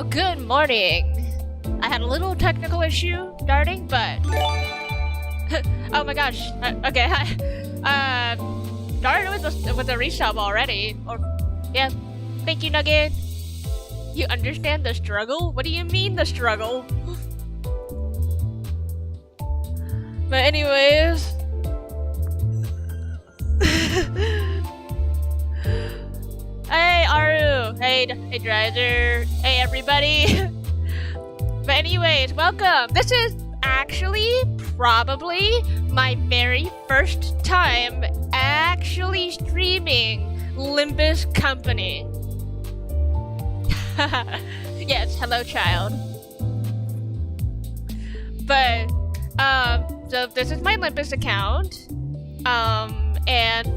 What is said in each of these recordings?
Well, good morning. I had a little technical issue starting, but oh my gosh. Okay, hi. Started with a resub already. Or yeah, thank you, Nugget. You understand the struggle? What do you mean the struggle? But anyways. Hey Aru, hey Dreiser, hey everybody. But anyways, welcome. This is actually probably my very first time actually streaming Limbus Company. Yes, hello child. But so this is my Limbus account. And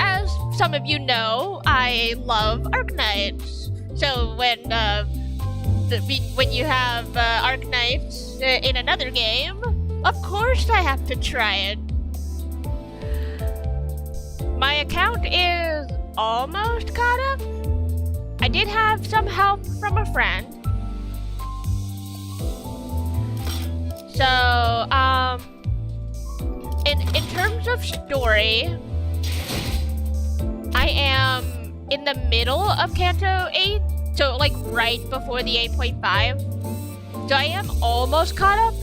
as some of you know, I love Arknights. So when you have Arknights in another game, of course I have to try it. My account is almost caught up. I did have some help from a friend. So, in terms of story, I am in the middle of Canto 8, so like right before the 8.5. So I am almost caught up.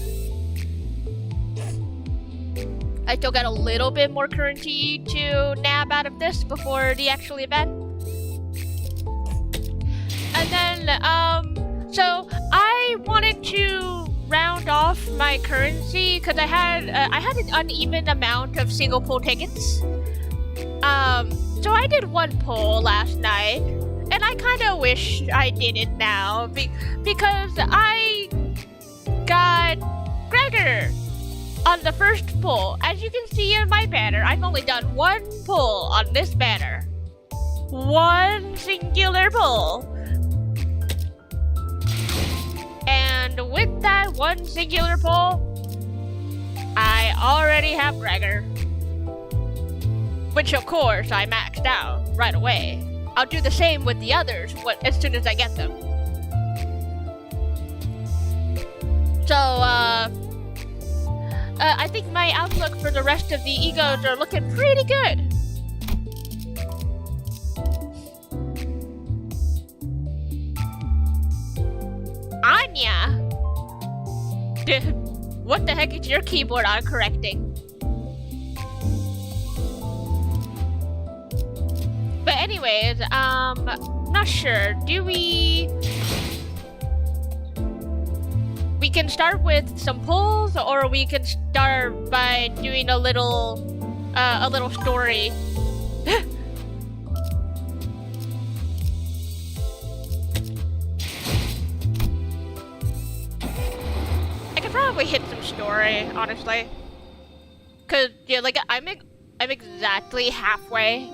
I still got a little bit more currency to nab out of this before the actual event. And then, so I wanted to round off my currency because I had an uneven amount of single pull tickets. So I did one pull last night, and I kind of wish I did it now because I got Gregor on the first pull. As you can see in my banner, I've only done one pull on this banner. One singular pull. And with that one singular pull, I already have Gregor. Which of course I maxed out right away. I'll do the same with the others as soon as I get them. So, I think my outlook for the rest of the egos are looking pretty good. Anya? What the heck is your keyboard autocorrecting? But anyways, not sure. We can start with some pulls, or we can start by doing a little story. I could probably hit some story, honestly. Cause yeah, like I'm exactly halfway.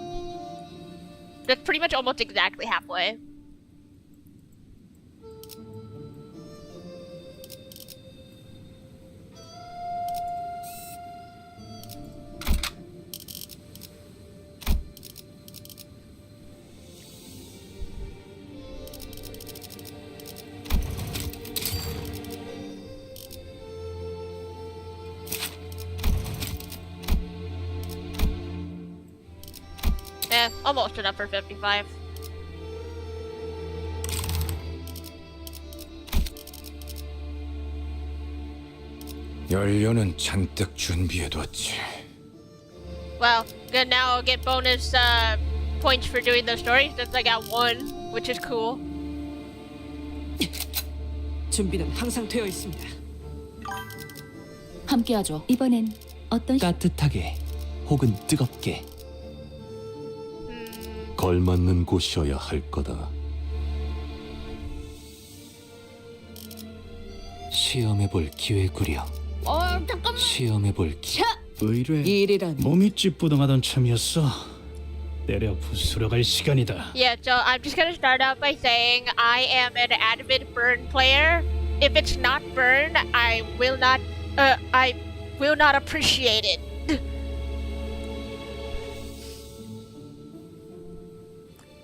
That's pretty much almost exactly halfway. Almost enough for 55. 연료는 잔뜩 준비해뒀지. Well, good. Now I'll get bonus points for doing those stories since I got one, which is cool. 준비는 항상 되어 있습니다. 함께하죠. 이번엔 어떤 따뜻하게 혹은 뜨겁게 걸맞는 곳이어야 할 거다. 시험해볼 기회구려. 잠깐만. 시험해볼 기. 의뢰 일이란 몸이 찌뿌둥하던 참이었어. 때려 부수러 갈 시간이다. Yeah, so I'm just gonna start out by saying I am an avid burn player. If it's not burn, I will not appreciate it.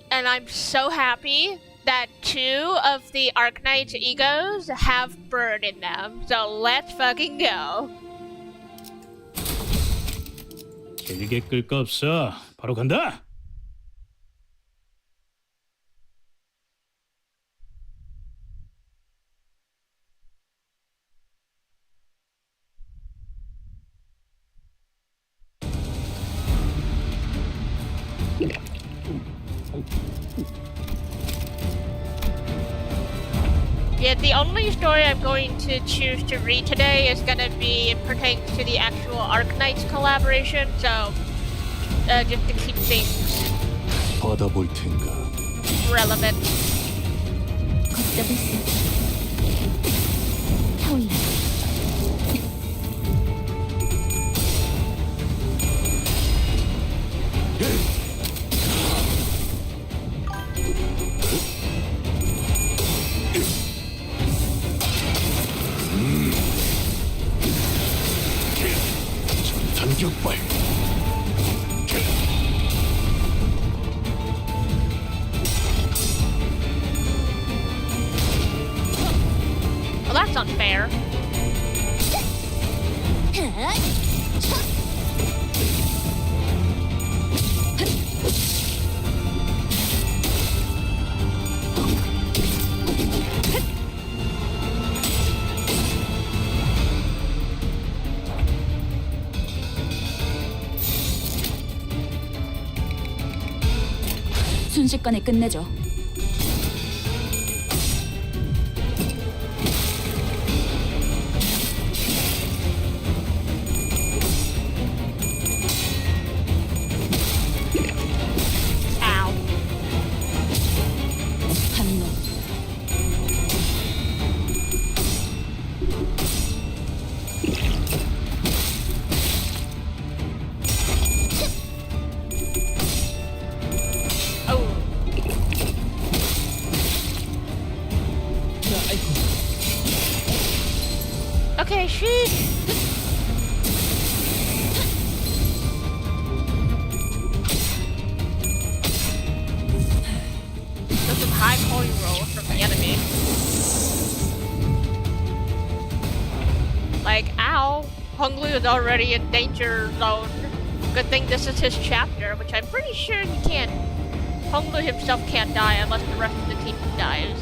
And I'm so happy that 2 of the Arknights egos have bird in them. So let's fucking go. 길게 끌 거 없어. 바로 간다. Yeah, the only story I'm going to choose to read today is gonna be, it pertains to the actual Arknights collaboration, so just to keep things 받아볼 텐가. relevant. 걷잡을 수 없다. 타올라. 전격발. Well, that's unfair. 순식간에 끝내죠. Ow. 반론. Oh. Okay, sheesh. That's some high quality rolls from the enemy. Like, ow. Honglu is already in danger zone. Good thing this is his chapter, which I'm pretty sure he can't. Honglu himself can't die unless the rest of the team dies.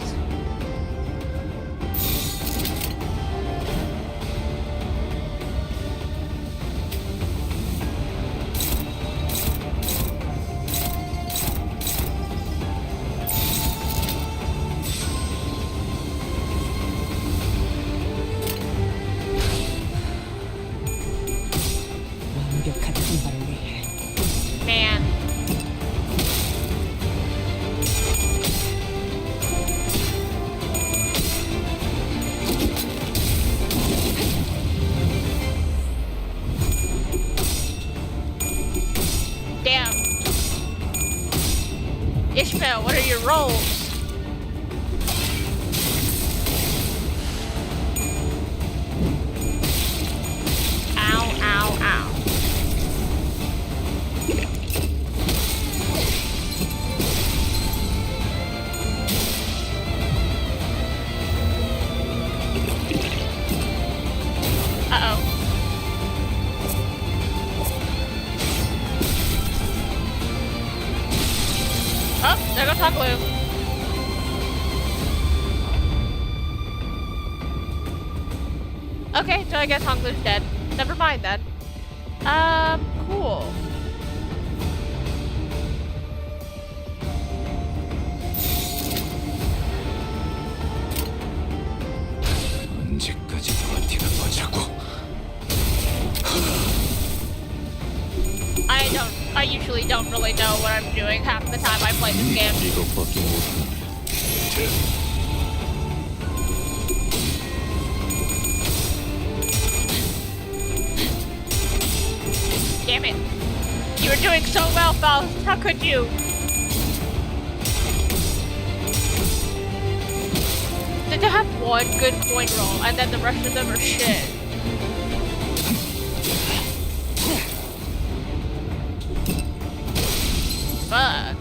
완벽한 선발을 위해 Man. Damn. Ishmael, what are your roles? Ow, ow, ow. Uh-oh. Oh, there goes Honglu. Okay, so I guess Honglu's dead. Never mind then. Cool. 언제까지 버티는 거자고. I usually don't really know what I'm doing half the time I play this game. 이것밖에 못하네. Damn it. You were doing so well, Faust. How could you? Did you have one good coin roll and then the rest of them are shit? Fuck.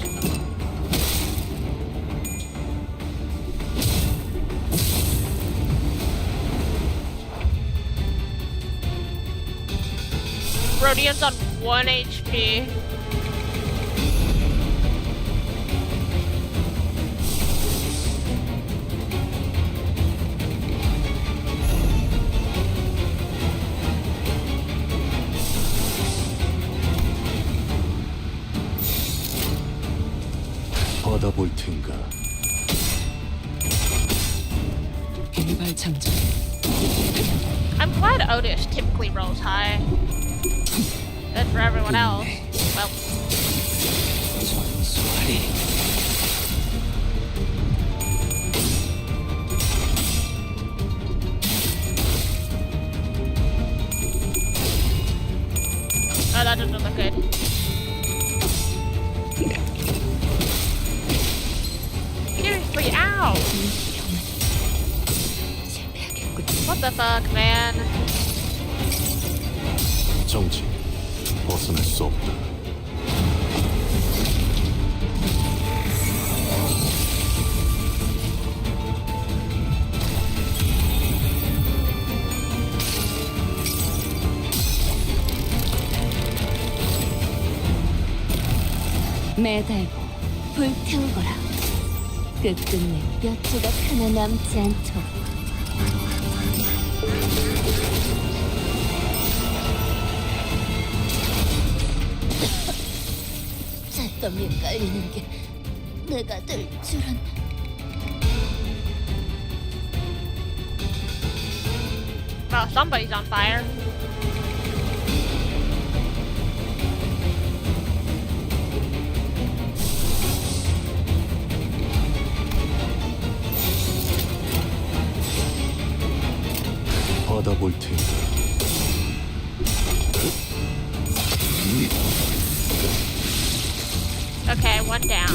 Rodian's on 1 HP. 받아볼 텐가. 일발 장전. I'm glad Otis typically rolls high. But for everyone else, well, 전수하리. oh, that doesn't look good. Seriously, ow! What the fuck, man? 정치 벗어날 수 없다. 매달고 불태우거라. 끝끝내 뼈 조각 하나 남지 않도록. 잿더미에 깔리는 게 내가 될 줄은. Oh, somebody's on fire. 받아볼 텐가. Okay, one down.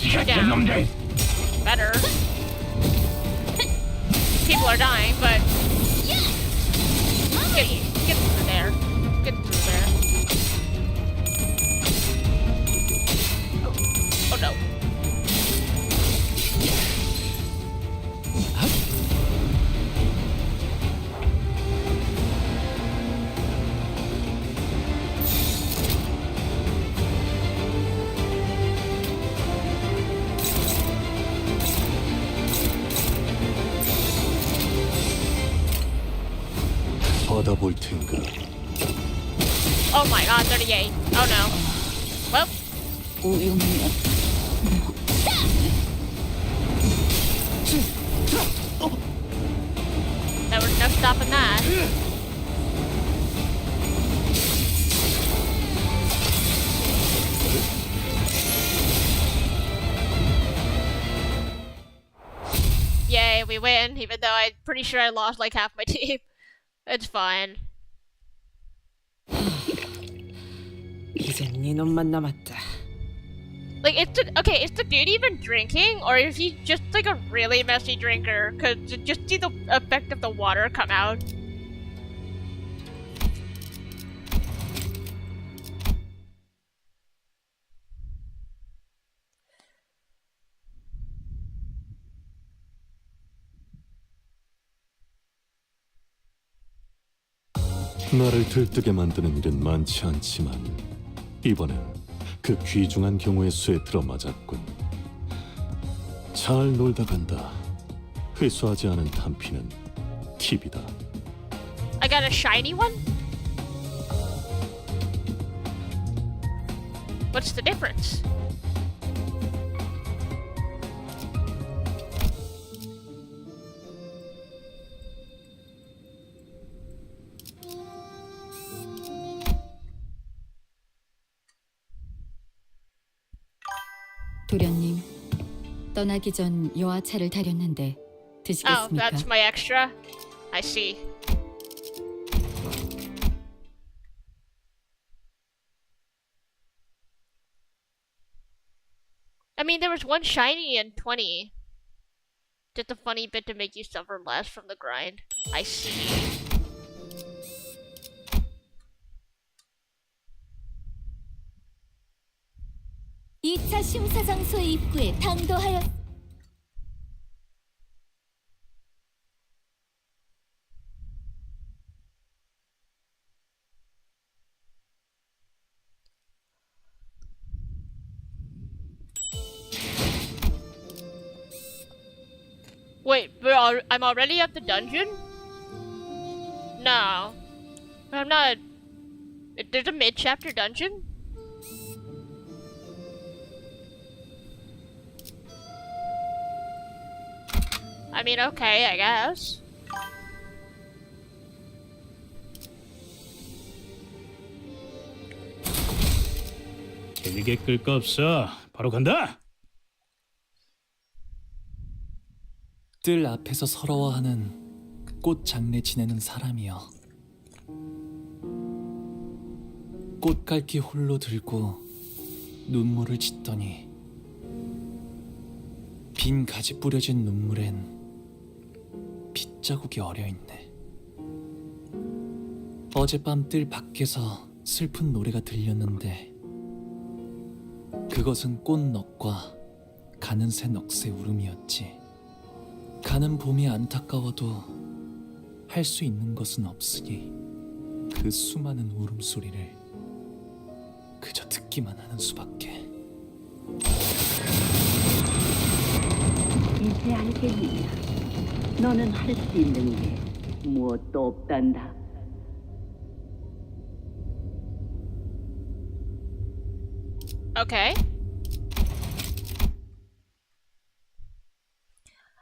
Two down. Better. People are dying, but get through there. Get through there. Oh, oh no. 받아볼 텐가. Oh my god, 38. Oh no. Well, 오용이야. there was no stopping that. Yay, we win, even though I'm pretty sure I lost like half my team. It's fine. 이젠 네 놈만 남았다. Like, is the dude even drinking? Or is he just like a really messy drinker? Cause just see the effect of the water come out. 나를 들뜨게 만드는 일은 많지 않지만 이번엔 그 귀중한 경우의 수에 들어맞았군. 잘 놀다 간다. 회수하지 않은 탄피는 팁이다. I got a shiny one? What's the difference? 도련님, 떠나기 전 여하차를 다렸는데 Oh, 드시겠습니까? that's my extra? I see. I mean, there was one shiny and 20. Just a funny bit to make you suffer less from the grind. I see. 2차 심사장소의 입구에 당도하여 Wait, I'm already at the dungeon? No. I'm not. There's a mid-chapter dungeon? I mean, okay, I guess. 길게 끌 거 없어. 바로 간다. 뜰 앞에서 서러워하는 꽃 장례 지내는 사람이여. 꽃갈기 홀로 들고 눈물을 짓더니 빈 가지 뿌려진 눈물엔 빗자국이 어려있네. 어젯밤 뜰 밖에서 슬픈 노래가 들렸는데 그것은 꽃넋과 가는 새 넋의 울음이었지. 가는 봄이 안타까워도 할 수 있는 것은 없으니 그 수많은 울음소리를 그저 듣기만 하는 수밖에. 이제 알겠느냐? 너는 할 수 있는 게 무엇도 없단다. Okay.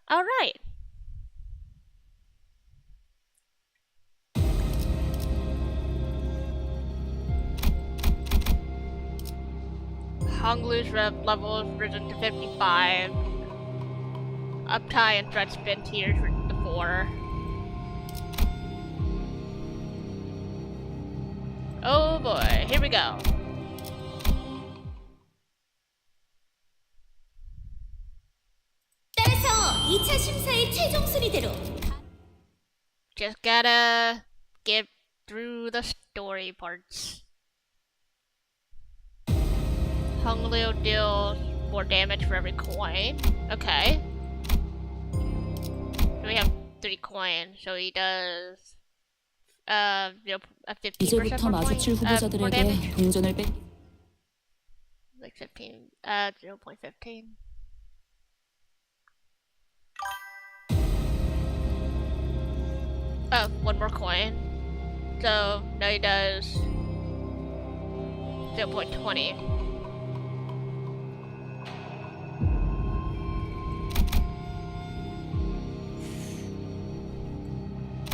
Alright. Honglu's level has risen to 55. Uptie and threat spin tiers to 4. Oh boy, here we go. 따라서 2차 심사의 최종 순위대로 Just gotta get through the story parts. Honglu deals more damage for every coin. Okay. So we have 3 coins, so he does 50% 이제부터 more 마주칠 more damage. 후보자들에게 동전을 뺏 Like 15, 0.15. Oh, 1 more coin. So now he does 0.20.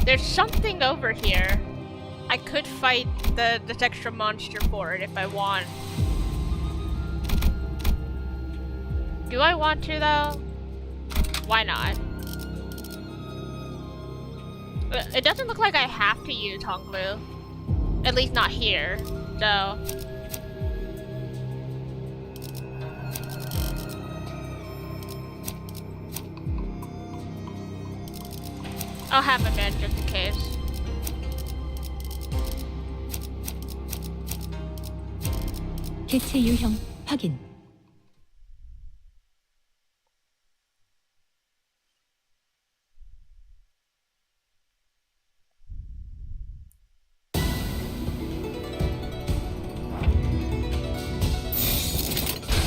There's something over here. I could fight this extra monster for it if I want. Do I want to though? Why not? It doesn't look like I have to use Honglu. At least not here, so. I'll have him in just in case. 대체 유형 확인.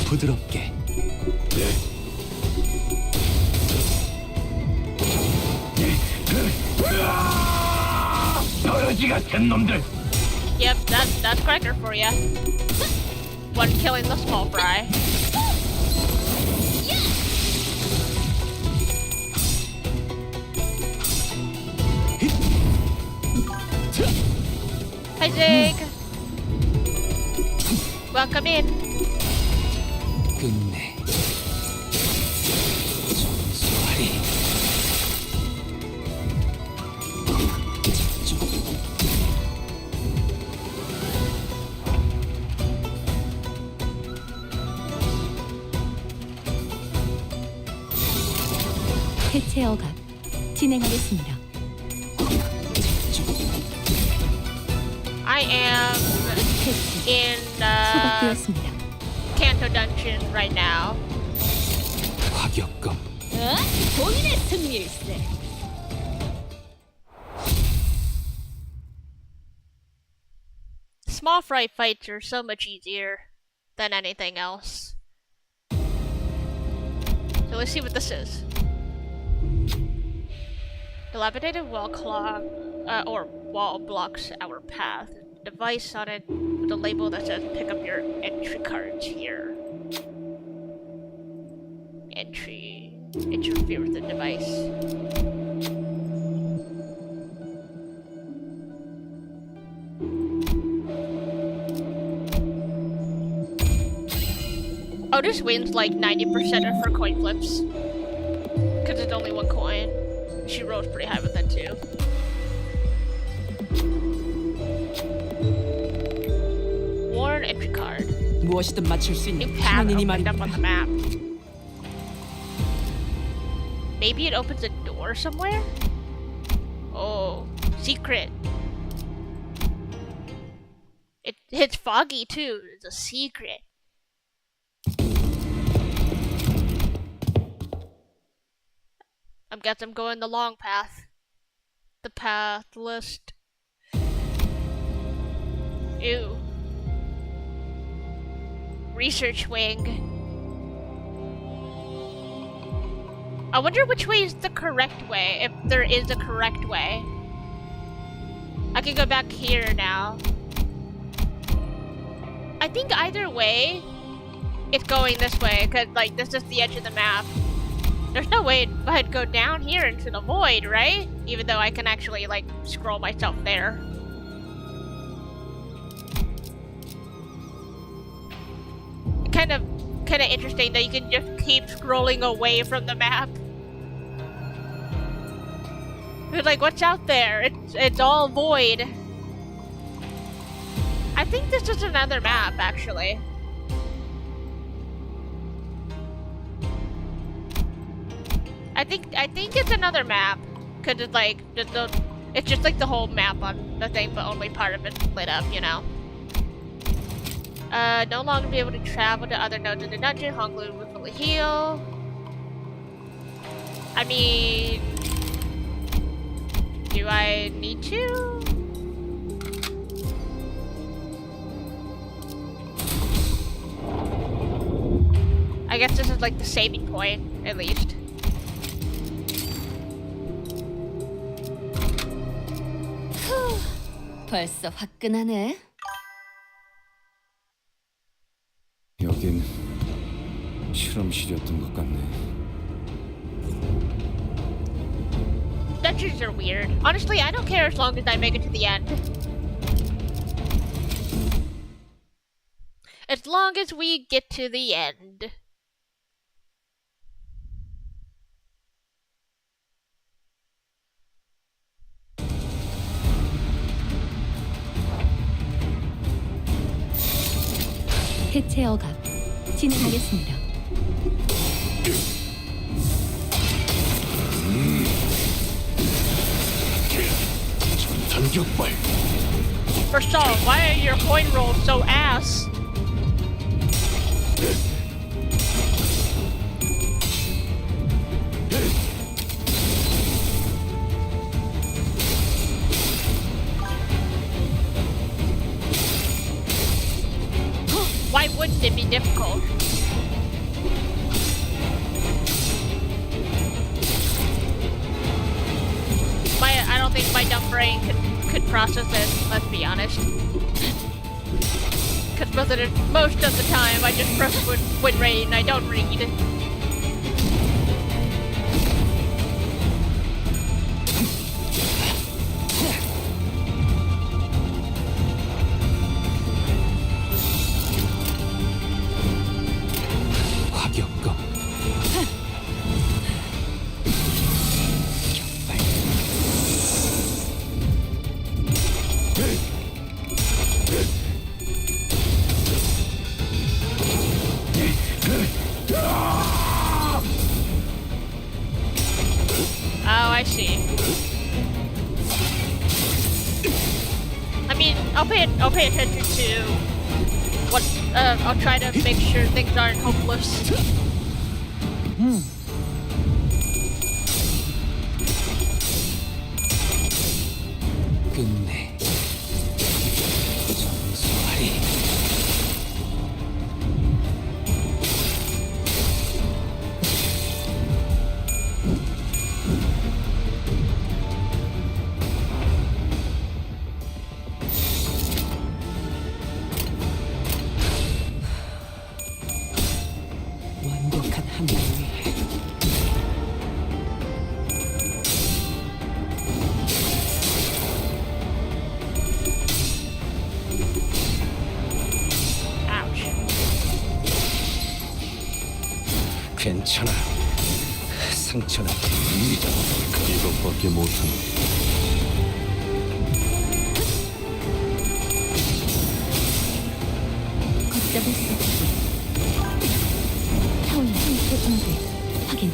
부드럽게. 더러지 같은 놈들. Yep, that's cracker for ya. One killing the small fry. Hi Zig. Welcome in. 끝내. 순수하리. 해체 억압 진행하겠습니다. I am in 소각되었습니다. Kanto Dungeon right now. 화격검. 본인의 승리일세. Small fry fights are so much easier than anything else. So let's see what this is. Dilapidated wall clock, or wall blocks our path. Device on it with a label that says pick up your entry cards here. Interfere with the device. Oh, this wins like 90% of her coin flips. Because it's only one coin. She rolls pretty high with that too. Worn entry card. 무엇이든 맞출 수 New 있는 path 하나님이 opened up on the 말입니다. map. Maybe it opens a door somewhere? Oh, secret. It's foggy too. It's a secret. I guess I'm going the long path. The path list. Ew. Research wing. I wonder which way is the correct way, if there is a correct way. I can go back here now. I think either way, it's going this way, because like this is the edge of the map. There's no way I'd go down here into the void, right? Even though I can actually like scroll myself there. Kind of interesting that you can just keep scrolling away from the map. It's like, what's out there? It's all void. I think this is another map, actually. I think it's another map, cause it's like it's just like the whole map on the thing, but only part of it's lit up, you know. No longer be able to travel to other nodes in the dungeon. Honglu will fully heal. I mean, do I need to? I guess this is like the saving point, at least. 벌써 화끈하네. 여긴 실험실이었던 것 같네. Dungeons are weird. Honestly, I don't care as long as I make it to the end. As long as we get to the end. 해체 억압 진행하겠습니다. 전탄격발. First off, why are your coin rolls so ass? Why wouldn't it be difficult? I don't think my dumb brain could process it, let's be honest. Because most of the time I just press win rate and I don't read. 화격검. Oh, I see. I mean, I'll pay attention to what. I'll try to make sure things aren't hopeless. 끝내. 정수하리. 괜찮아. 상처는 잊어. 이것밖에 못하는 걷잡을 수 없어. 타올라 상태 정대 확인.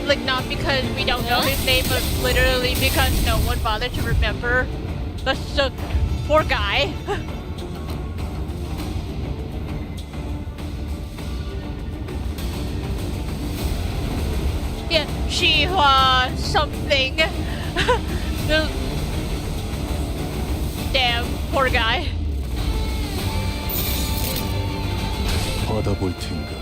Like, not because we don't know his name, but literally because no one bothered to remember. That's so poor guy. Yeah, Shihua something. The- Damn, poor guy. 받아볼 텐가.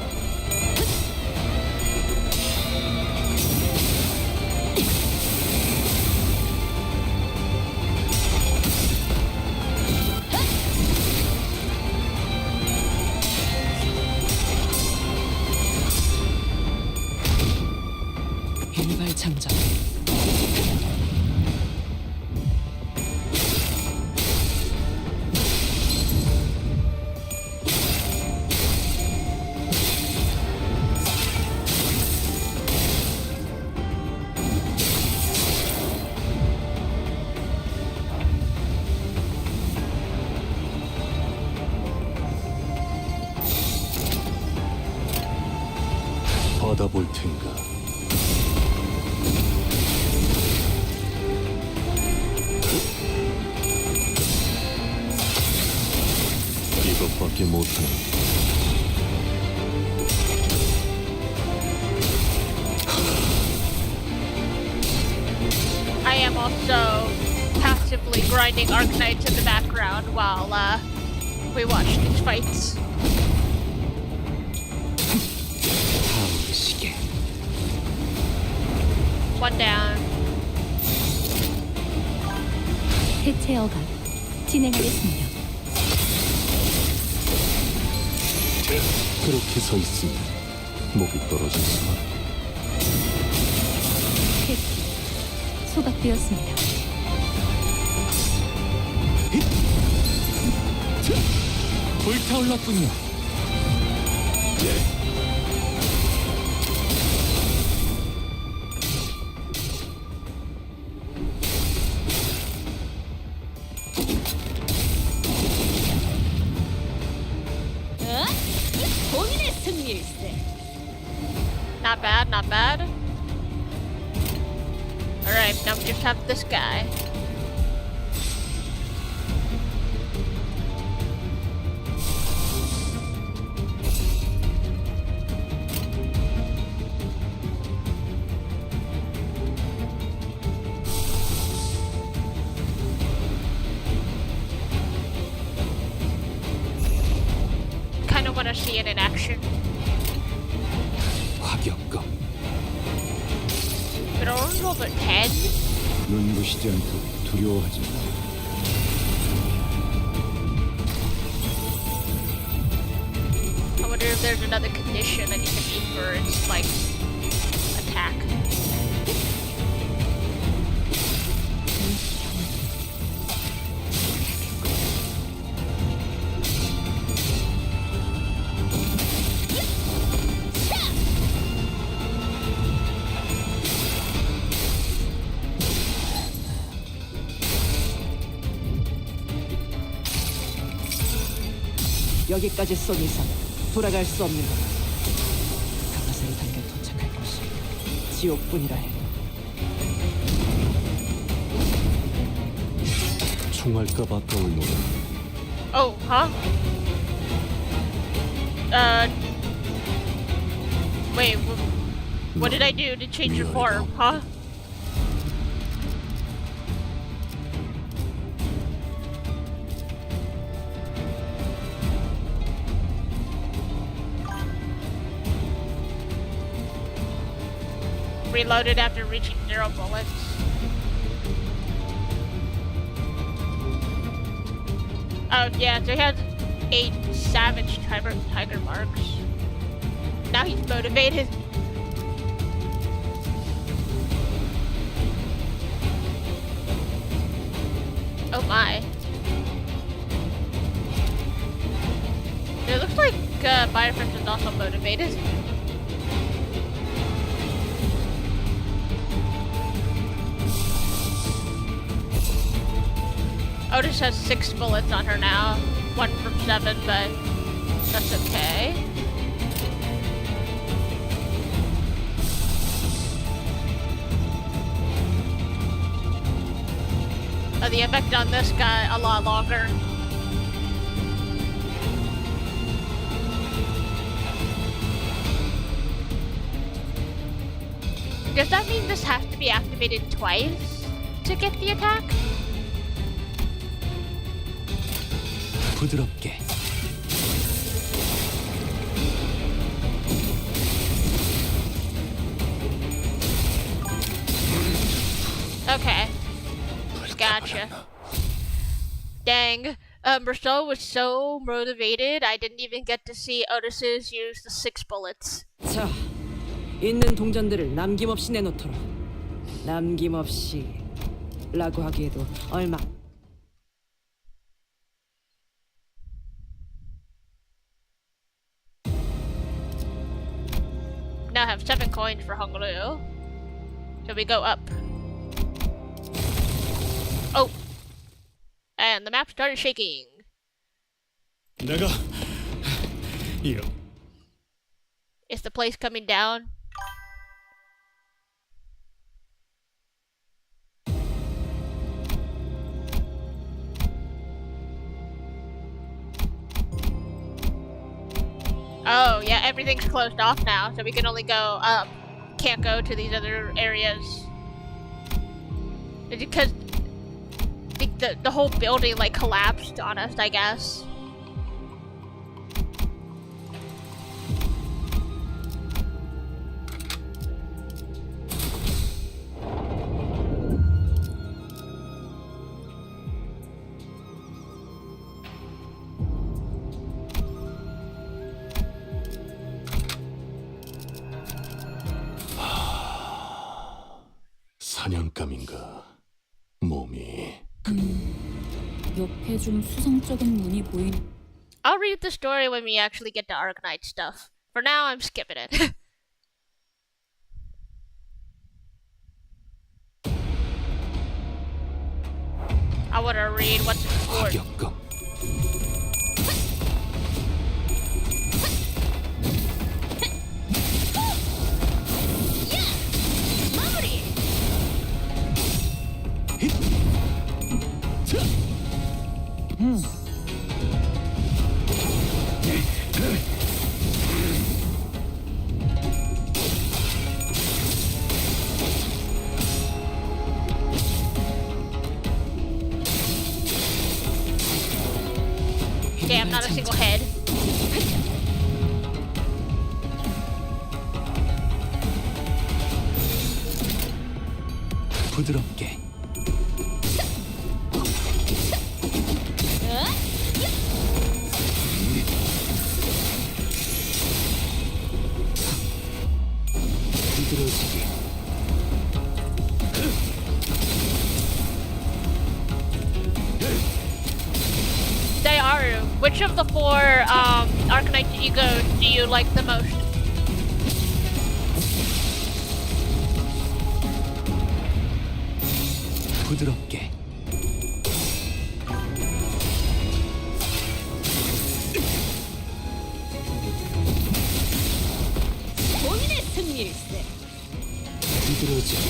일발 장전. 받아볼 텐가. 이것밖에 못하는 I am also passively grinding Arknights in the background while we watch these fights. 다음 시계. One down. 해체 허가 진행하겠습니다. 그렇게 서 있으니 목이 떨어질 수만. 해체 소각되었습니다. 불타올랐군요. 본인의 승리일세. Not bad, not bad. Alright, now we just have this guy. Kind of want to see it in action. 화격검. But only over 10? 눈부시지 않도록 두려워하지 마. I wonder if there's another condition that you can eat for its, like, attack. 여기까지 쏜 이상 돌아갈 수 없는 것. 가마살이 당겨 도착할 것이 지옥뿐이라 해. 총알값 아까울 노래. Oh, huh? Wait, what did I do to change your form, huh? Reloaded after reaching 0 bullets. Oh yeah, so he has 8 savage tiger marks. Now he's motivated. Oh my. It looks like Biofresh is also motivated. Otis has 6 bullets on her now. 1 from 7, but that's okay. The effect on this guy a lot longer. Does that mean this has to be activated twice to get the attack? 부드럽게. Okay. Gotcha. Dang. Rousseau was so motivated, I didn't even get to see Otis's use the 6 bullets. 자, 있는 동전들을 남김없이 내놓도록. 남김없이 라고 하기에도 얼마. Now I have 7 coins for Honglu. So we go up. Oh! And the map started shaking. 내가 이런 Is the place coming down? Oh, yeah, everything's closed off now, so we can only go up. Can't go to these other areas. It's because I think the whole building like collapsed on us, I guess. 사냥감인가? 몸이 옆에 좀 수상쩍은 문이 보인. I'll read the story when we actually get to Arknight stuff. For now, I'm skipping it. I want to read what's in the board. 파격감. Damn, not a single head. 부드럽게. 부드러지게. Dayaru, which of the 4 Arknights I do you like the most? 부드럽게. 본인의 승리일세. 부드러지게.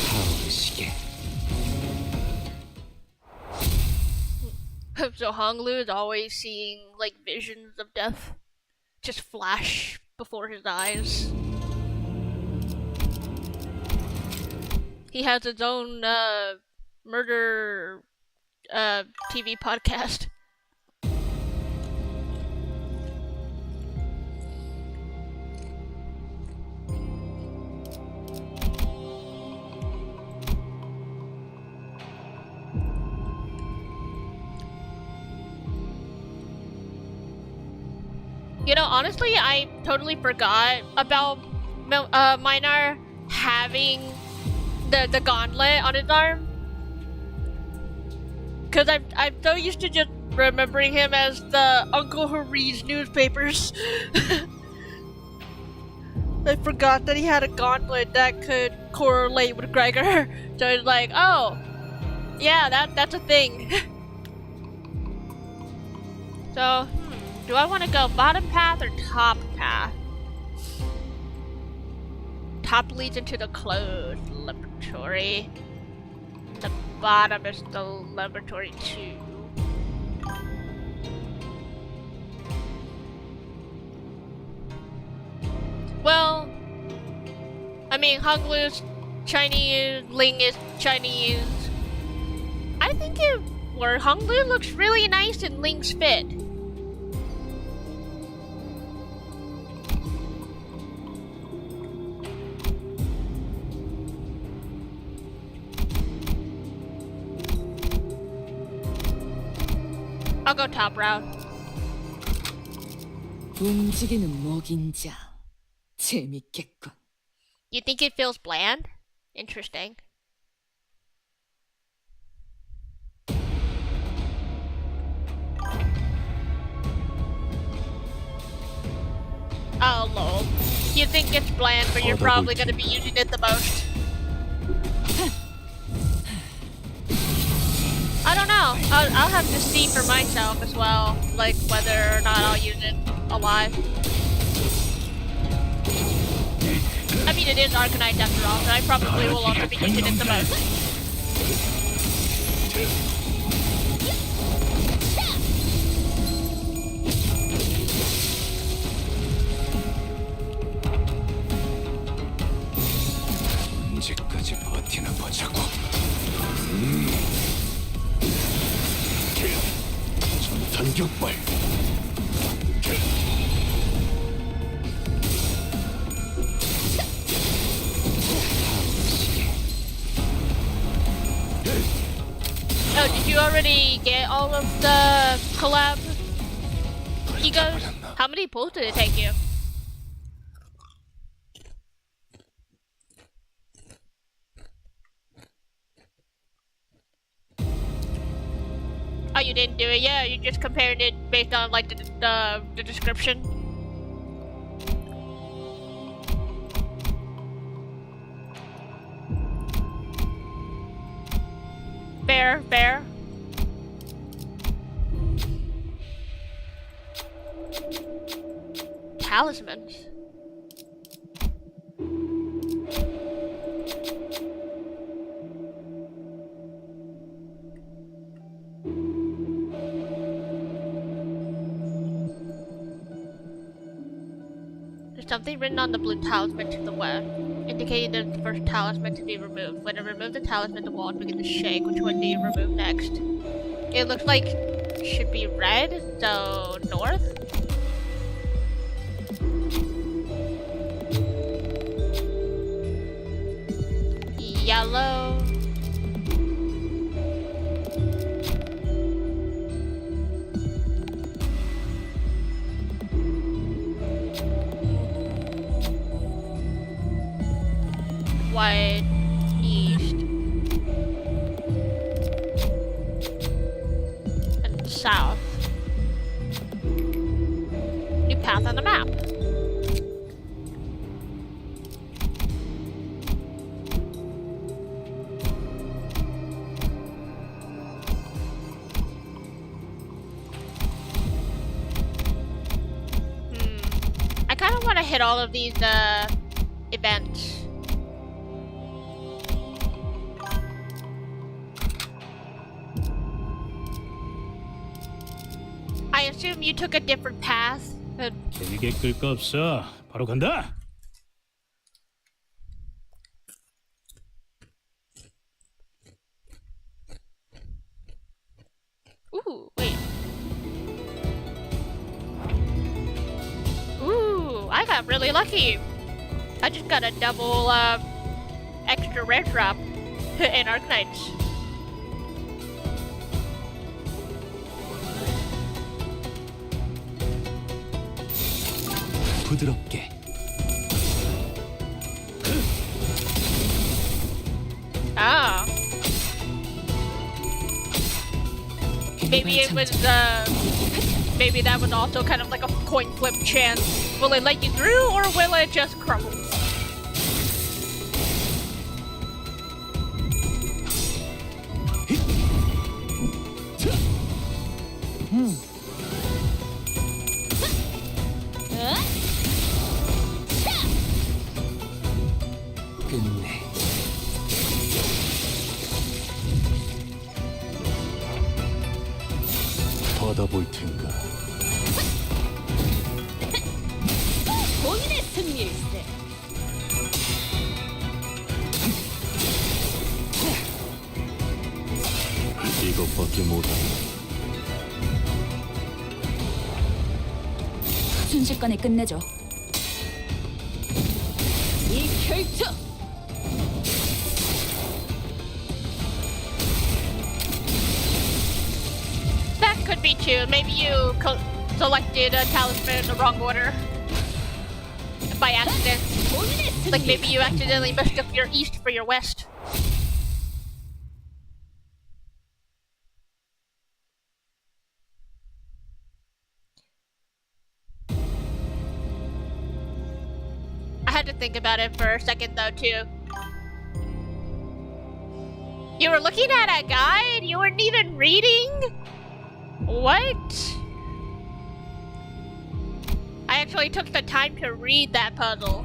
타오르시게. So Honglu is always seeing like visions of death just flash before his eyes. He has his own murder TV podcast. You know, honestly, I totally forgot about Minar having the gauntlet on his arm. Cause I'm so used to just remembering him as the uncle who reads newspapers. I forgot that he had a gauntlet that could correlate with Gregor. So it's like, oh, yeah, that's a thing. So, do I want to go bottom path or top path? Top leads into the closed laboratory. The bottom is the laboratory 2. Well, I mean, Hanglu's Chinese, Ling is Chinese. I think it works. Hanglu looks really nice in Ling's fit. I'll go top route. 움직이는 목인자. 재밌겠군. You think it feels bland? Interesting. Oh lol. You think it's bland, but you're probably gonna be using it the most. I don't know. I'll have to see for myself as well, like whether or not I'll use it alive. I mean, it is Arknights after all, so I probably will also be using it the most. 언제까지 버티나 보자고. 전탄격발. Oh, did you already get all of the collab egos? How many pulls did it take you? Oh, you didn't do it? Yeah, you just compared it based on like the description. Fair. Talismans. There's something written on the blue talisman to the west, indicating the first talisman to be removed. When I remove the talisman, the walls begin to shake. Which one do you remove next? It looks like it should be red, so north? Yellow. White. East. And south. New path on the map. I kind of want to hit all of these events. I assume you took a different path. 길게 끌 거 없어. 바로 간다. Ooh, wait. Ooh, I got really lucky. I just got a double extra rare drop in Arknights. 부드럽게. Ah. maybe it was, maybe that was also kind of like a coin flip chance. Will it let you through, or will it just crumble? 끝내. 받아볼 텐가. 본인의 승리일세. 이것밖에 못한다. 순식간에 끝내죠. 이 결투. That could be too. Maybe you selected a talisman in the wrong order by accident. Like maybe you accidentally messed up your east for your west. I had to think about it for a second though too. You were looking at a guide? You weren't even reading? What? I actually took the time to read that puzzle.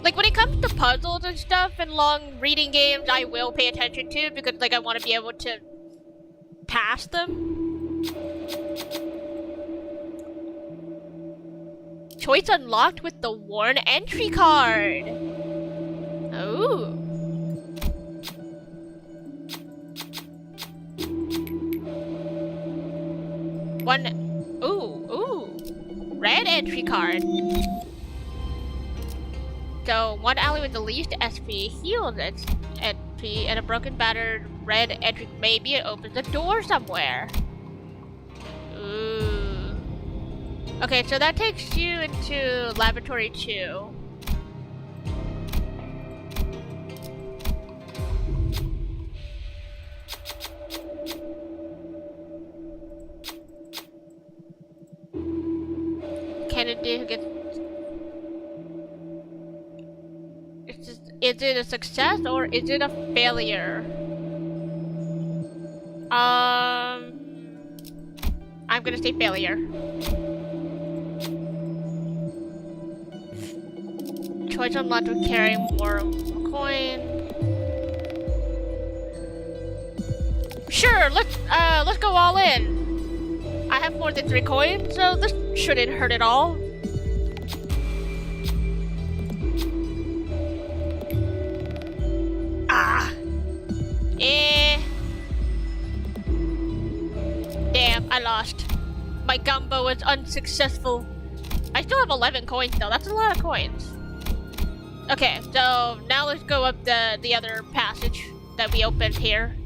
Like when it comes to puzzles and stuff and long reading games, I will pay attention to because like I want to be able to pass them. Choice unlocked with the worn entry card. Oh. One, ooh, red entry card. So, one alley with the least SP heals its SP, and a broken battered red entry. Maybe it opens a door somewhere. Ooh. Okay, so that takes you into Laboratory 2. Kennedy who gets... Is it a success or is it a failure? I'm gonna say failure. Choice unlocked with carrying more coin. Sure, let's go all in. I have more than 3 coins, so this shouldn't hurt at all. Damn, I lost. My gumbo was unsuccessful. I still have 11 coins though, that's a lot of coins. Okay, so now let's go up the other passage that we opened here.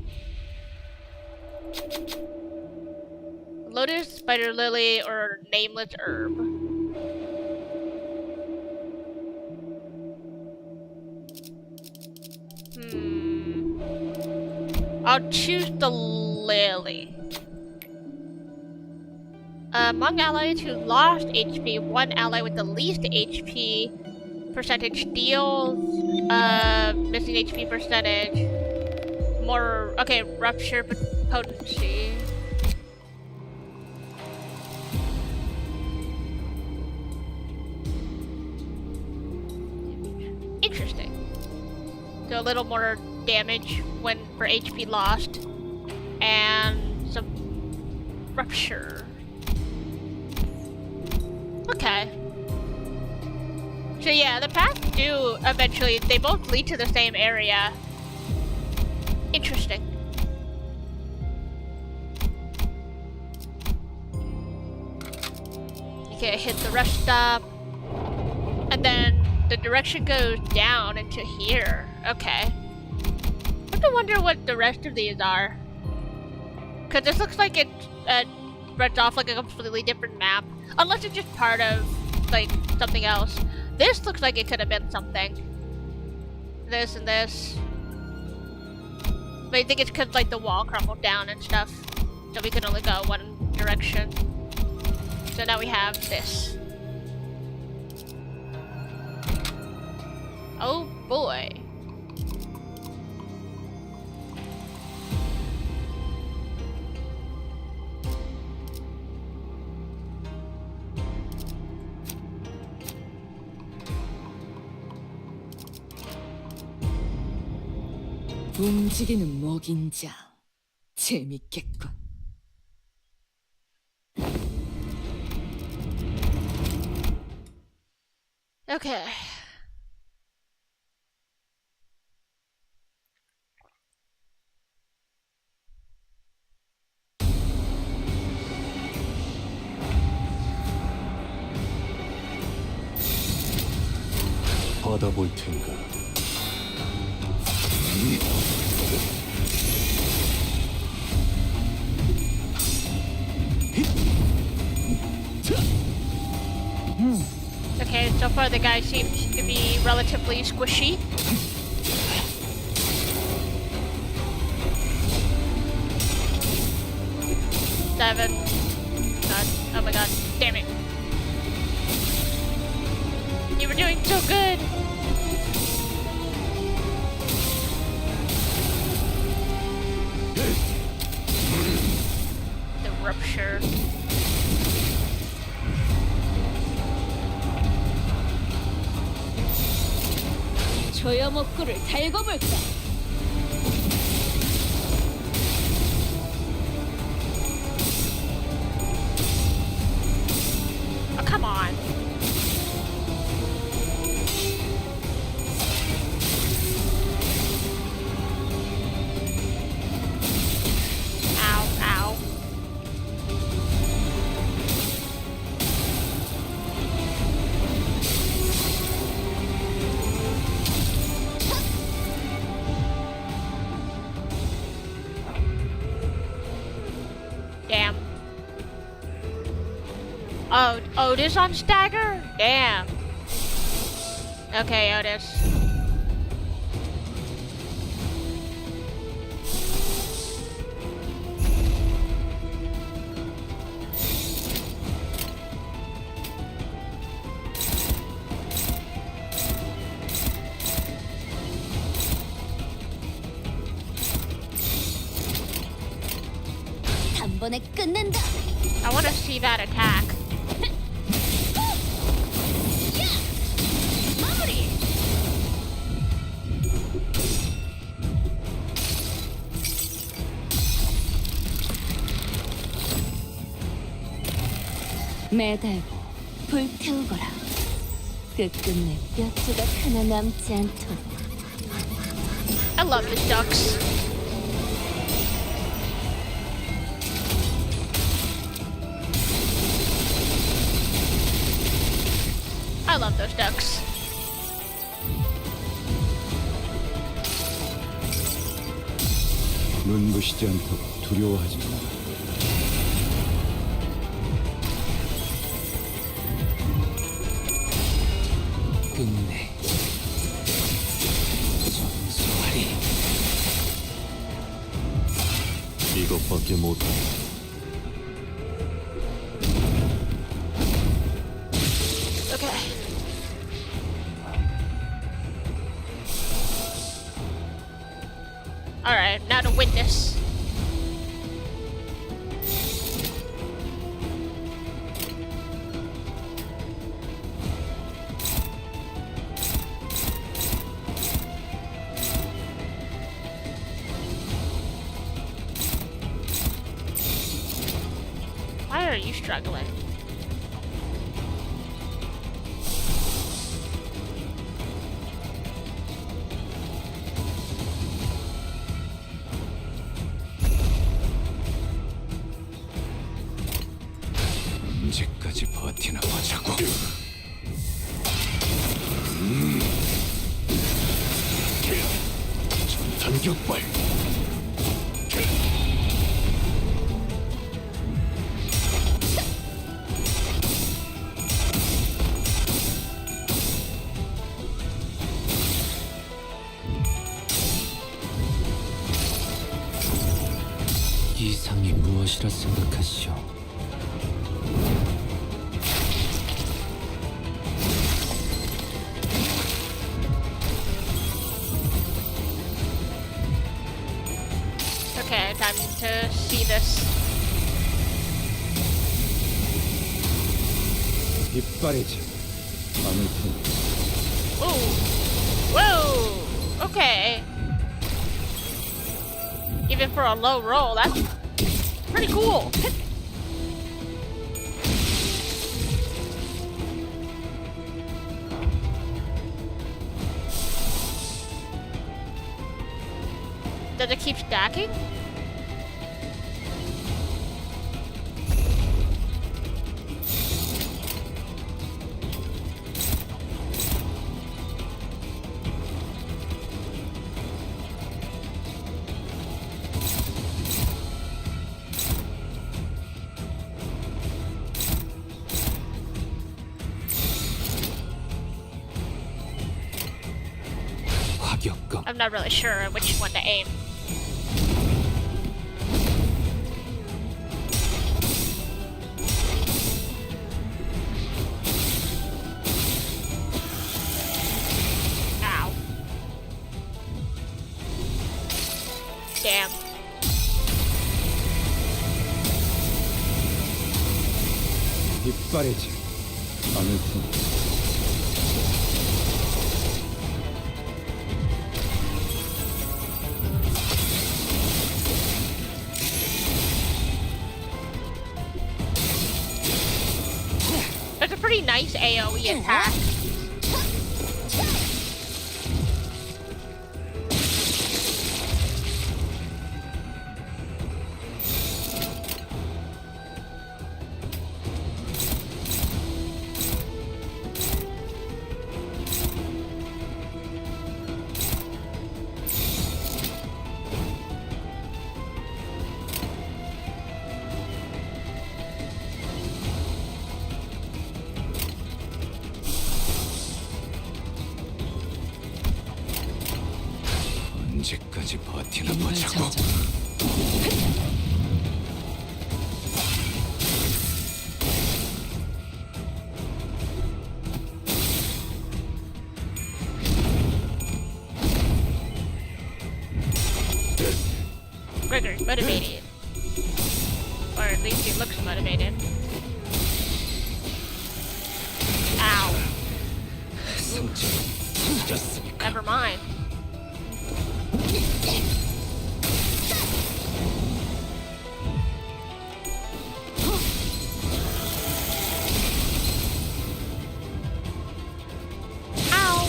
Lotus, spider lily, or nameless herb. I'll choose the lily. Among allies who lost HP, one ally with the least HP percentage deals missing HP percentage. More, okay, rupture potency. Interesting. So a little more damage when for HP lost, and some rupture. Okay. So yeah, the paths do eventually, they both lead to the same area. Interesting. Okay, hit the rest stop. And then the direction goes down into here. Okay. I have to wonder what the rest of these are. Cause this looks like it spreads off like a completely different map. Unless it's just part of, like, something else. This looks like it could have been something. This and this. But I think it's cause, like, the wall crumbled down and stuff. So we could only go one direction. So now we have this. Oh boy. 움직이는 먹인자. 재밌겠군. Okay. 받아볼 텐가. Okay, so far the guy seems to be relatively squishy. Seven. God. Oh my god. Damn it. You were doing so good. The rupture. 조여 먹구를 달궈 볼까? Oh, come on. Ow, ow. Damn. Oh, Otis on stagger? Damn. Okay, Otis. 단번에 끝낸다. I want to see that attack. 마무리. 매달고 불태우거라. 끝끝내 뼈 조각 하나 남지 않도록. I love the ducks. I love those ducks. 눈부시지 않다고 두려워하지 마. 끝내 정수하리. 이것밖에 못해. Okay. Alright, now to witness. Why are you struggling? 언제까지 버티나 보자고. 전탄격발. 이상이 무엇이라 생각하시오? Okay, time to see this. 이빨이지 않을 테니. Ooh. Whoa! Okay. Even for a low roll, that's pretty cool. Does it keep stacking? 화격검. I'm not really sure which one to aim. Ow. Damn. 이빨이지 않을 테니. That's a pretty nice AoE attack. 언제까지 버티나 힘을 보자고. 찾아. Gregor's motivated. Or at least he looks motivated. Ow. Never mind. Ow.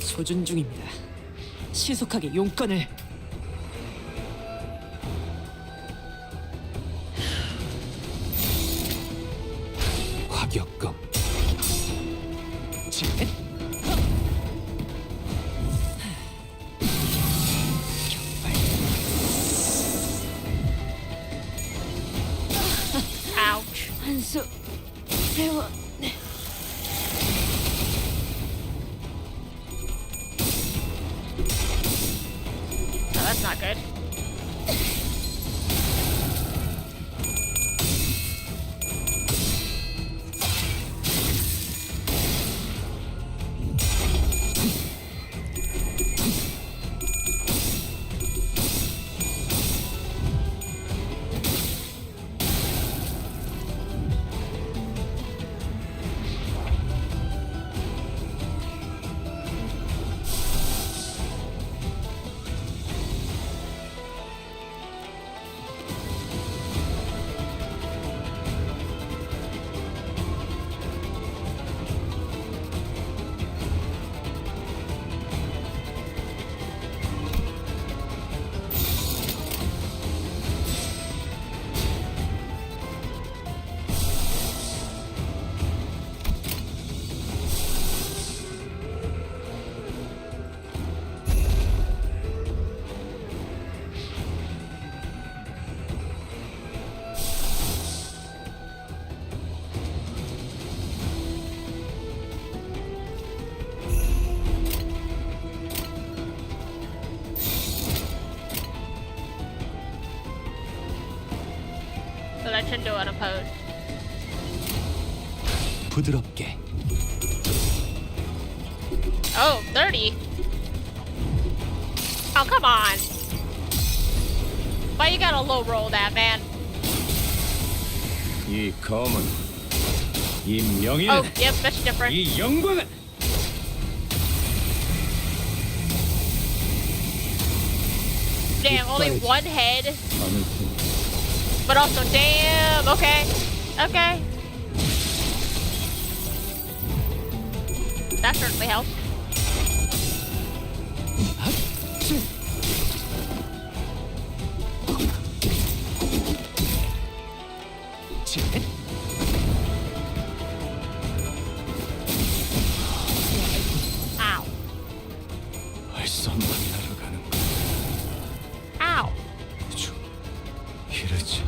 소준 중입니다. 신속하게 용건을. 화격검. 진. Ouch. 한수 배워. No, that's not good. I shouldn't do unopposed. 부드럽게. Oh, 30. Oh, come on. Why you gotta low roll that, man? 이 검은, 이 명예, Oh, yep, that's different. 이 영광은 Damn, only one head. 않을 테니 But also, damn, okay. Okay. That certainly helps. Ow. 벌써 만나러 가는 거. Ow. 좀 이러지.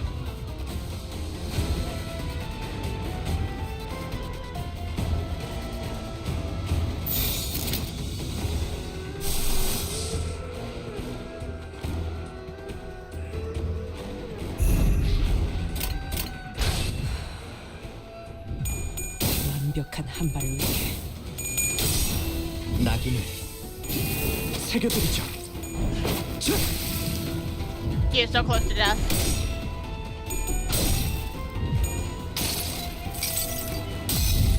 완벽한 한 발을 위해 낙인을 새겨드리죠. He is so close to death.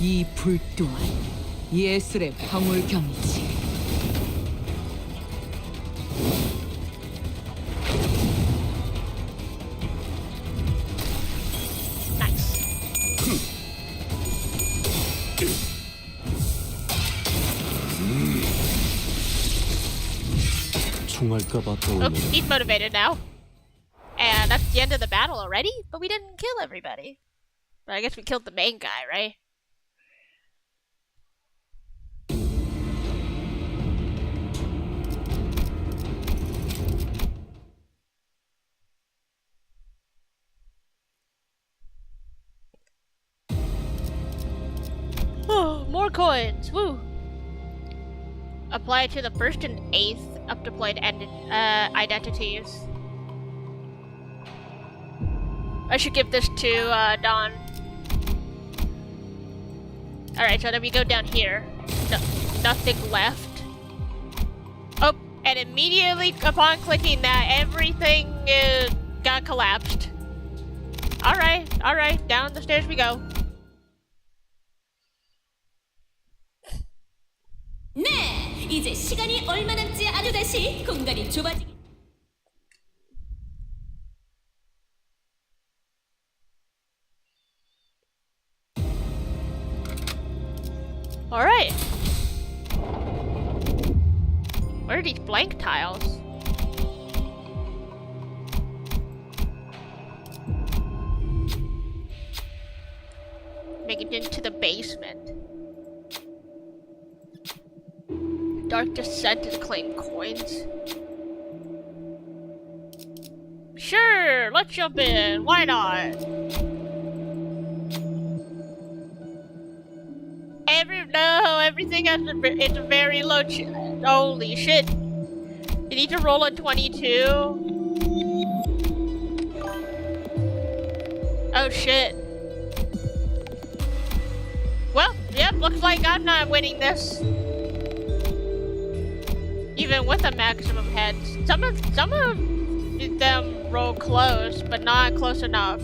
이 불 또한 예술의 황홀경이지. Nice. 총알값 Oh, 아까우면 he's motivated now. And that's the end of the battle already? But we didn't kill everybody. But I guess we killed the main guy, right? Oh, more coins! Woo! Apply to the first and 8th up deployed identities. I should give this to Dawn. Alright, so then we go down here. No, nothing left. Oh, and immediately upon clicking that, everything got collapsed. Alright, down the stairs we go. 네, 이제 시간이 얼마 남지 않아 다시 공간이 좁아지기. Alright. What are these blank tiles? Make it into the basement. Dark Descent to claim coins. Sure, let's jump in. Why not? Everything has it's a very low. Holy shit! You need to roll a 22. Oh shit. Well, yep, looks like I'm not winning this. Even with a maximum heads. Some of them roll close, but not close enough.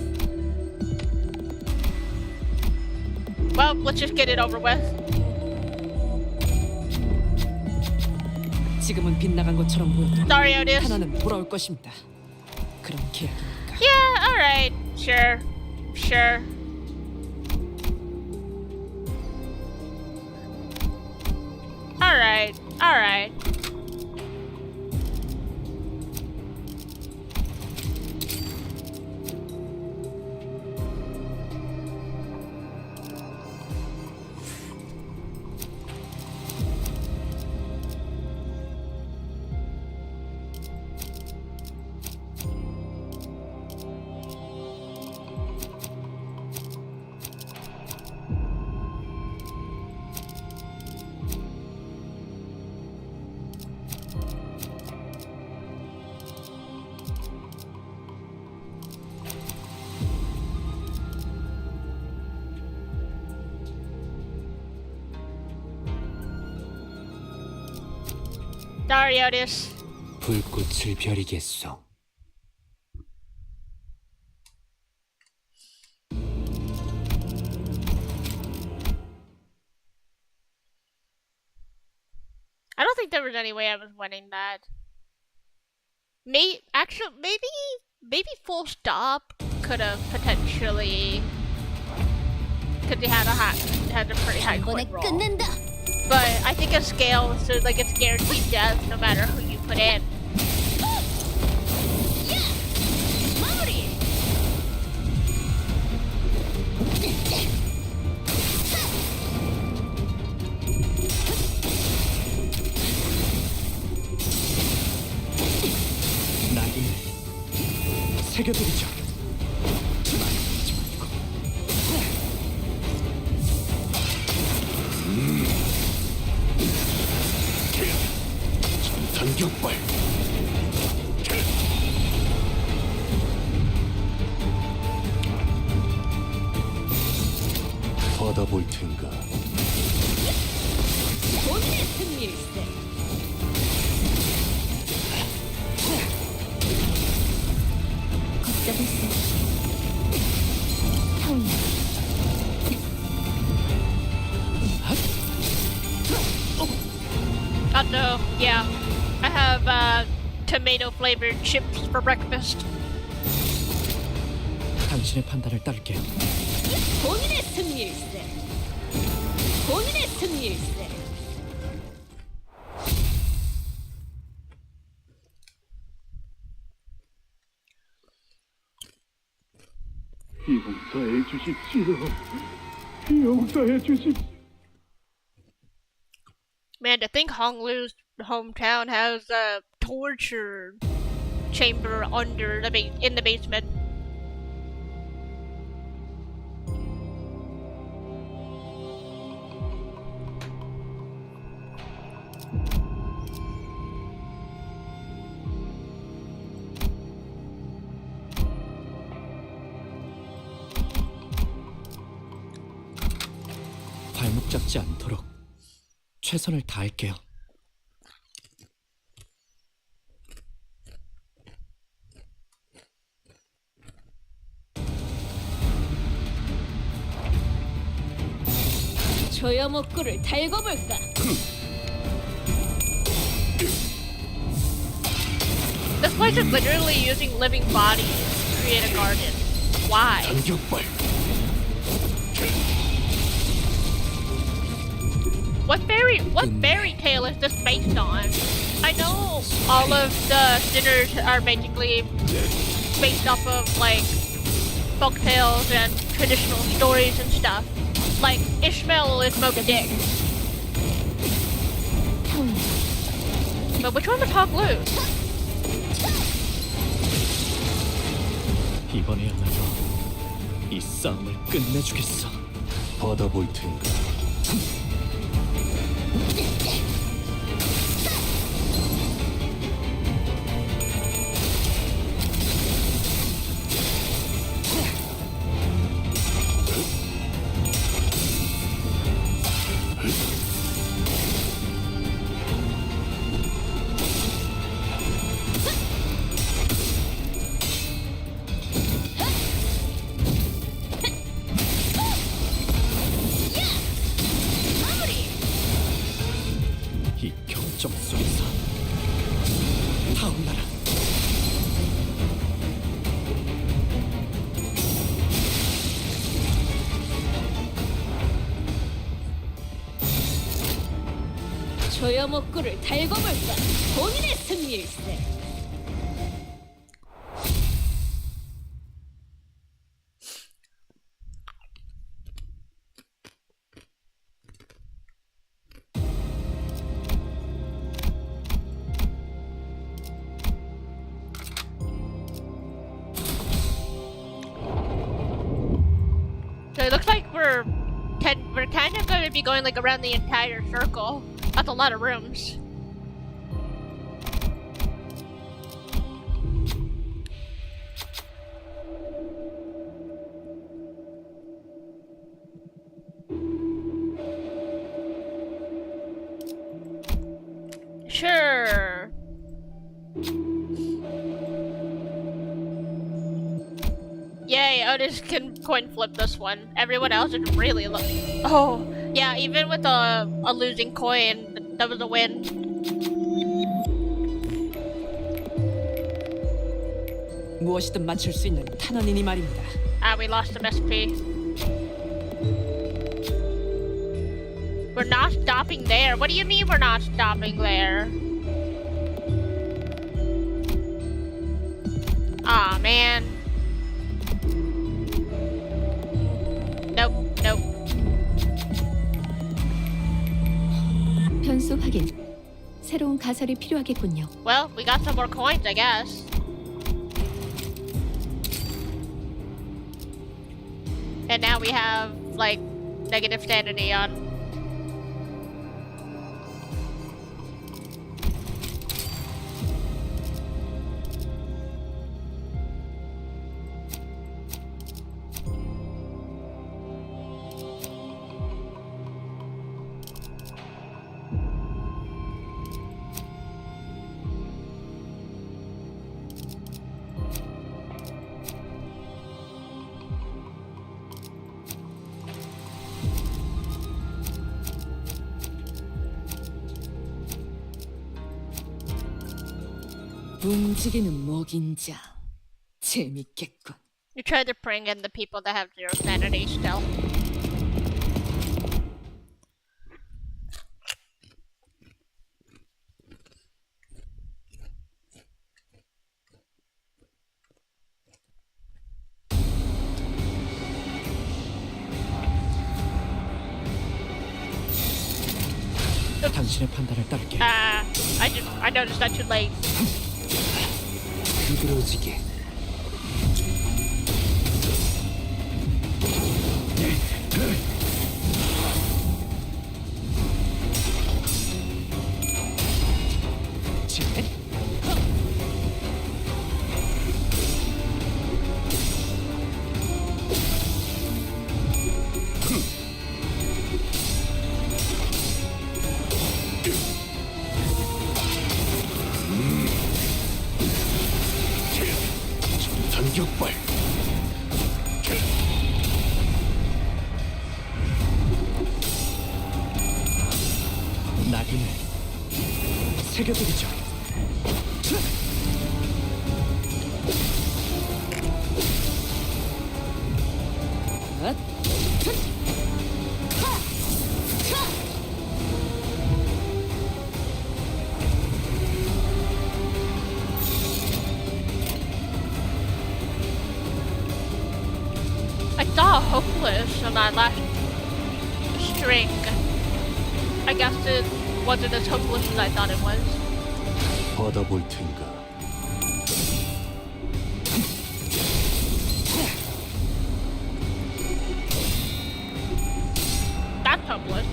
Well, let's just get it over with. 지금은 빗나간 것처럼 보여도 Sorry, Otis. 하나는 돌아올 것입니다. 그런 계약이니까. Yeah, alright. Sure. Alright. Sorry, Otis. 불꽃을 벼리겠소. I don't think there was any way I was winning that. Maybe full stop could have potentially, because they had a pretty high 이번에 coin roll. 끝낸다. But I think a scale, so like it's guaranteed death no matter who you put in. 마무리. 낙인을 새겨드리죠. 말하지 말고. 전탄격발. 받아볼 텐가. 본인의 승리일세. 걷잡을 수 없이 타올라. Oh no, yeah. I have tomato flavored chips for breakfast. 당신의 판단을 따를게요. 본인의 승리일세. 본인의 승리일세. 용서해 주십시오. 용서해 주십시오. Man, to think Honglu's hometown has a torture chamber under the in the basement. 발목 잡지 않도록 최선을 다할게요. 조여 목구를 달궈볼까? This place is literally using living bodies to create a garden. Why? 전격발. What fairy tale is this based on? I know all of the sinners are basically based off of like folk tales and traditional stories and stuff. Like Ishmael is Mogadig. But which one was Ark-Limbus? 이번에야말로 이 싸움을 끝내주겠어. 받아볼 텐가. 이 경점 속에서 타올라라. 조여 목구를 달궈볼까? 본인의 승리일세. So it looks like we're kind of going to be going like around the entire circle. That's a lot of rooms. Sure. Otis can coin flip this one. Everyone else is really low. Oh, yeah, even with a losing coin, that was a win. 무엇이든 맞출 수 있는 탄원이니 말입니다. Ah, we lost some SP. We're not stopping there. What do you mean we're not stopping there? Aw, man. Nope, nope. 변수 확인. 새로운 가설이 필요하겠군요. Well, we got some more coins, I guess. And now we have, like, negative sanity on. 움직이는 먹인자. 재밌겠군. You try to bring in the people that have zero sanity still. 당신의 판단을 따를게. I noticed that too late. 두드러지게. 전격발. 낙인을 새겨드리죠. I saw hopeless on that last string. I guess it wasn't as hopeless as I thought it was. 받아볼 텐가. That's hopeless.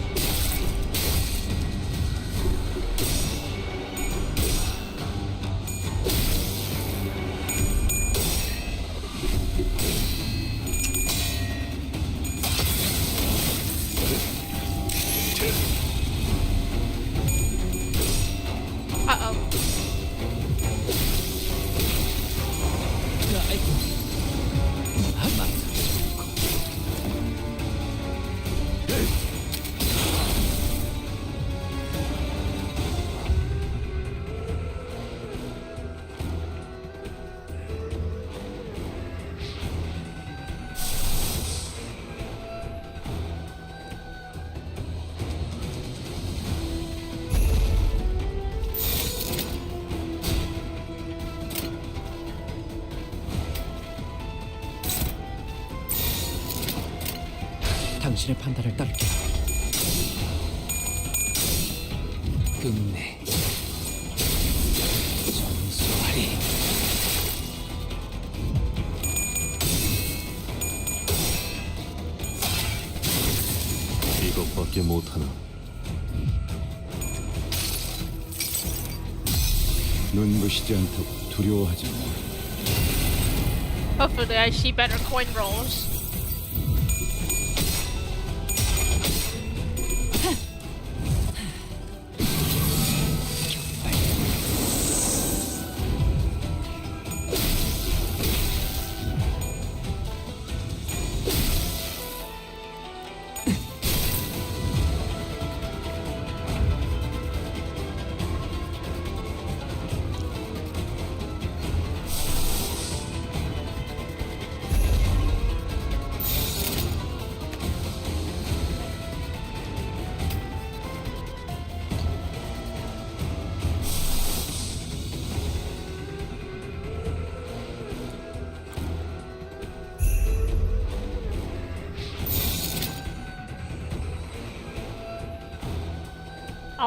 Uh-oh. 당신의 판단을 따를게. 끝내. 전수하리. 이것밖에 못하나. 눈부시지 않다고 두려워하지 마. Hopefully I see better coin rolls.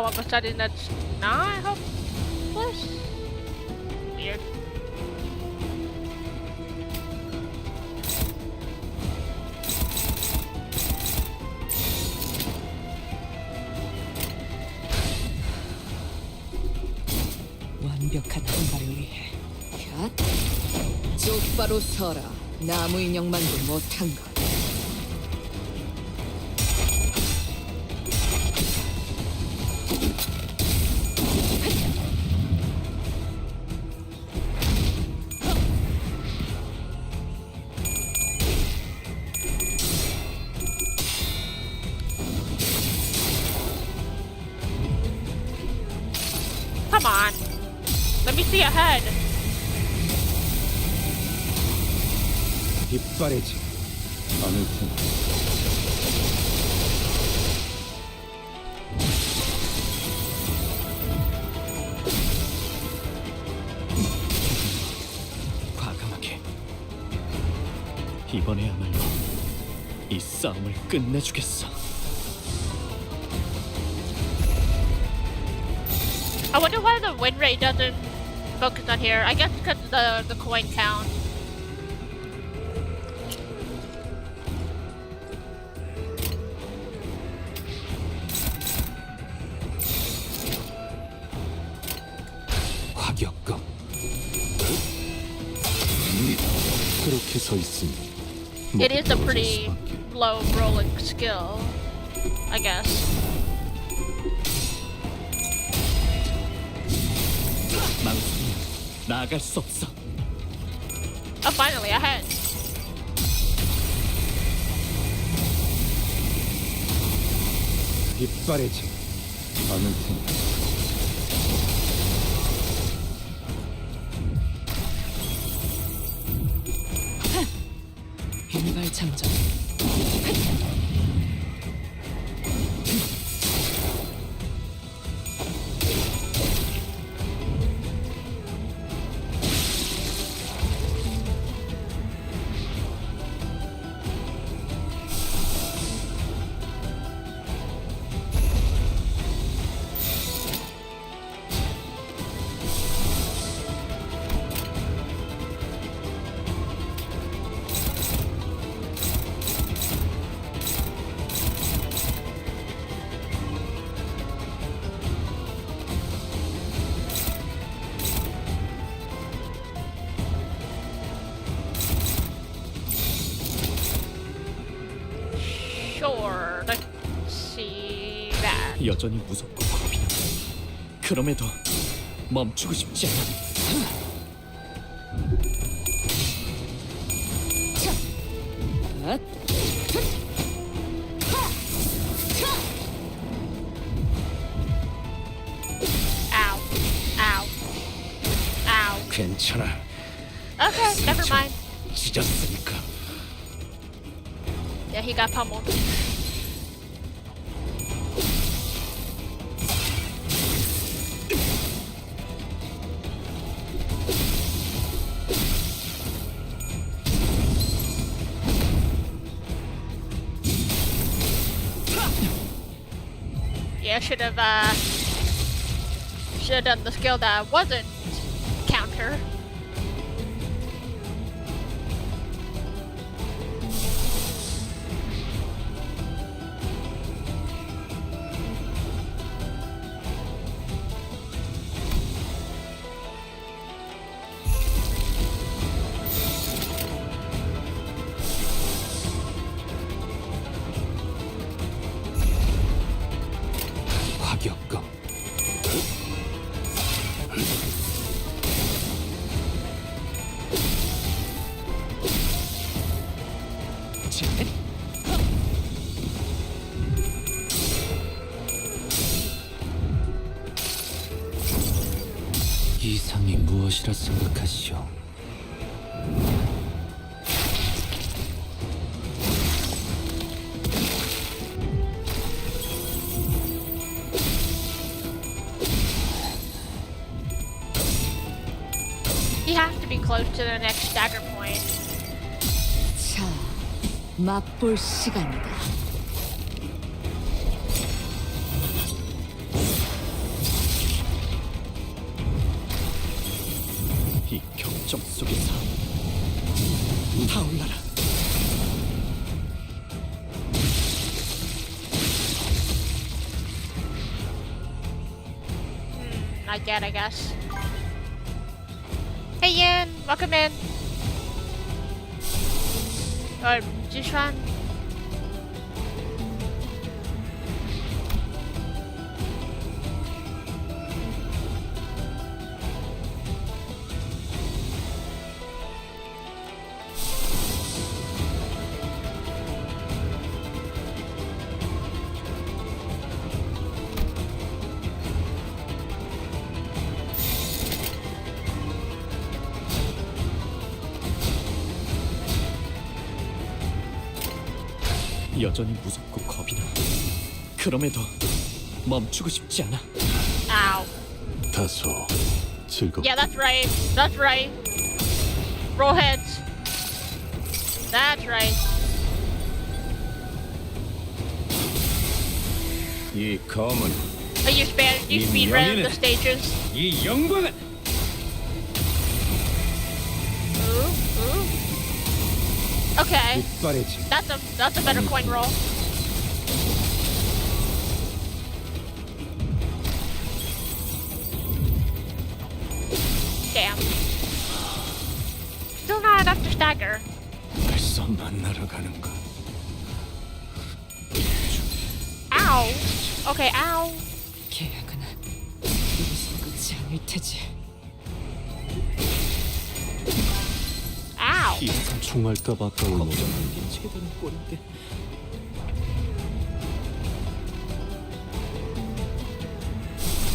all of a sudden that's not hopeless? Weird. 완벽한 한발을 위해 갓 똑바로 서라. 나무 인형만도 못한 것. Come on. Let me see ahead. 빗바래지 않을 테니. 과감하게. 이번에야말로 이 싸움을 끝내주겠어. I wonder why the win rate doesn't focus on here. I guess because of the coin count. 화격검. 그렇게 서 있으니 It is a 먹고 pretty 떨어질 수밖에. low rolling skill, I guess. 망설이면 나아갈 수 없어. Oh, finally, ahead. 빗바래지 않을 테니. 일발 장전. Sure, let's see that. 여전히 무섭고 겁이 나. 그럼에도 멈추고 싶지 않아. 갓. Ow. Ow. Ow. 괜찮아. Okay, never mind. 찢었으니까. Yeah, he got pummeled. Yeah, should have done the skill that wasn't counter. 화격검. 이상이 무엇이라 생각하시오? He has to be close to the next dagger point. 자, 맛볼 시간이다. 열정 속에서 타올라라. Not yet, I guess. Hey Yin, welcome in. Or Jishan. 여전히 무섭고 겁이 나. 그럼에도 멈추고 싶지 않아. Ow. 다소 즐겁. Yeah, that's right. That's right. Roll heads. That's right. 이 검은 You speedrun the stages. 이 영광은 Ooh. Okay. 이빨의 That's a better coin roll. Damn. Still not enough to stagger. 벌써 만나러 가는가? Ow. Okay, ow. 계약은 여기서 끝이 아닐 테지. Ow. 이 총알값 아까울 노래. 이게 제대로 꼴인데.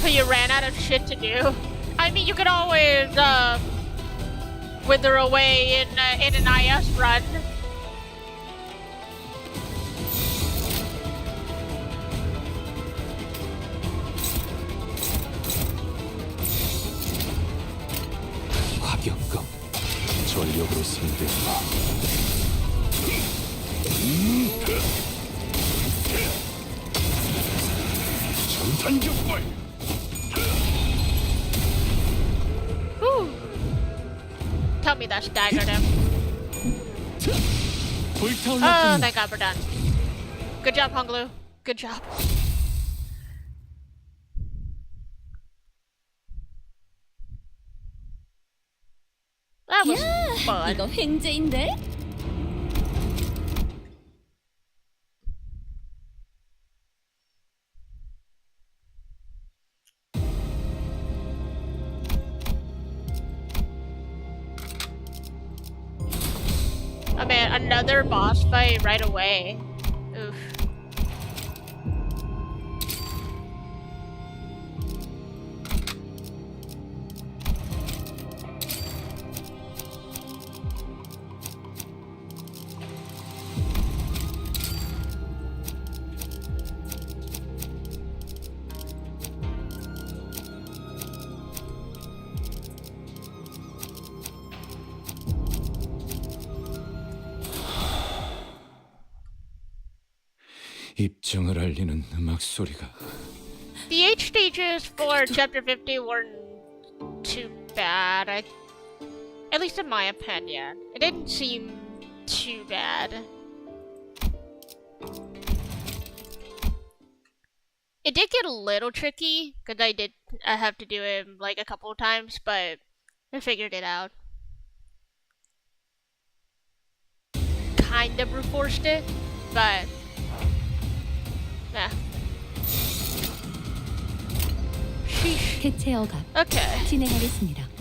So you ran out of shit to do. I mean, you could always wither away in an IS run. 화경검 전력으로 상대한다. 전탄격발 Whew. Tell me that staggered him. Oh, thank God we're done. Good job, Honglu. Good job. That was fun. 이거 횡재인데? Oh man, another boss fight right away. Oof. 입정을 알리는 음악 소리가 The H stages for Chapter 50 weren't too bad, at least in my opinion. It didn't seem too bad. It did get a little tricky, because I have to do it like a couple of times, but I figured it out. Kind of reforced it, but yeah. Sheesh. 해체 억압 Okay. 진행하겠습니다.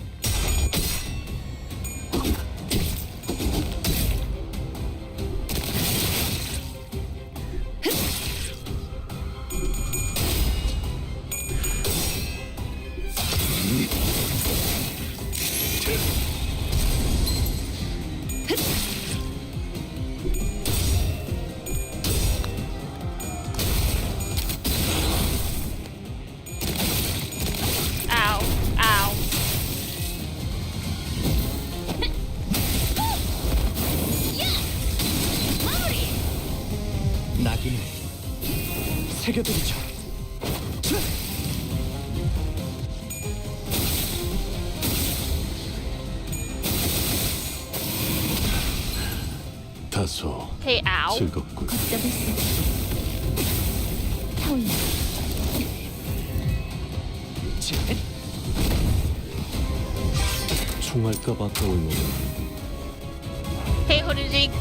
Ow. Ow. 낙인을 새겨드리죠. 다소 Hey, ow. 즐겁군. 걷잡을 수 없이 타올라. 총알값 아까울 놈은 Hey, Hoodzik.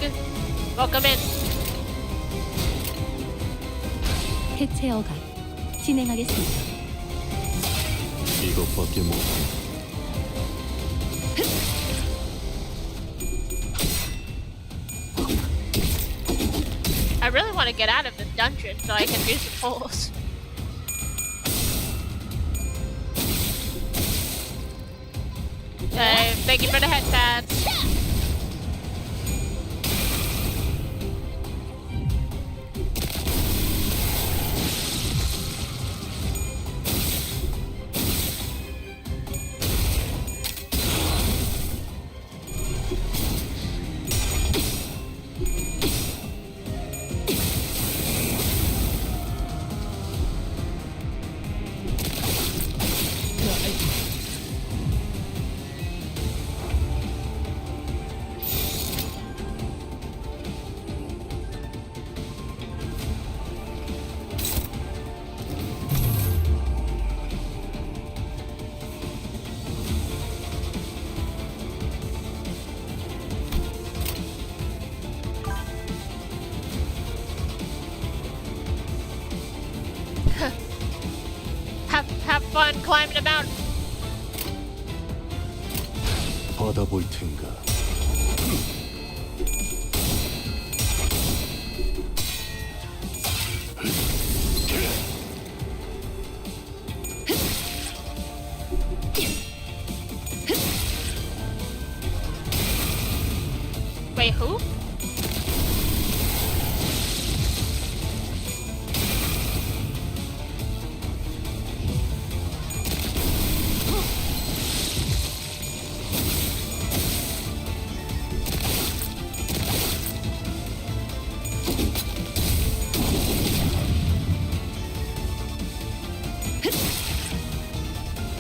Welcome in. 해체 허가 진행하겠습니다. 이것밖에 못. I really want to get out of this dungeon so I can do some pulls. Thank you for the head pads. Have fun climbing a mountain. 받아볼 텐가. Wait, who?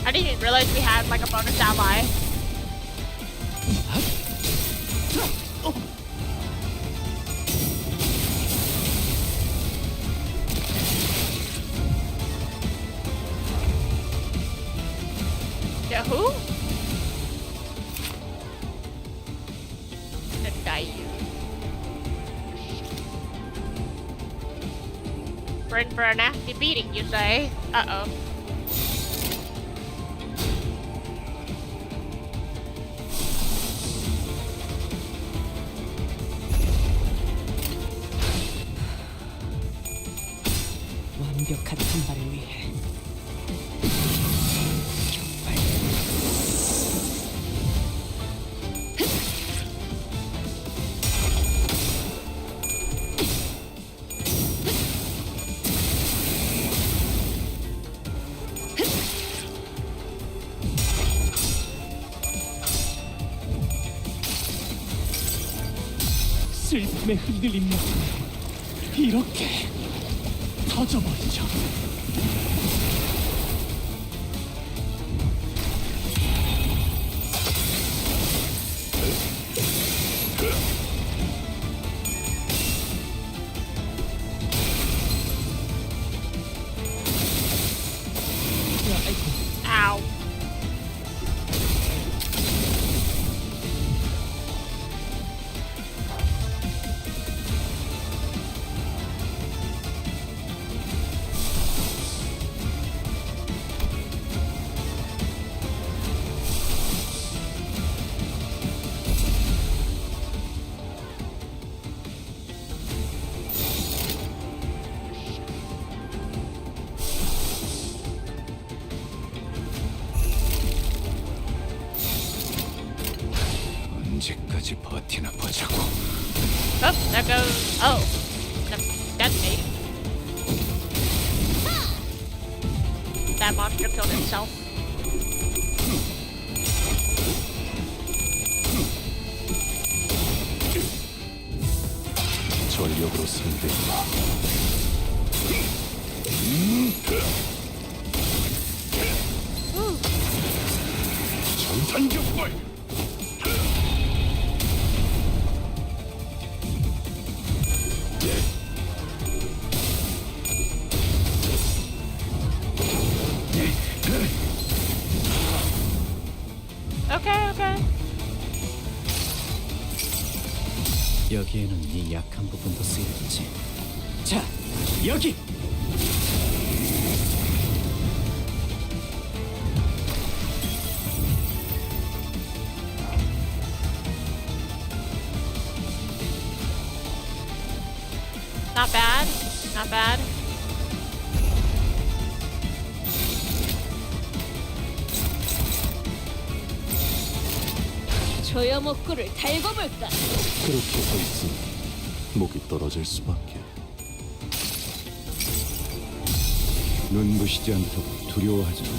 I didn't even realize we had like a bonus ally. Yeah, who? The guy. We're in for a nasty beating, you say? Uh-oh. 완벽한 한발을 위해 슬픔에 흔들린 모습 이렇게 터져버리죠. Ow. 언제까지 버티나 보자고. Oh, there goes. Oh, detonated. That monster killed himself. 전력으로 상대해봐. 전탄격발. Okay, okay. 여기에는 네 약한 부분도 쓰이겠지. 자, 여기. Not bad. Not bad. 조여 목구를 달궈볼까? 그렇게 서 있으니 목이 떨어질 수밖에. 눈부시지 않다고 두려워하지 마.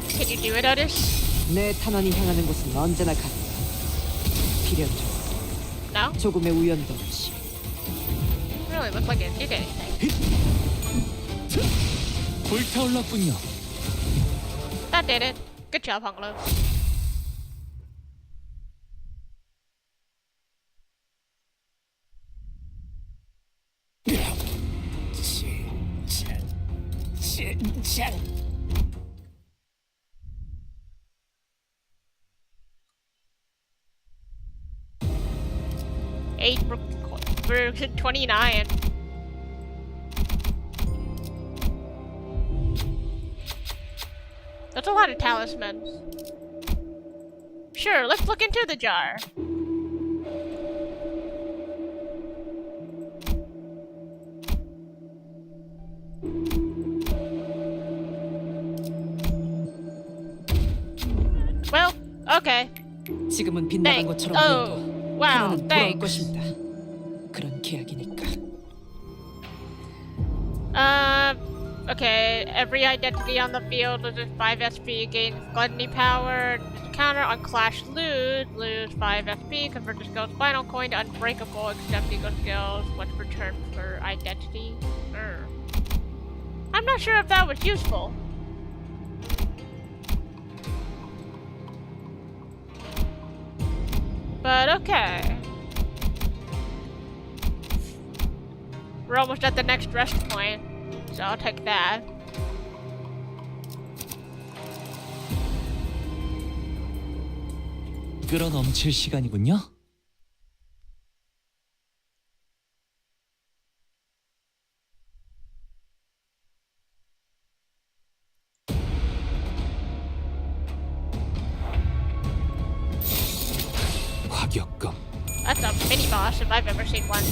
Can you do it, Otis? 내 탄원이 향하는 곳은 언제나 같다. 필연적 No? 조금의 우연도 없이. Really looked like it did anything. 불타올랐군요. That did it. Good job, Honglo. 진짜. 8 version 29. That's a lot of talismans. Sure, let's look into the jar. Well, okay. 지금은 빗나간 Thanks. 것처럼 Oh, 보여도 wow, 하나는 돌아올 thanks. 것입니다. 그런 계약이니까. Okay, every identity on the field loses 5 SP, gains gluttony power, counter on clash lose 5 SP, convert the skill's final coin to unbreakable, except equal skills, what's returned for identity? I'm not sure if that was useful. But okay. We're almost at the next rest point, so I'll take that. 끌어넘칠 시간이군요. 화격검. That's a mini boss if I've ever seen one.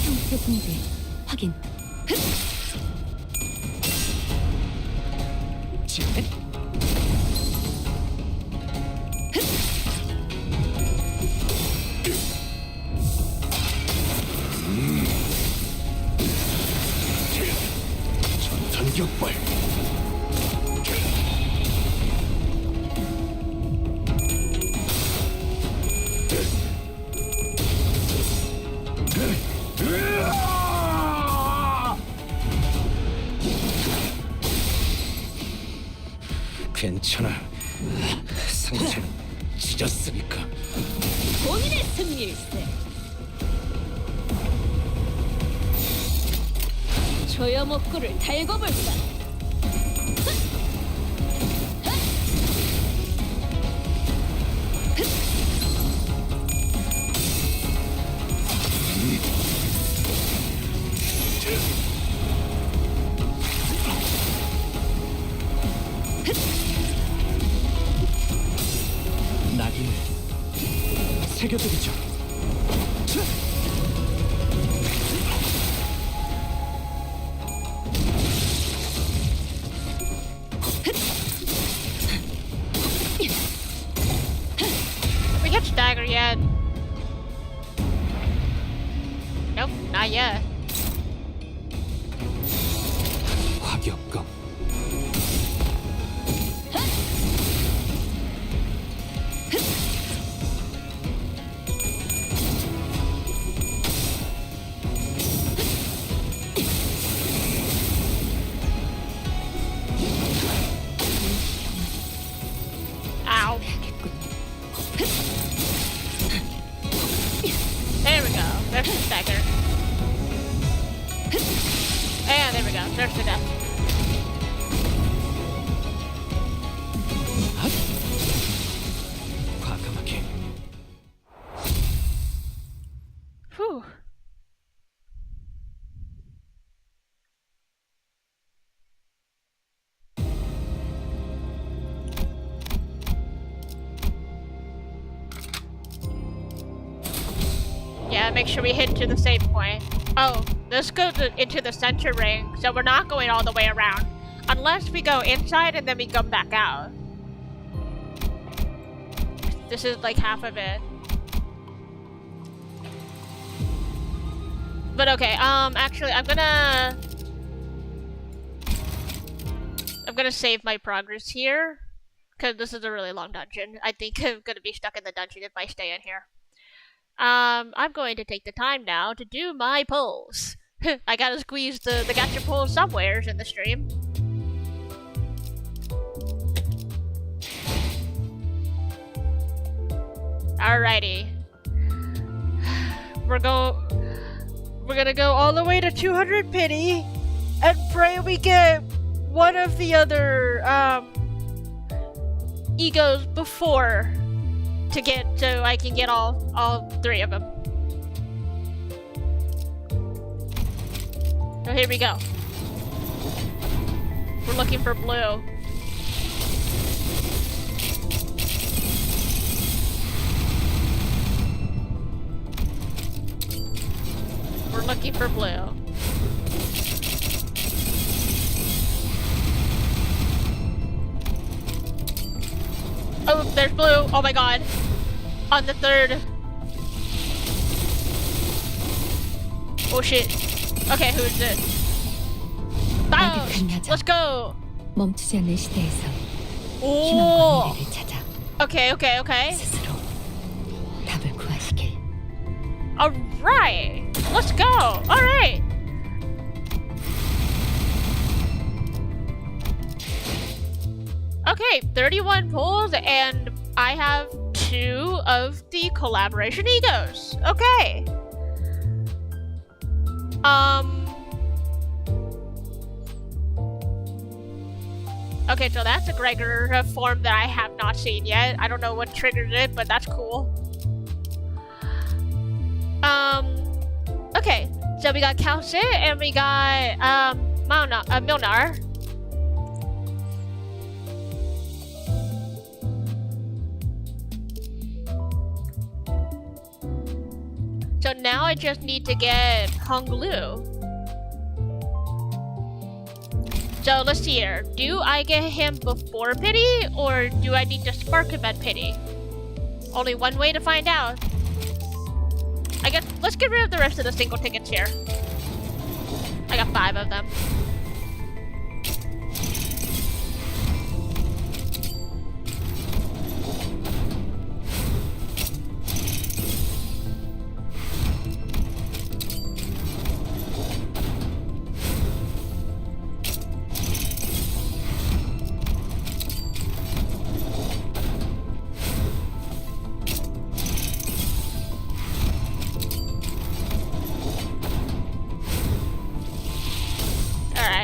상태 붕괴 확인. 전탄격발. 괜찮아. 상체는 찢었으니까. 본인의 승리일세. 조여 목구를 달궈볼까? 낙인을 새겨드리죠. We get stagger yet? Nope, not yet. 화격검. Ow. There's the dagger. And there we go. There's the death. 과감하게. Whew. Yeah, make sure we hit to the same point. Oh, this goes into the center ring, so we're not going all the way around. Unless we go inside and then we come back out. This is like half of it. But okay, actually I'm gonna save my progress here. Cause this is a really long dungeon. I think I'm gonna be stuck in the dungeon if I stay in here. I'm going to take the time now to do my pulls. I gotta squeeze the gacha pulls somewheres in the stream. Alrighty. We're gonna go all the way to 200 pity and pray we get one of the other egos before to get so I can get all three of them. So here we go. We're looking for blue. We're looking for blue. Oh, there's blue. Oh my god. On the third. Oh shit. Okay, who is it? Oh, let's go. 멈추지 않는 시대에서 Oh. 미래를 찾아 Okay, okay, okay. 스스로 답을 구하시길. Alright. Let's go. Alright. Okay, 31 pulls, and I have 2 of the collaboration egos. Okay. Okay, so that's a Gregor form that I have not seen yet. I don't know what triggers it, but that's cool. Okay, so we got Kalsit and we got Milnar. So now I just need to get Honglu. So let's see here. Do I get him before pity, or do I need to spark him at pity? Only one way to find out. I guess let's get rid of the rest of the single tickets here. I got 5 of them.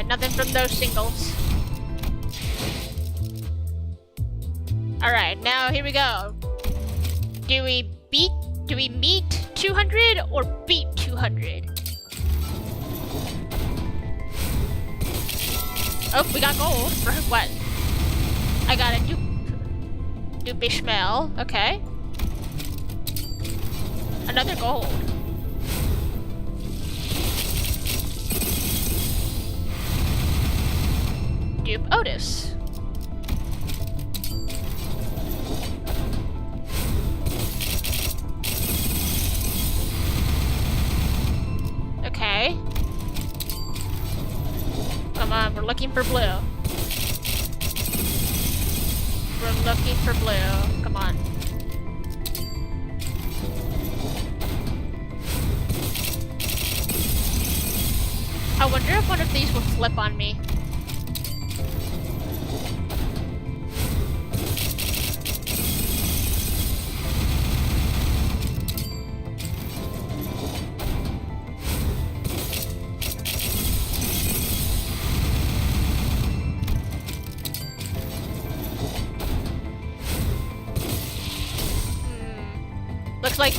Nothing from those singles. Alright, now here we go. Do we meet 200 or beat 200? Oh, we got gold. For what? I got a dupe Ishmael. Okay. Another gold. Dupe Otis. Okay. Come on, we're looking for blue. We're looking for blue. Come on. I wonder if one of these will flip on me. Looks like,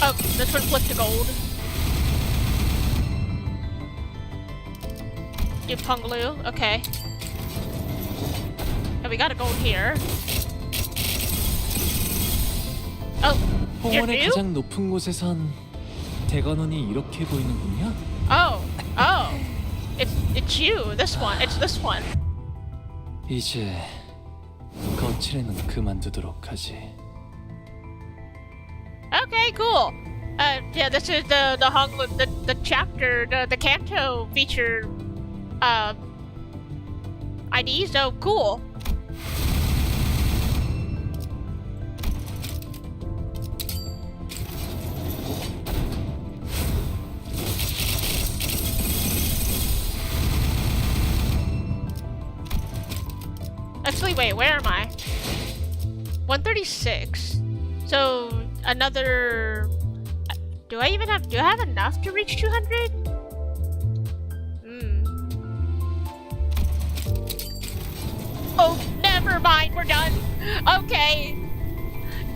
oh, this one flipped to gold. Do Punglu, okay. And we got a gold here. Oh, you're 홍원의 new? 가장 높은 곳에선 대관원이 이렇게 보이는군요. Oh, it's you. This one. It's this one. 이제 거칠에는 그만두도록 하지. Okay, cool. Yeah, this is the the chapter, the Kanto feature, ID. So cool. Actually, wait, where am I? 136. So another. Do I have enough to reach 200? Oh, never mind. We're done. Okay.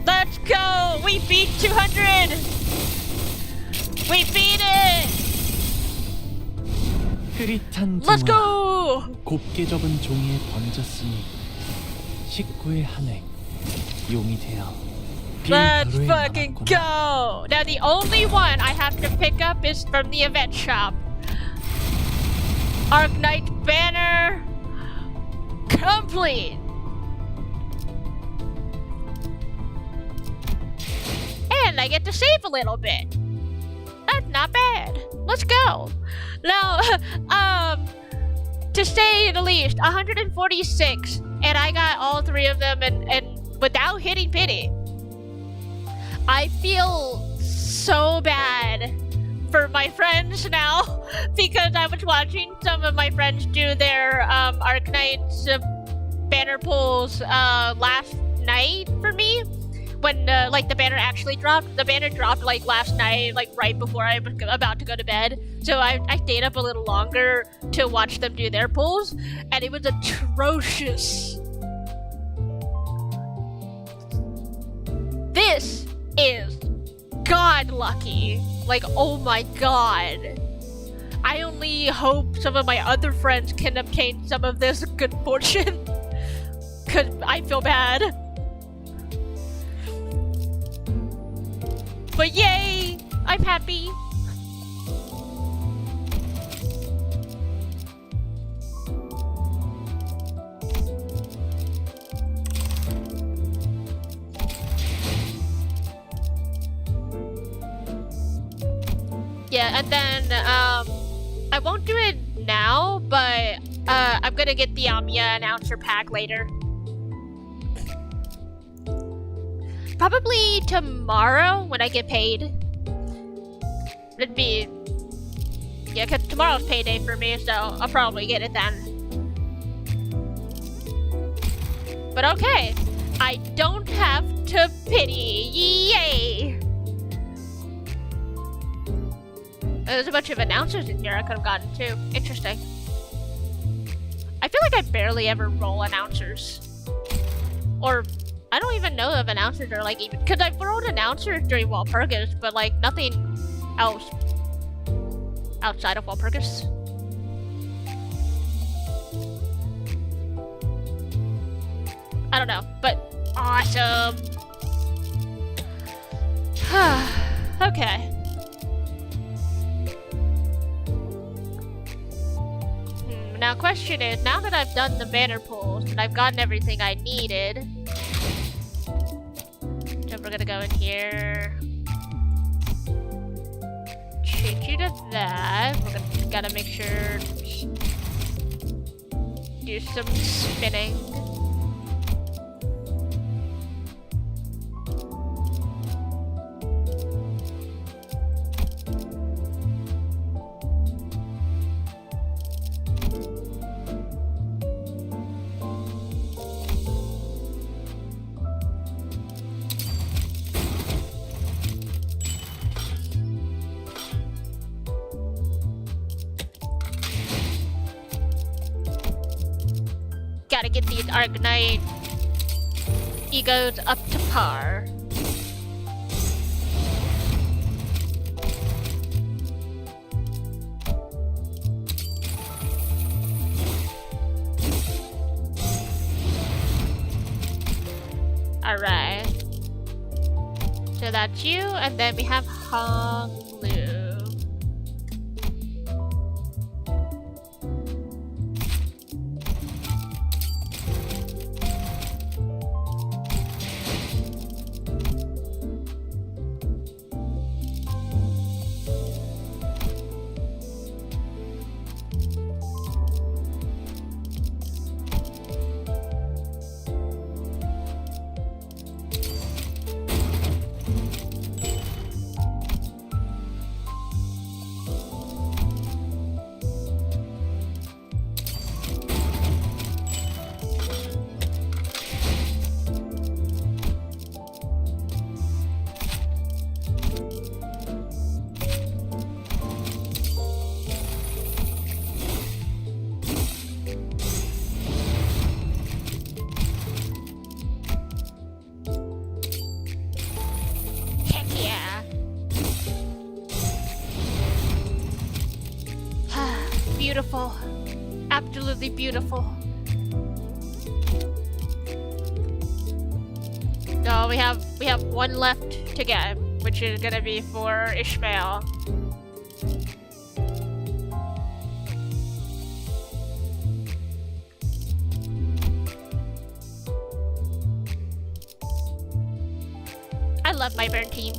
Let's go. We beat 200. We beat it. 흐릿한 Let's 등화, go. 곱게 접은 종이에 번졌으니 식구의 한획 용이 되어 Let's 빈 fucking 남았구나. go! Now the only one I have to pick up is from the event shop. Arknights banner complete! And I get to save a little bit. That's not bad. Let's go. Now, to say the least, 146, and I got all three of them and without hitting pity. I feel so bad for my friends now because I was watching some of my friends do their Arknights banner pulls last night for me when like the banner actually dropped. The banner dropped like last night, like right before I was about to go to bed. So I stayed up a little longer to watch them do their pulls, and it was atrocious. This is god lucky. Like, oh my god. I only hope some of my other friends can obtain some of this good fortune. Cause I feel bad. But yay! I'm happy. Yeah, and then I won't do it now, but I'm gonna get the Amiya announcer pack later. Probably tomorrow when I get paid. It'd be, yeah, 'cause tomorrow's payday for me, so I'll probably get it then. But okay, I don't have to pity. Yay! There's a bunch of announcers in here I could have gotten too. Interesting. I feel like I barely ever roll announcers. Or, I don't even know if announcers are like even. Because I've rolled announcers during Walpurgis, but like nothing else outside of Walpurgis. I don't know, but awesome. Okay. Now, question is, now that I've done the banner pulls and I've gotten everything I needed, so we're gonna go in here, change you to that. We're gotta make sure do some spinning. Gotta get these Arknight egos up to par. So that's you, and then we have Hong Lu. Beautiful. Absolutely beautiful. No, we have one left to get, which is gonna be for Ishmael. I love my burn team.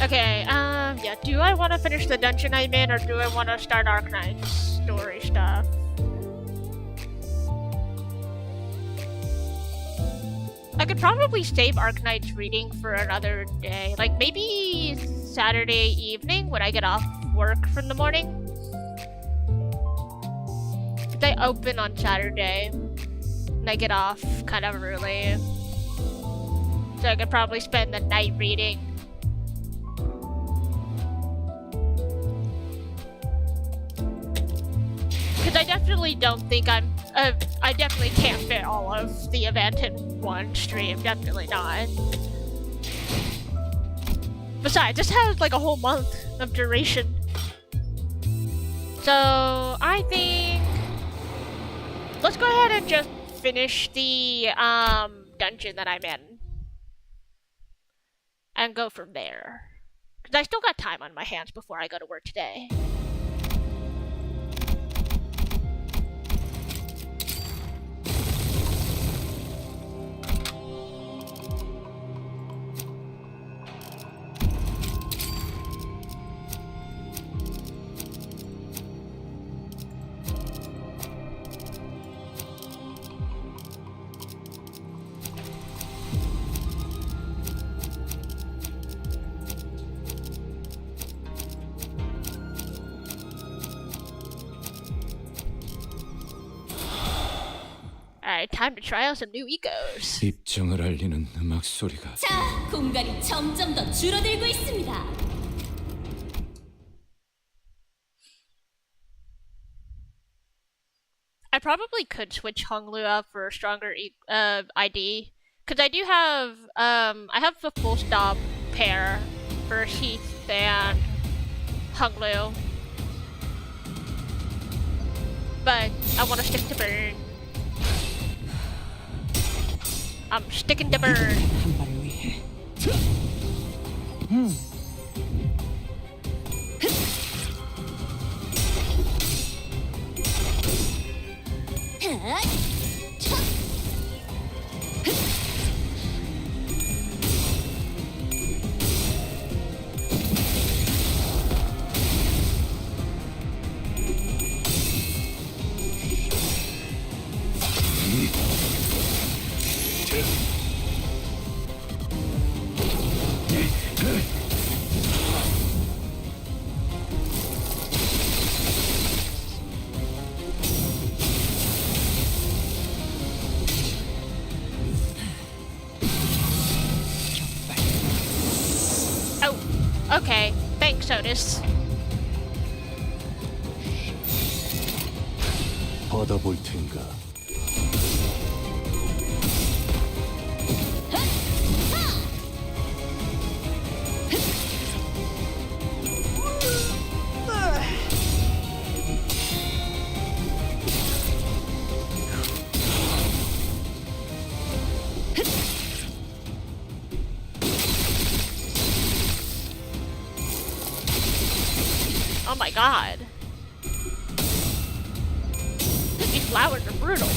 Okay, yeah, do I want to finish the dungeon I'm in, or do I want to start Arknights story stuff? I could probably save Arknights reading for another day, like maybe Saturday evening when I get off work from the morning. They open on Saturday, and I get off kind of early, so I could probably spend the night reading. I definitely don't think I definitely can't fit all of the event in one stream. Definitely not. Besides, this has like a whole month of duration. So I think let's go ahead and just finish the dungeon that I'm in and go from there. Because I still got time on my hands before I go to work today. Alright, time to try out some new ecos. 입정을 알리는 음악 소리가. 자, 공간이 점점 더 줄어들고 있습니다. I probably could switch Honglu up for a stronger ID, because I do have I have the full stop pair for Heath and Honglu, but I want to stick to Burn. I'm sticking to Burn. 한 발을 위해. Okay, thanks, Otis. 받아볼 텐가. Oh my god. These flowers are brutal.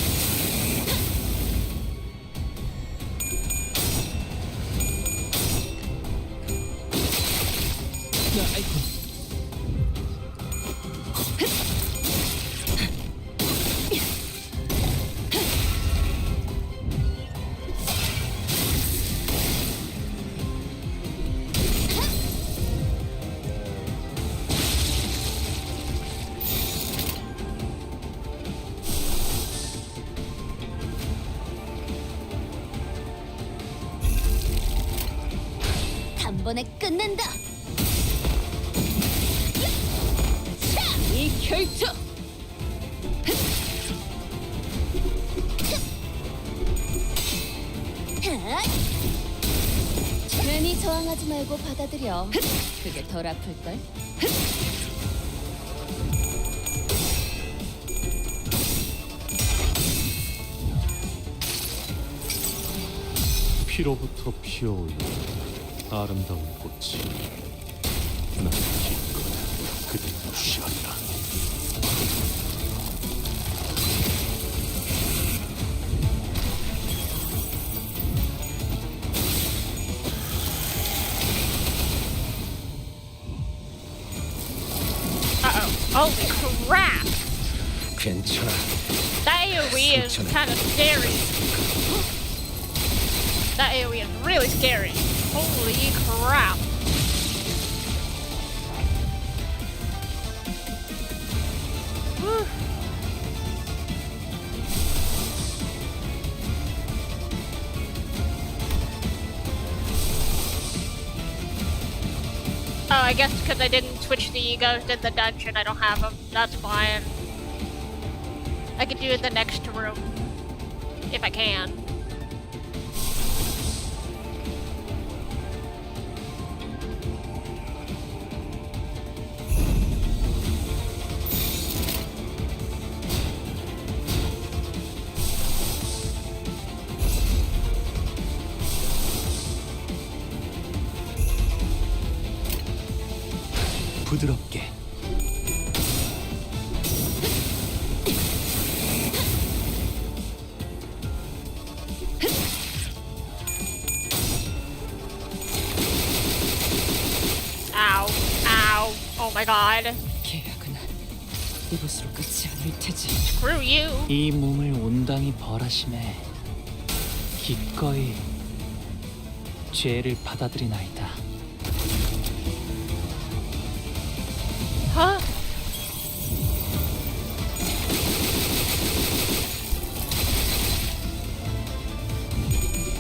단번에 끝낸다. 이 결투. 괜히 저항하지 말고 받아들여. 그게 덜 아플걸? 피로부터 피어올라 아름다운 꽃이 난 기꺼이 그대 무시한다. Uh-oh. Holy crap! 괜찮아. That AoE is kind of scary. That AoE is really scary. Holy crap. Whew. Oh, I guess because I didn't switch the egos in the dungeon, I don't have them. That's fine. I could do it in the next room. If I can. 부드럽게. Ow. Ow. Oh my god. 계약은 이것으로 끝이 아닐 테지. Screw you. 이 몸을 온당히 벌하심에 기꺼이 죄를 받아들이나이다. Huh?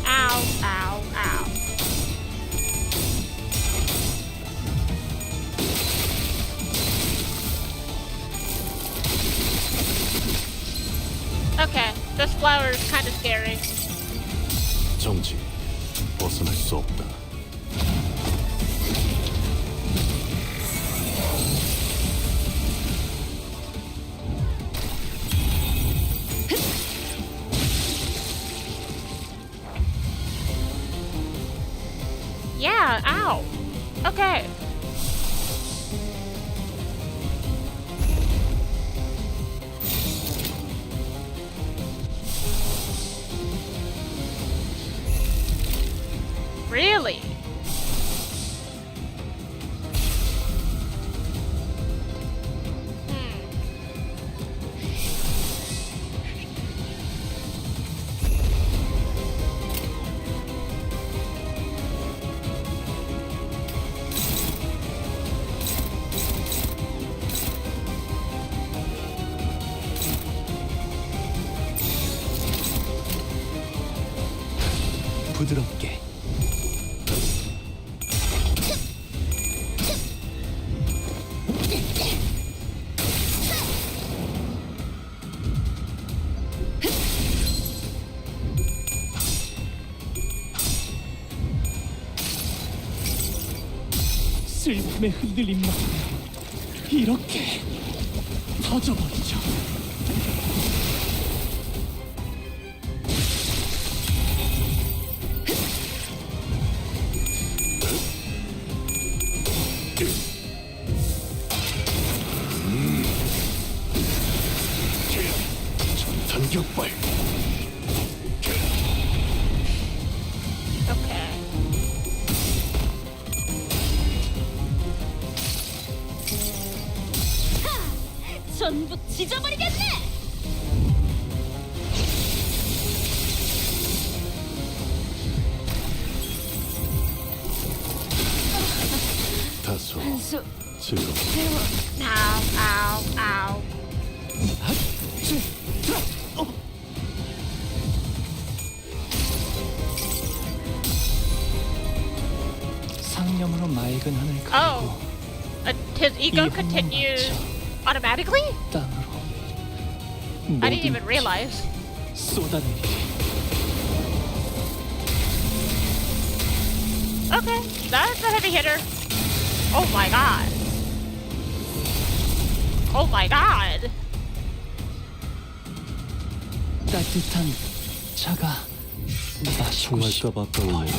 Ow, ow, ow. Okay, this flower is kind of scary. 정지, 벗어날 수 없다. Yeah, ow. Okay. Really? 부드럽게. 슬픔에 흔들린 마음 이렇게 터져버리죠. 격발. Okay. 전부 지져버리겠네. 다소 한수 즐겁. Ow, ow, ow. 상념으로 맑은 하늘 Oh. His ego continues automatically? 땅으로 I didn't even realize. 쏟아내리. Okay, that's a heavy hitter. Oh my god. Oh my god. 따뜻한 차가 마시고 총알값 아까우네.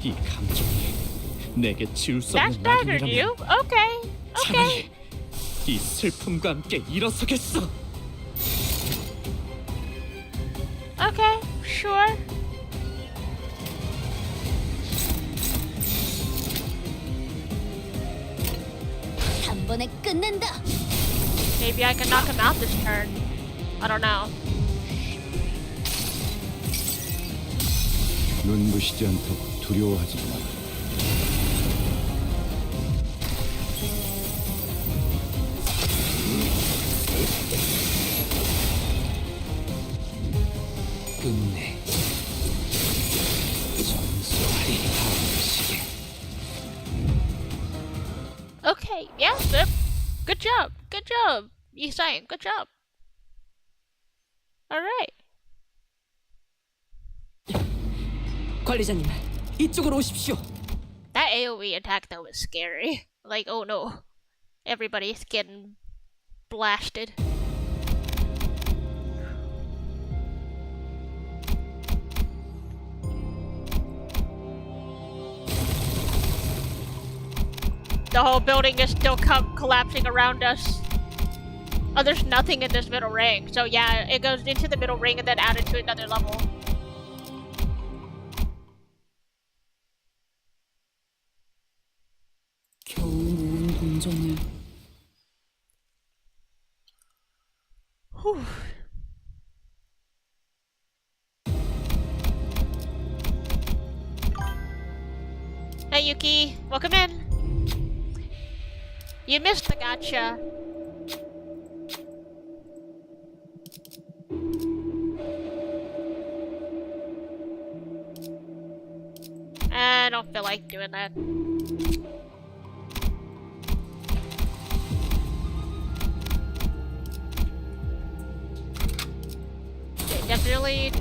이 감정이 내게 지울 수 That 없는 staggered you? 낙인이라면 Okay. Okay. 차라리 이 슬픔과 함께 일어서겠어. Okay, sure. 단번에 끝낸다. Maybe I can knock him out this turn. I don't know. 눈부시지 않다고 두려워하지 마. 끝내 전소하리 다음 시계. Okay, yeah, good job. Good job. Yisain, good job. Alright. 관리자님, 이쪽으로 오십시오. That AoE attack though was scary. Like, oh no. Everybody's getting blasted. The whole building is still collapsing around us. Oh, there's nothing in this middle ring. So yeah, it goes into the middle ring and then out into another level. 겨우 모은 동전을 Whew. Hey Yuki, welcome in. You missed the gacha. I don't feel like doing that. Okay, definitely.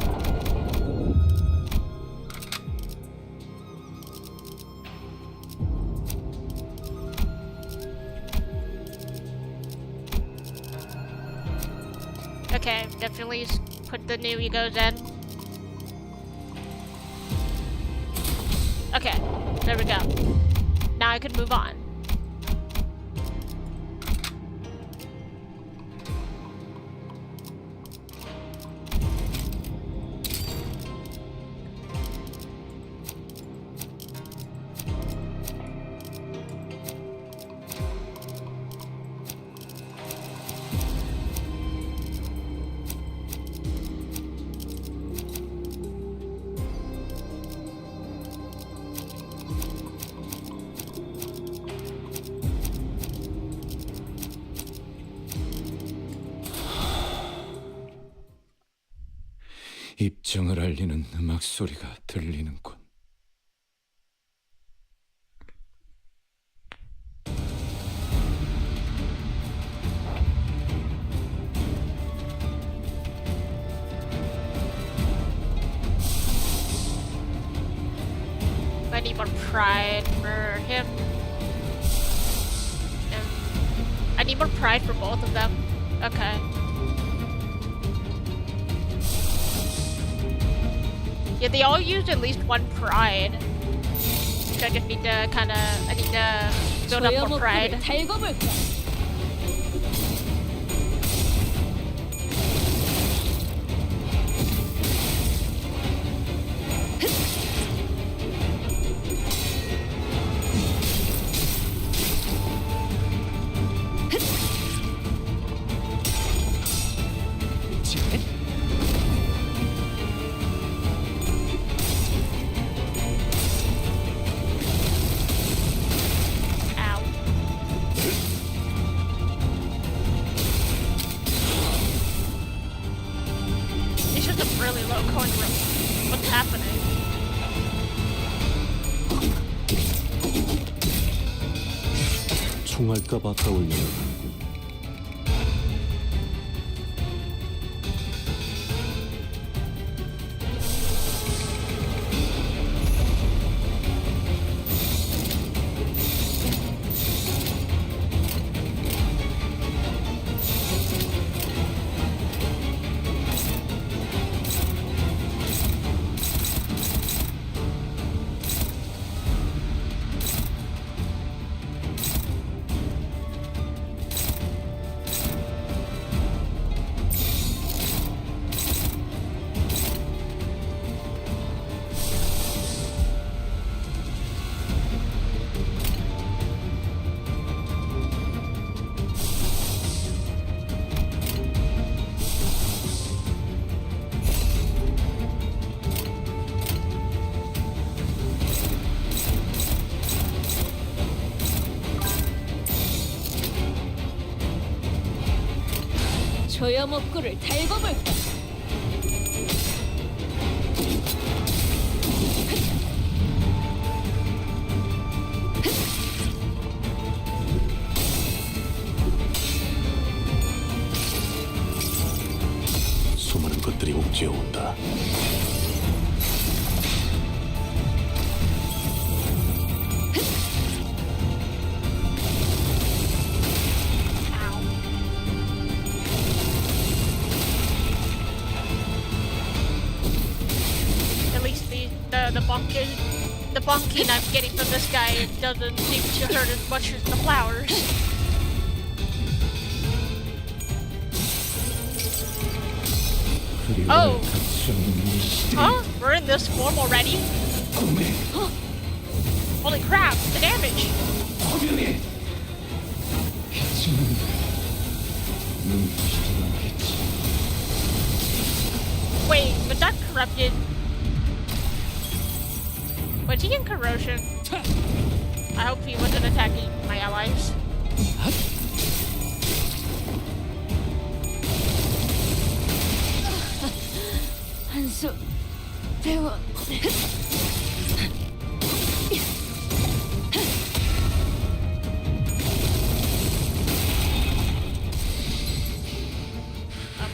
Okay, definitely put the new egos in. Okay, there we go. Now I can move on. 입장을 알리는 음악 소리가 들리는군. I need more pride for him. And I need more pride for both of them. Okay. Yeah, they all use at least one pride. So I just need to I need to build up more pride. 달궈볼까? 통할까봐 떠올려요. 조여목구를 달고 볼까? 수많은 것들이 옥죄어 온다. At least the bonking I'm getting from this guy doesn't seem to hurt as much as the flowers. Oh. Huh? We're in this form already? Holy crap, the damage! Wait, but that corrupted. Was he in corrosion? I hope he wasn't attacking my allies. 한수 배워.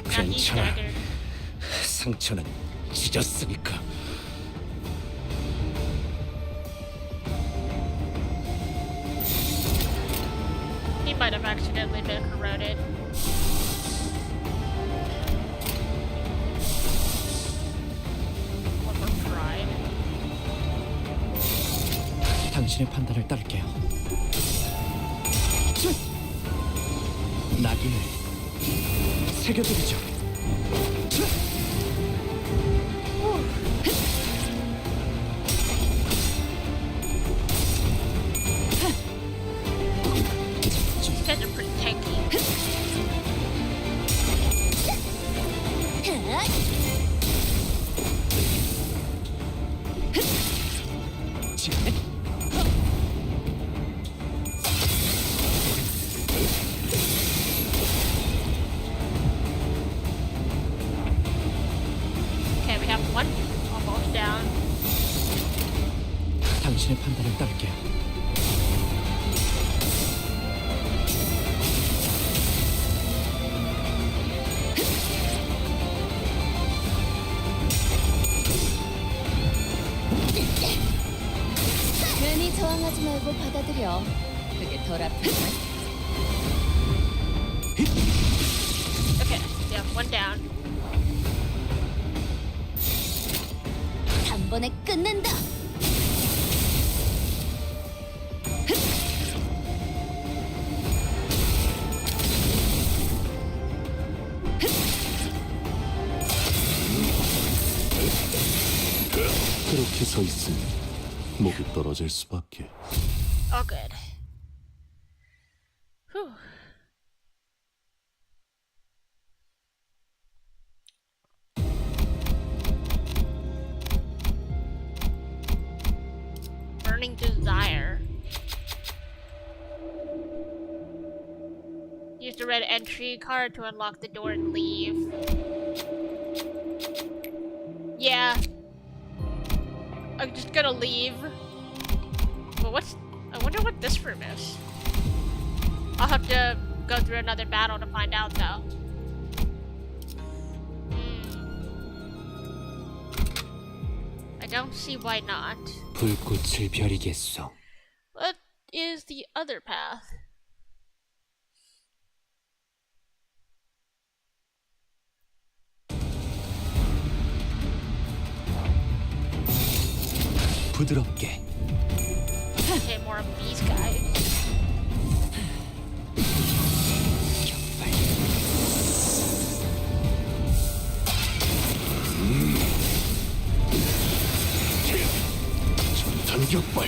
괜찮아. 상처는 찢었으니까. He might have accidentally been corroded. Or fried. 당신의 판단을 따를게요. 낙인을 새겨드리죠. These guys are pretty tanky. Okay, we have one almost down. 당신의 판단을 따를게요. 괜히 저항하지 말고 받아들여. 그게 덜 아프네. Okay, yeah, one down. 단번에 끝낸다. 그렇게 서 있으니 목이 떨어질 수밖에. Oh, good. Whew. Burning desire. Use the red entry card to unlock the door and leave. Yeah. I'm just gonna leave. But I wonder what this room is. I'll have to go through another battle to find out, though. I don't see why not. 불꽃을 벼리겠소. What is the other path? 부드럽게. Okay, more of these guys. 전탄격발.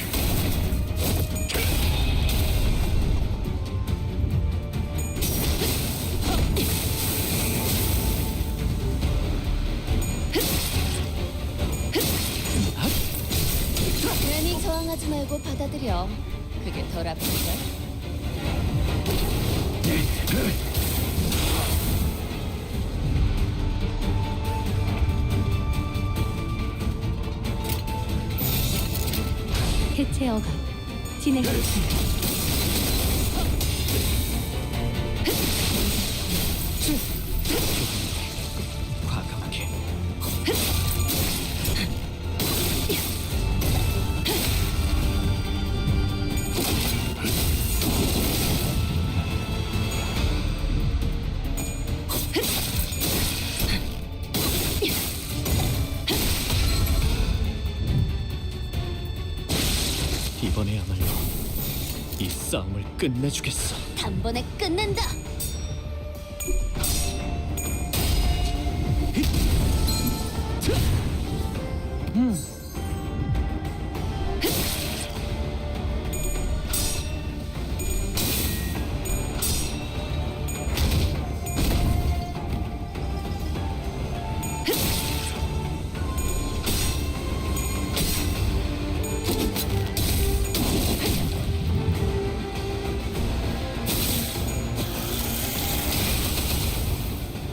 괜히 저항하지 말고 받아들여. 그게 덜 아픈걸? 해체 어감 진행하겠습니다. 과감하게. 이번에야말로 이 싸움을 끝내주겠어. 단번에 끝낸다.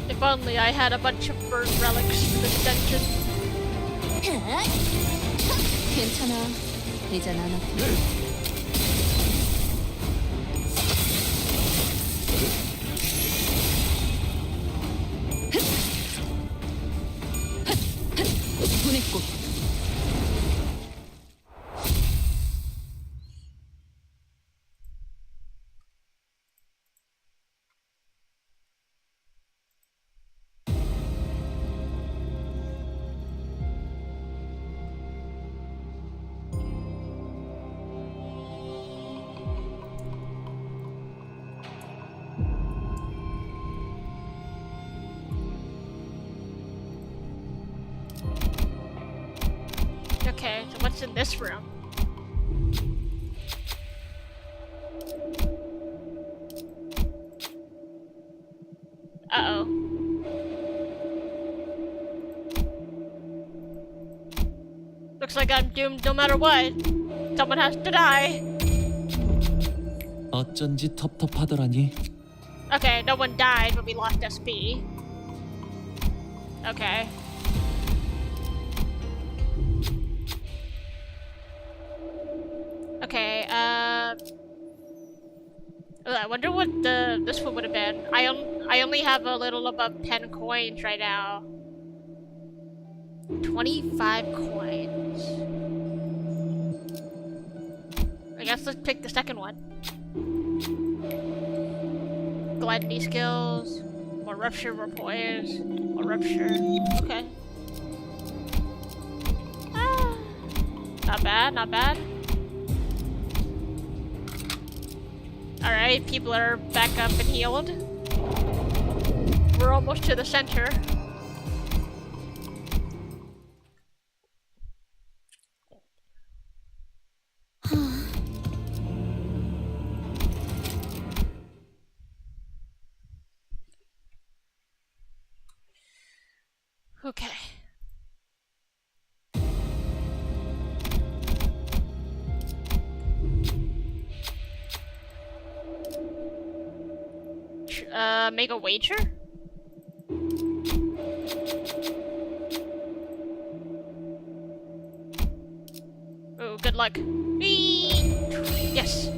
If only I had a bunch of bird relics in this dungeon. 괜찮아. 이젠 안 아파. 보냈고. Okay, so what's in this room? Uh-oh. Looks like I'm doomed no matter what. Someone has to die. 어쩐지 텁텁하더라니. Okay, no one died, but we lost SP. Okay. Okay, I wonder what this one would have been. I only have a little above 10 coins right now. 25 coins. I guess let's pick the second one. Gluttony skills, more rupture, more poise, more rupture. Okay. Ah, not bad, not bad. Alright, people are back up and healed. We're almost to the center. Okay. Make a wager? Oh, good luck. Whee! Yes.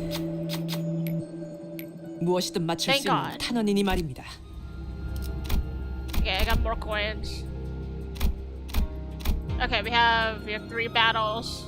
무엇이든 맞출 Thank 수 있는 God. 탄원이니 말입니다. Okay, I got more coins. Okay, we have 3 battles.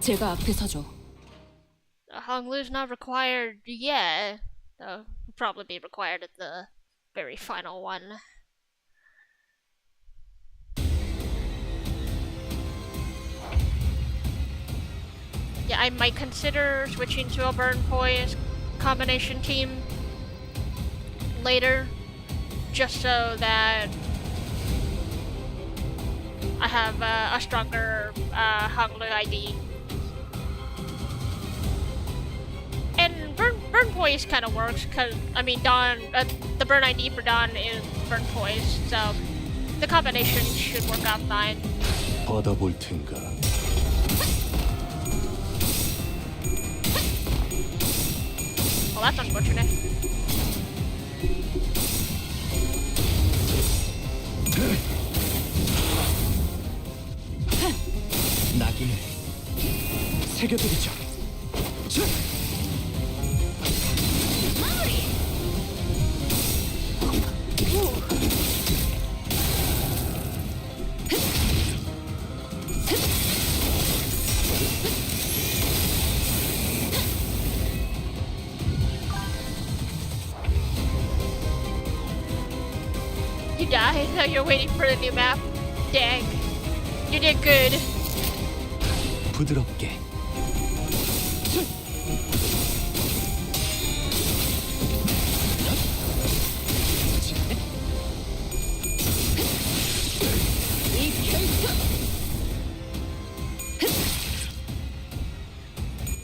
제가 앞에 서죠. Honglu's not required yet. Though will probably be required at the very final one. Yeah, I might consider switching to a burn poise combination team later, just so that I have a stronger Honglu ID. And burn poise kind of works because I mean the burn ID for Dawn is burn poise, so the combination should work out fine. 받아볼 텐가. Well, that's unfortunate. 낙인을 새겨드리죠. You died? Now you're waiting for the new map? Dang. You did good. 부드럽게.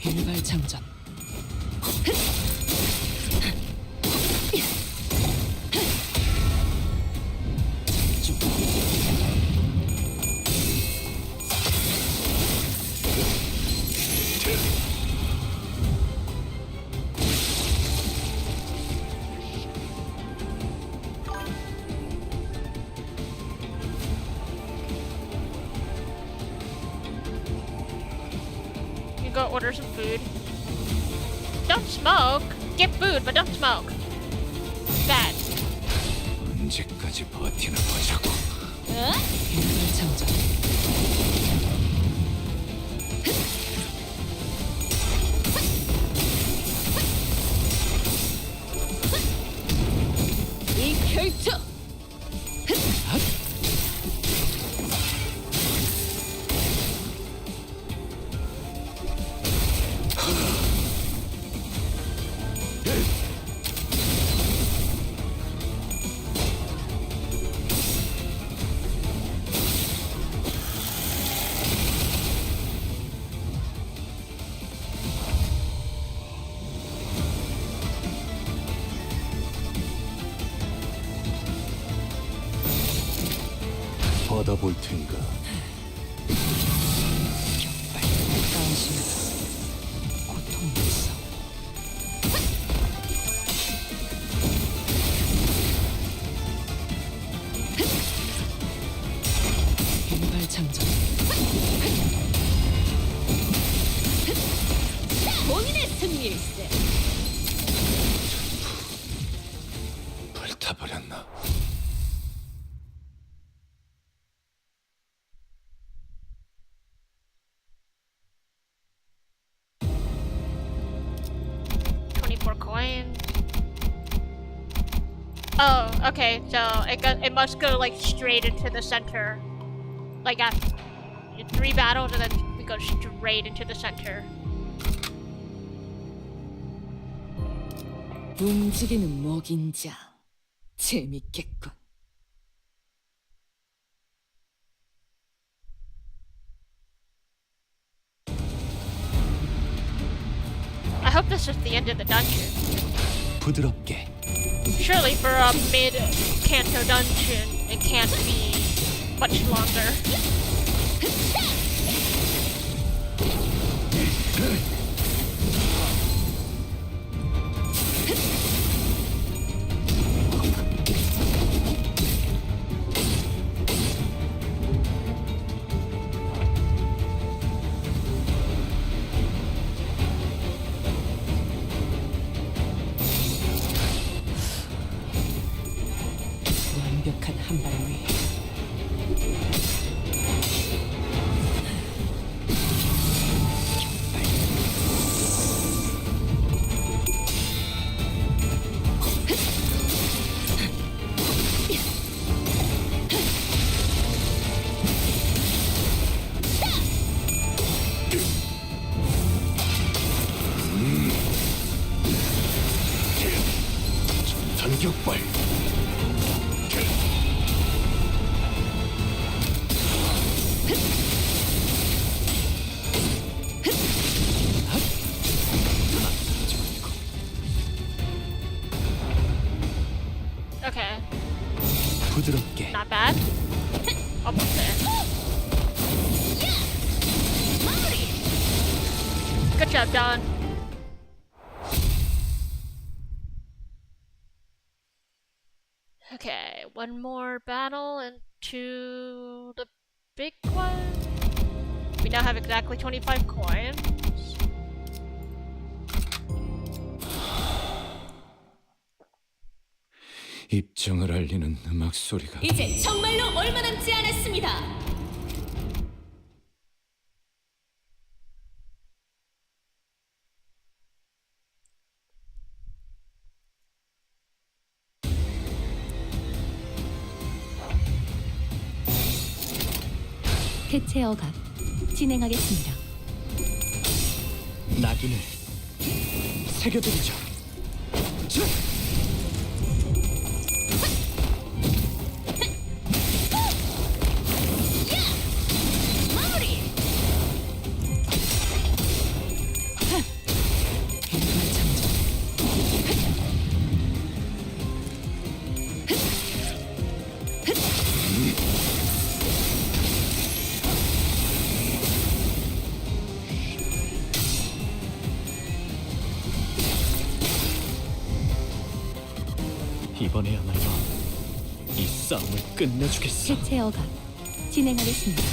일발장전. You go order some food. Don't smoke. Get food, but don't smoke. Bad. 언제까지 버티나 보자고. 일발장전. 이 결투. 받아볼 텐가. 격발. 안심하라. 고통 있어. 일발장전. 본인의 승리일세. 불타버렸나? Coins. Oh, okay. So it must go like straight into the center. Like after 3 battles, and then we go straight into the center. 움직이는 먹인자. 재밌겠군. I hope this is the end of the dungeon. 부드럽게. Surely for a mid-Kanto dungeon, it can't be much longer. 완벽한 한 발을 위해 전격발. Okay, 부드럽게. not bad. Almost there. Good job, Don. Okay, one more battle into the big one. We now have exactly 25 coins. 입정을 알리는 음악 소리가 이제 정말로 얼마 남지 않았습니다. 해체 어각 진행하겠습니다. 낙인을 새겨드리죠. 자! 이번에야말로 이 싸움을 끝내주겠어. 해체 어각 진행하겠습니다.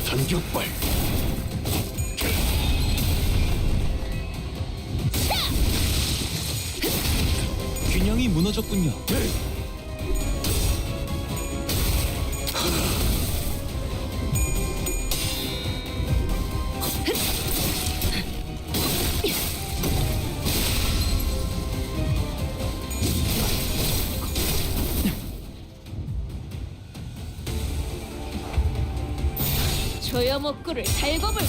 전격발. 균형이 무너졌군요. 조여목구를 달궈볼까?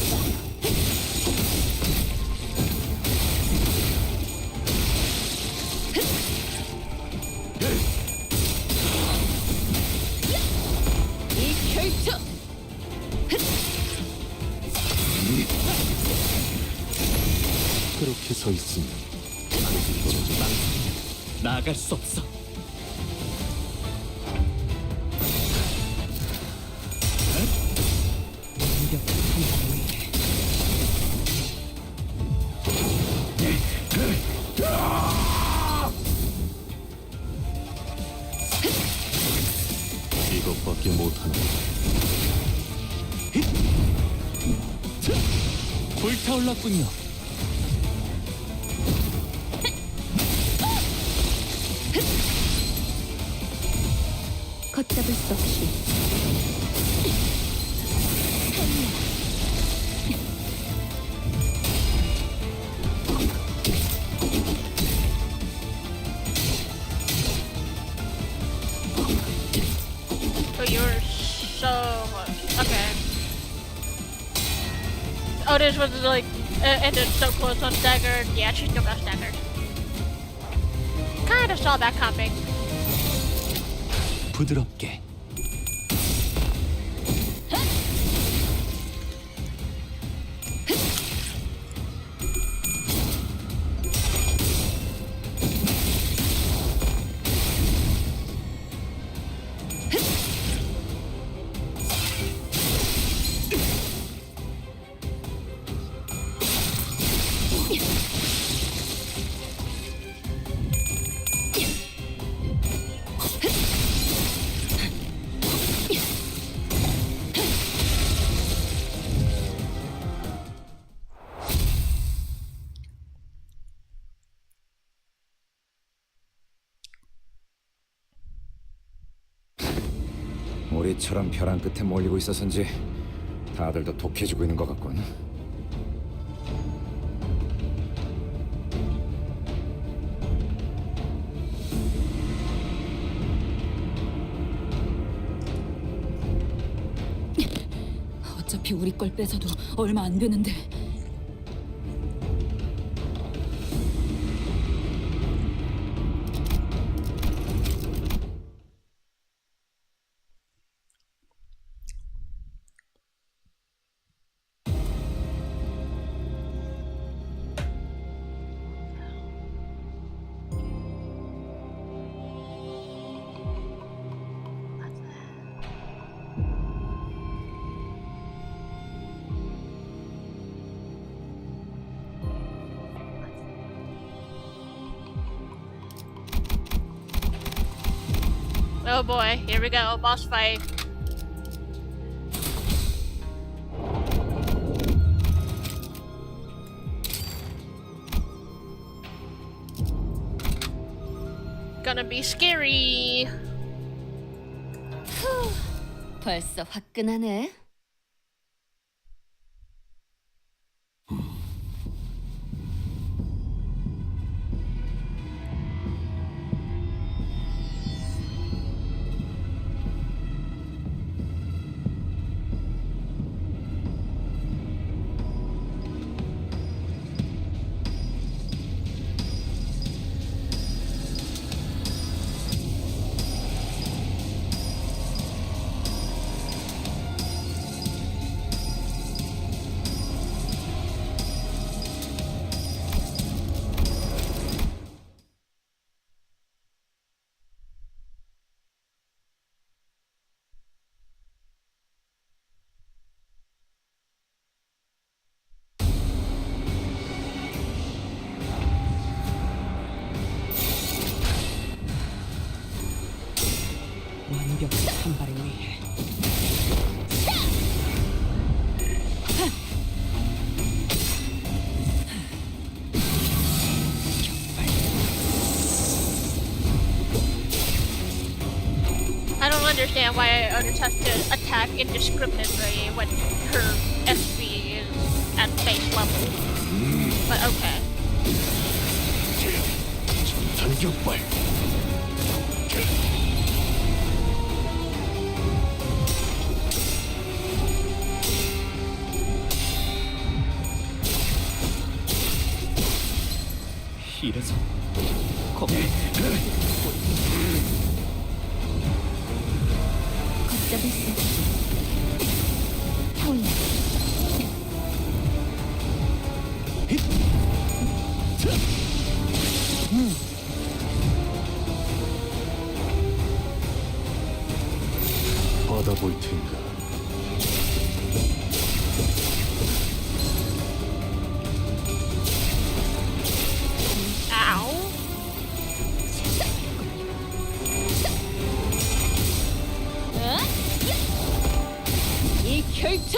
이 결투! 그렇게 서 있으면 나아갈 수 없어. 이것밖에 못하는. 불타올랐군요. 걷잡을 수 없이 So you're so much. Okay. Otis was like ended so close on staggered. Yeah, she still got staggered. Kind of saw that coming. 부드럽게. 우리처럼 벼랑 끝에 몰리고 있어서인지 다들 더 독해지고 있는 것 같군. 어차피 우리 걸 뺏어도 얼마 안 되는데. Oh boy, here we go, boss fight. Gonna be scary. 벌써 화끈하네. 완벽한 한 발에 의해 I don't understand why Otis has to attack indiscriminately when her SP is at base level. But okay. 전격발. 이래서 겁나 걷잡을 수 없어. 타올라. 받아볼 텐가. Ow. 이 결투.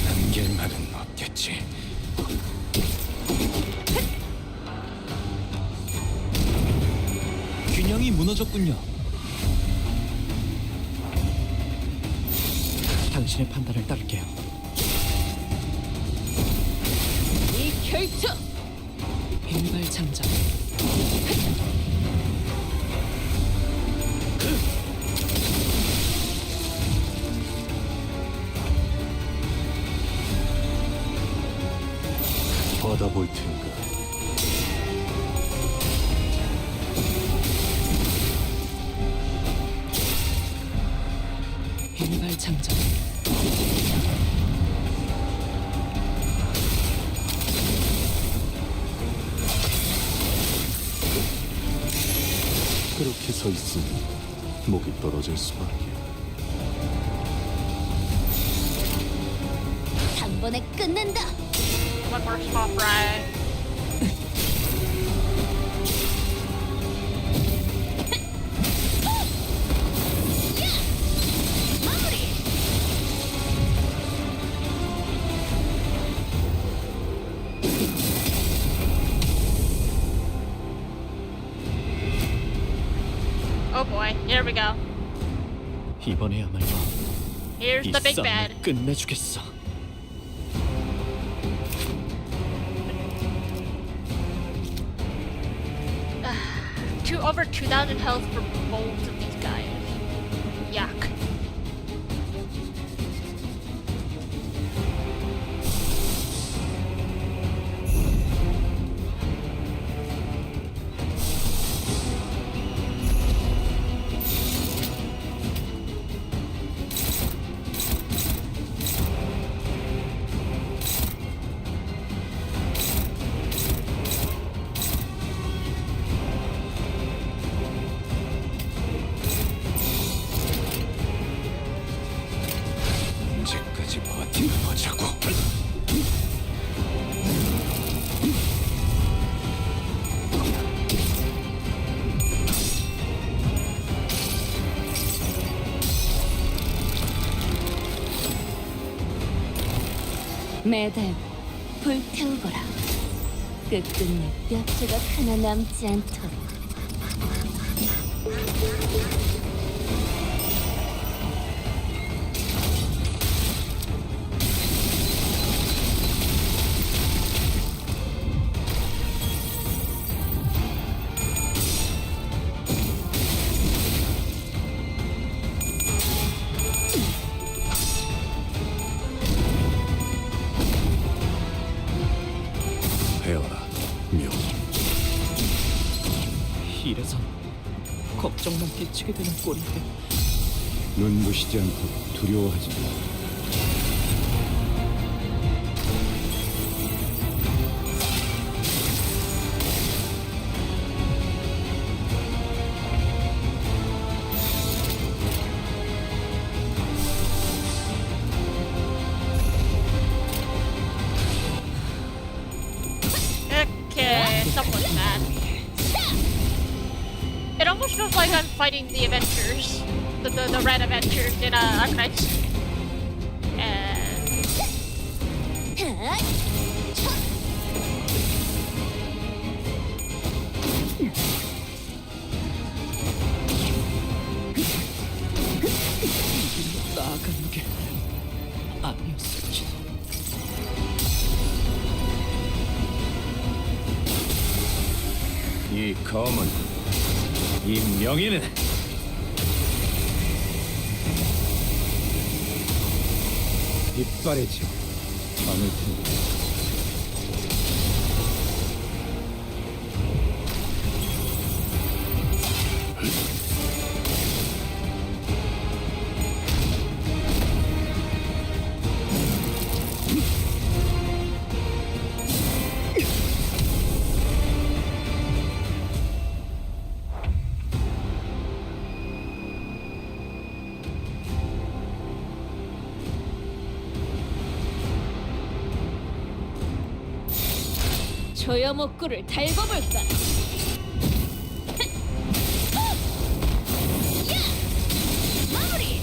남길 말은 없겠지. 균형이 무너졌군요. 당신의 판단을 따를게요. 이 결투. 빈발장전. 받아볼 텐가. 빈발장전. 그렇게 서 있으니 목이 떨어질 수밖에. 단번에 끝낸다. One more stop right. Oh boy, here we go. 이번에야말로 Here's 이 the big bad. 싸움을 끝내주겠어. Over 2,000 health for both of these guys. Yuck. 언제까지 버티는 거자고. 매달 불태우거라. 끝끝내 뼈조각 하나 남지 않도록. 배워라, 묘. 이래선 걱정만 끼치게 되는 꼴인데. 눈부시지 않고 두려워하지 마. Okay, someone's mad. It almost feels like I'm fighting the Avengers. The Red Avengers in Arknights. And... 나아가는 게 아니었을지도. 이 검은, 이 명예는 이빨이지 않을 테니. 조여목구를 달궈볼까? 마무리!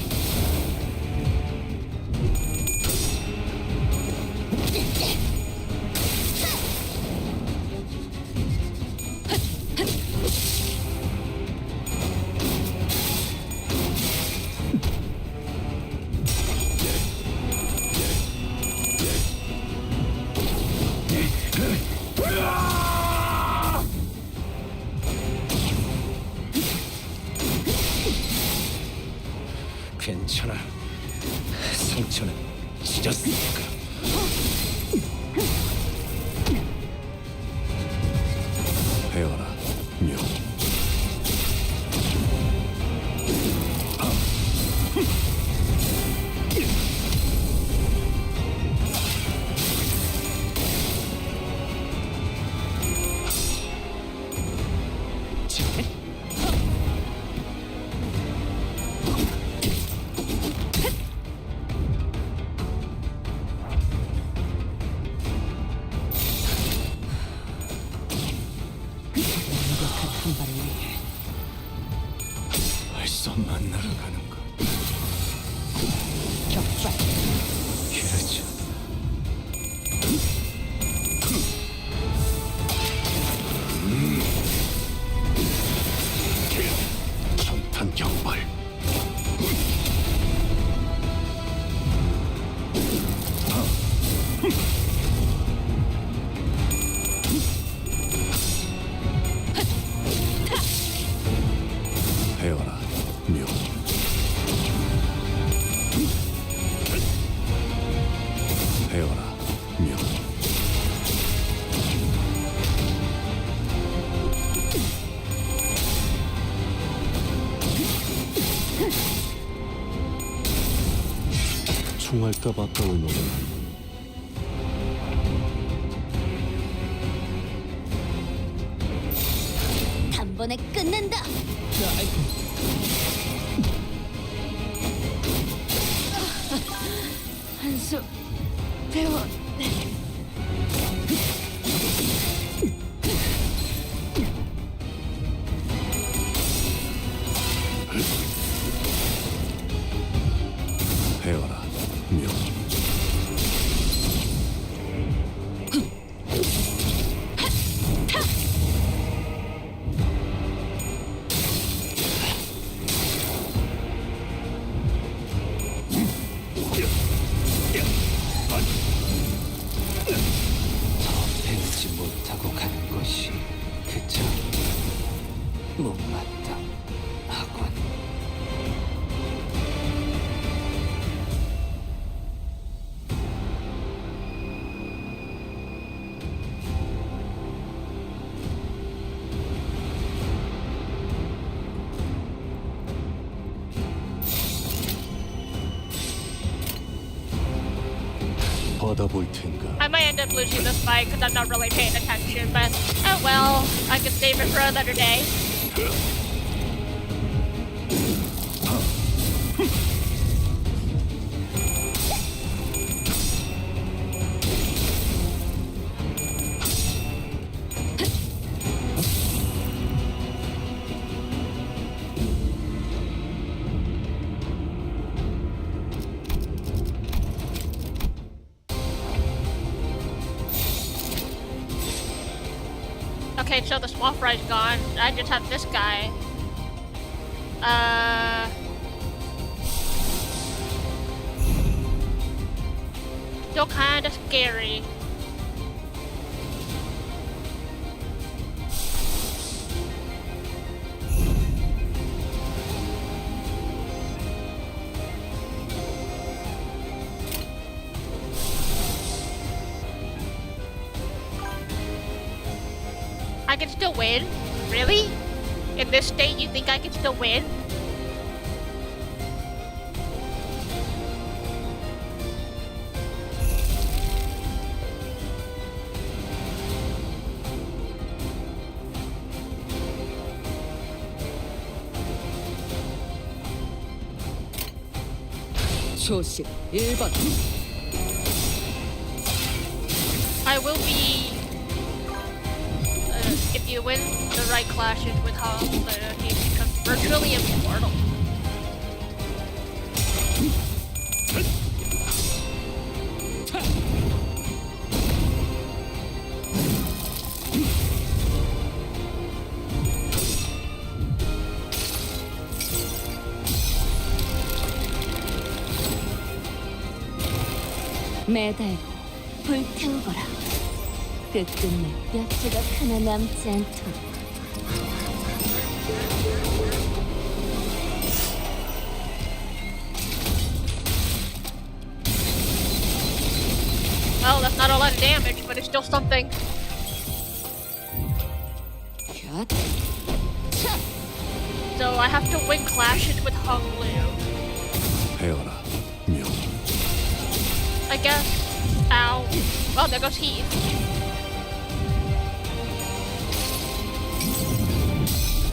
괜찮아. 상처는 찢었으니까. 배워라, 묘. 한 발을 위해 벌써 만나러 가는가? 격발. 그렇죠. 통할까 봐 떠올노래. 단번에 끝낸다. 한수 배워. 배워라, 묘. 배우지 못하고 가는 것이 그저 못마땅 하군. 받아볼 텐가. I might end up losing this fight because I'm not really paying attention, but oh well, I can save it for another day. Okay, so the swamp fry's gone. I just have this guy. Still kinda scary. I can still win? Really? In this state, you think I can still win? 초식 1번. I will be. If you win the right clashes with Hong, he becomes virtually immortal. 매달고 불태우거라. 끝끝내 몇 조각 하나 남지 않도록. Well, that's not a lot of damage, but it's still something. 곁. So I have to win clashes with Hong Liu. 배워라, 묘. I guess. Ow. Oh, there goes Heath.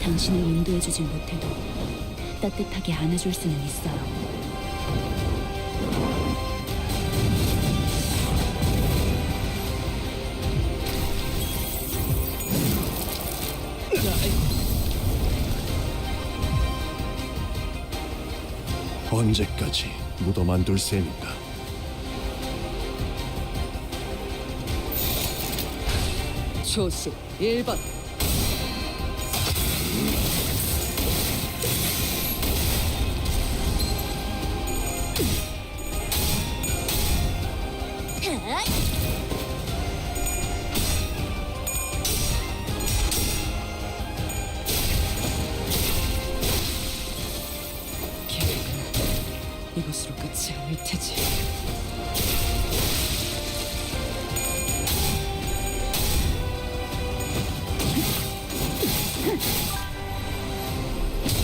당신을 인도해주지 못해도 따뜻하게 안아줄 수는 있어요. 언제까지 묻어만둘 셈인가? 초식 1번. 계획은 이것으로 끝이 아닐 테지.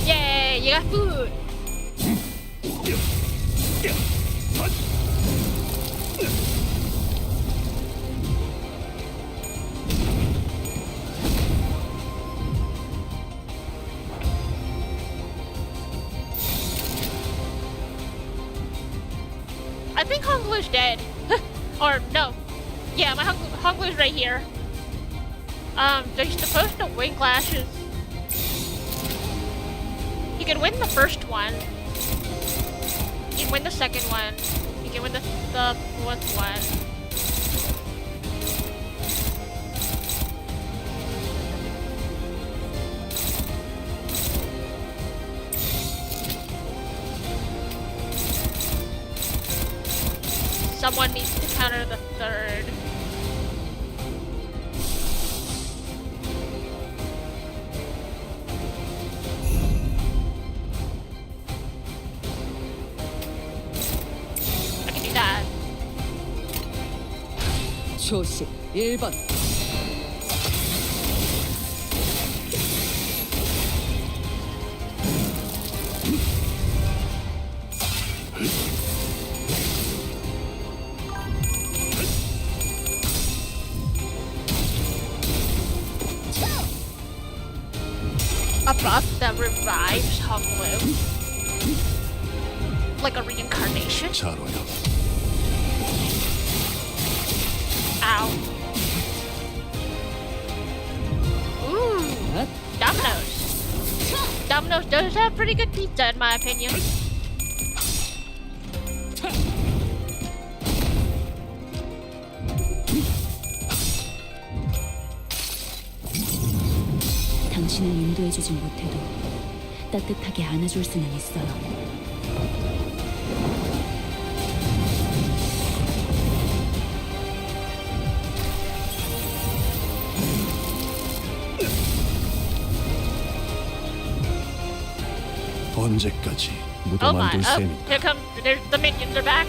Yay, you got food. I think Honglu's dead. Or no. Yeah, my Honglu's right here. They're supposed to win clashes. He can win the first one. He can win the second one. He can win the fourth one. Someone needs to counter the third. I can do that. 초식 1번. A buff that revives Honglu. Like a reincarnation. 자로야. Ow. Ooh. 앗. Domino's. Domino's does have pretty good pizza in my opinion. 당신을 인도해주진 못해도 따뜻하게 안아줄 수는 있어요. 언제까지 Oh 무덤 my. 안둘 Oh, 셈인가? here come the minions are back.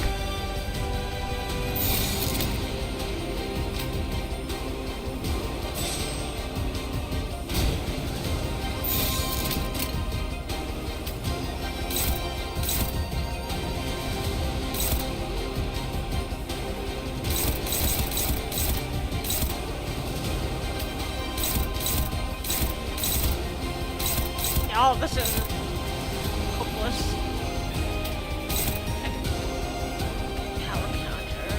Oh, this is hopeless. Power counter.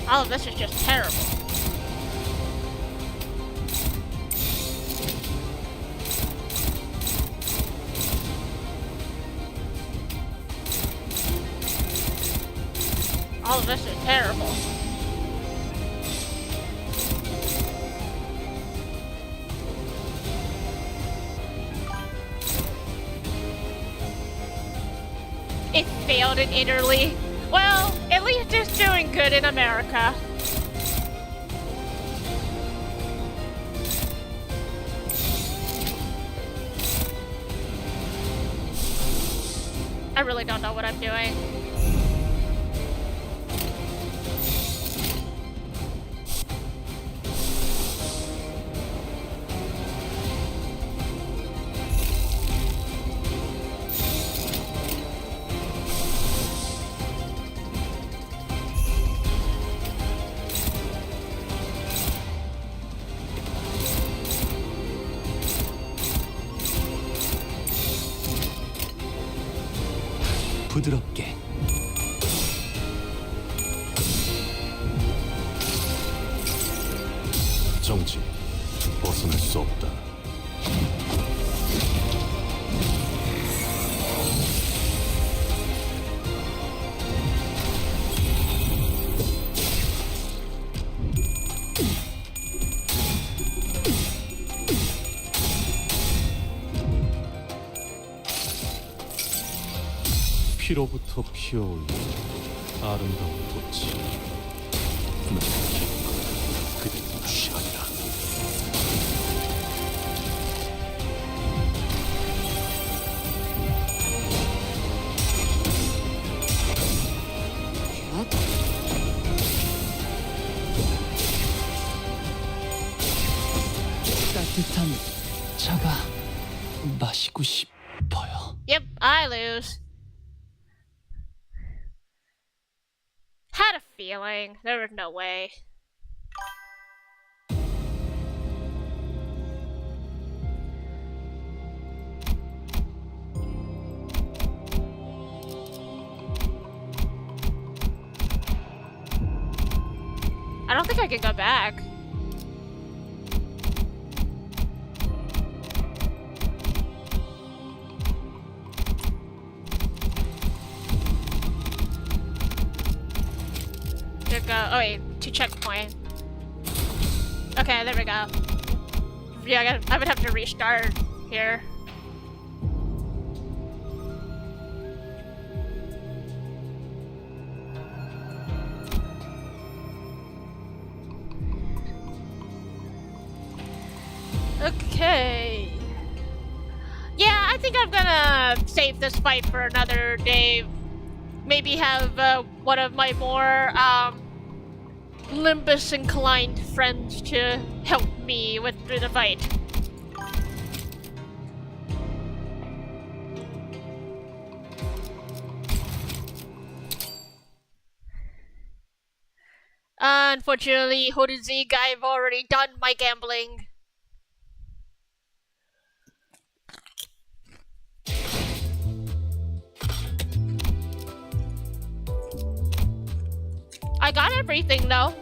All of this is just terrible. All of this is terrible. It failed in Italy. Well, at least it's doing good in America. I really don't know what I'm doing. 부드럽게. 정지. 벗어날 수 없다. 피로부터 피어올라 아름다운 꽃이 그대 무시하리라. 따뜻한 차가 마시고 싶어요. Yep, I lose. Had a feeling. There was no way. I don't think I can go back. There we go. Oh wait, 2 checkpoint. Okay, there we go. Yeah, I would have to restart here. Okay. Yeah, I think I'm gonna save this fight for another day. Maybe have one of my more Limbus inclined friends to help me through the fight. Unfortunately, Hodezig, I've already done my gambling. I got everything though.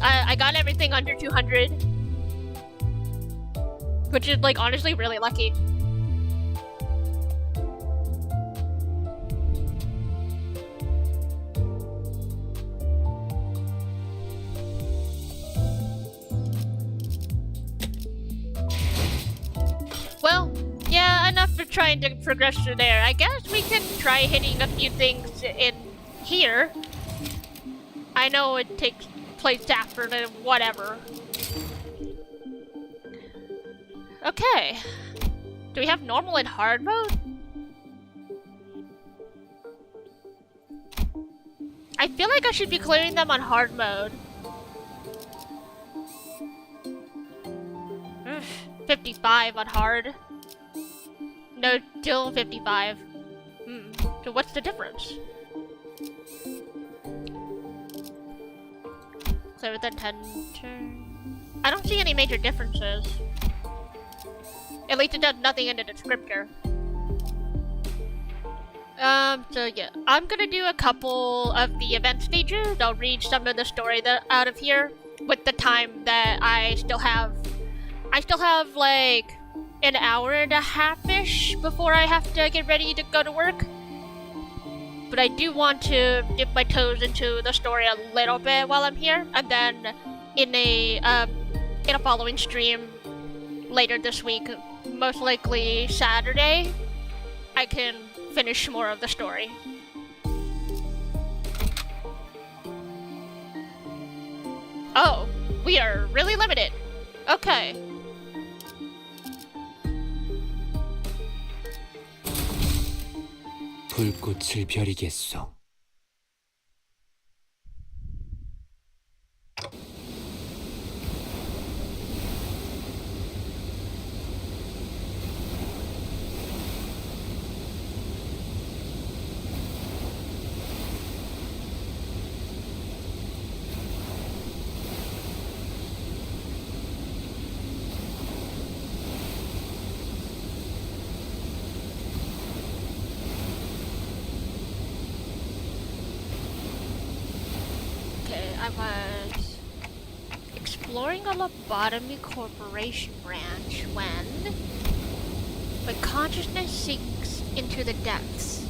I got everything under 200. Which is like honestly really lucky. Well, yeah, enough for trying to progress through there. I guess we can try hitting a few things in here. I know it takes place after the whatever. Okay. Do we have normal and hard mode? I feel like I should be clearing them on hard mode. 55 on hard. No, still 55. So what's the difference? Clear within 10 turn. I don't see any major differences. At least it does nothing in the descriptor. So yeah, I'm gonna do a couple of the event stages. I'll read some of the story out of here with the time that I still have. I still have like an hour and a half-ish before I have to get ready to go to work. But I do want to dip my toes into the story a little bit while I'm here, and then in a following stream later this week, most likely Saturday, I can finish more of the story. Oh, we are really limited. Okay. 불꽃을 벼리겠소. I was exploring a lobotomy corporation branch when my consciousness sinks into the depths.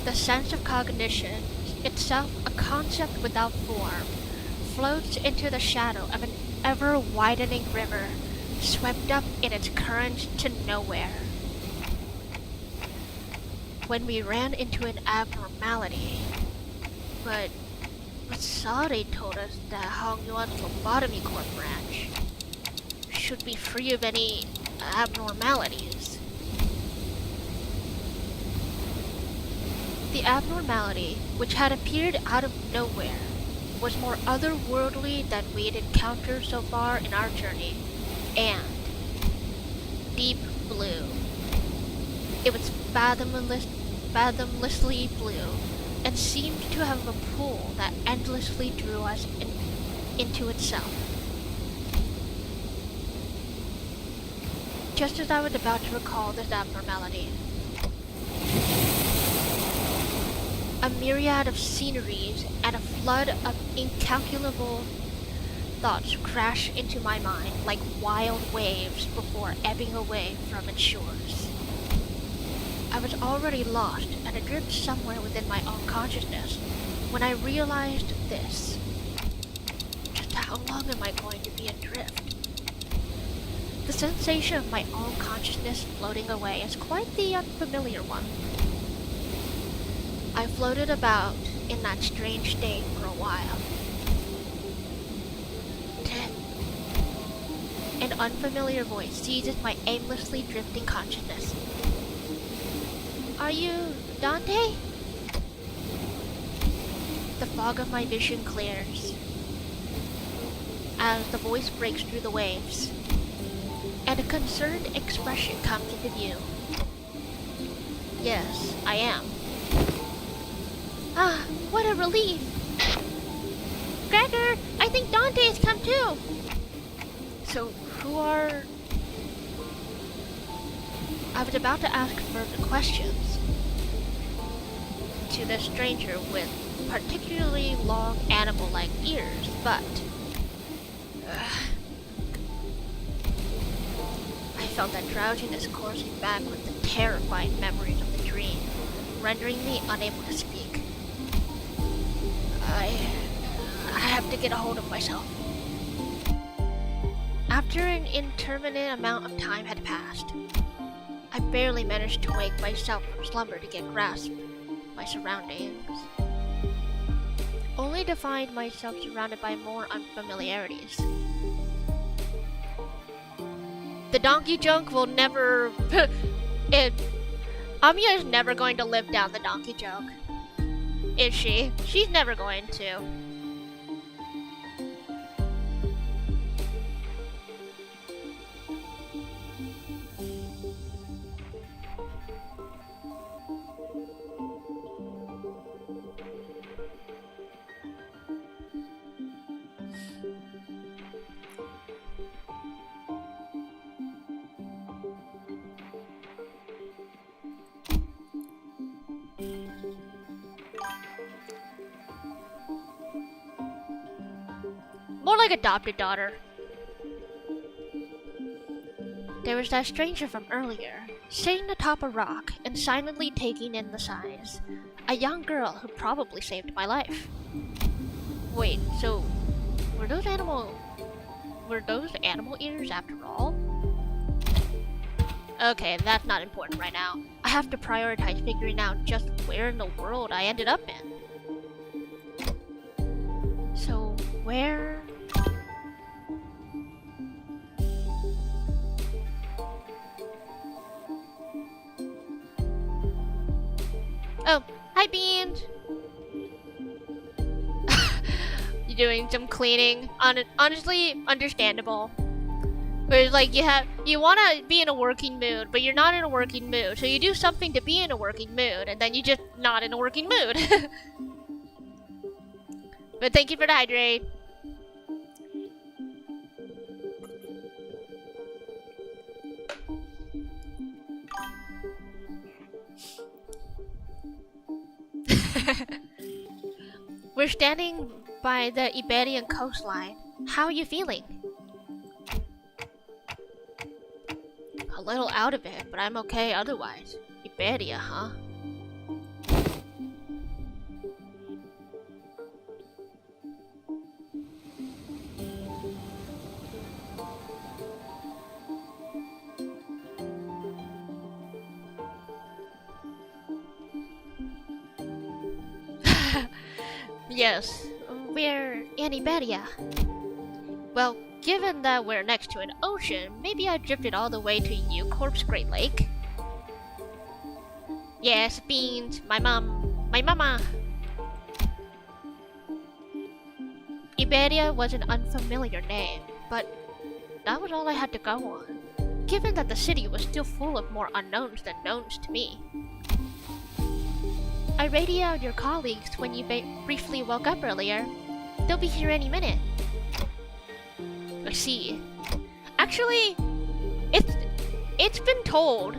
The sense of cognition, itself a concept without form, floats into the shadow of an ever-widening river, swept up in its current to nowhere. When we ran into an abnormality, but Sade told us that Hongyuan's lobotomy corp branch should be free of any abnormalities. The abnormality, which had appeared out of nowhere, was more otherworldly than we'd encountered so far in our journey, and deep blue. It was fathomlessly blue, and seemed to have a pull that endlessly drew us into itself. Just as I was about to recall this abnormality, a myriad of sceneries and a flood of incalculable thoughts crashed into my mind like wild waves before ebbing away from its shores. I was already lost and adrift somewhere within my own consciousness when I realized this. Just how long am I going to be adrift? The sensation of my own consciousness floating away is quite the unfamiliar one. I floated about in that strange state for a while. Then, an unfamiliar voice seizes my aimlessly drifting consciousness. Are you Dante? The fog of my vision clears as the voice breaks through the waves, and a concerned expression comes into view. Yes, I am. Ah, what a relief! Gregor, I think Dante has come too! So, who are... I was about to ask further questions to this stranger with particularly long animal-like ears, but... I felt that drowsiness coursing back with the terrifying memories of the dream, rendering me unable to speak. I have to get a hold of myself. After an interminate amount of time had passed, I barely managed to wake myself from slumber to get grasp of my surroundings, only to find myself surrounded by more unfamiliarities. The donkey joke will never... Amiya is never going to live down the donkey joke. Is she? She's never going to. More like adopted daughter. There was that stranger from earlier, sitting atop a rock and silently taking in the sights. A young girl who probably saved my life. Wait, so were those animal ears after all? Okay, that's not important right now. I have to prioritize figuring out just where in the world I ended up in. So, where... Oh, hi Beans! You're doing some cleaning. Honestly, understandable. Whereas, like, you want to be in a working mood, but you're not in a working mood. So you do something to be in a working mood, and then you're just not in a working mood. But thank you for the hydrate. We're standing by the Iberian coastline. How are you feeling? A little out of it, but I'm okay otherwise. Iberia, huh? Yes, we're in Iberia. Well, given that we're next to an ocean, maybe I drifted all the way to Eucorp's Great Lake. Yes, Beans, my mom My mama. Iberia was an unfamiliar name, but that was all I had to go on, given that the city was still full of more unknowns than knowns to me. I radioed your colleagues when you briefly woke up earlier. They'll be here any minute. I see. Actually, it's been told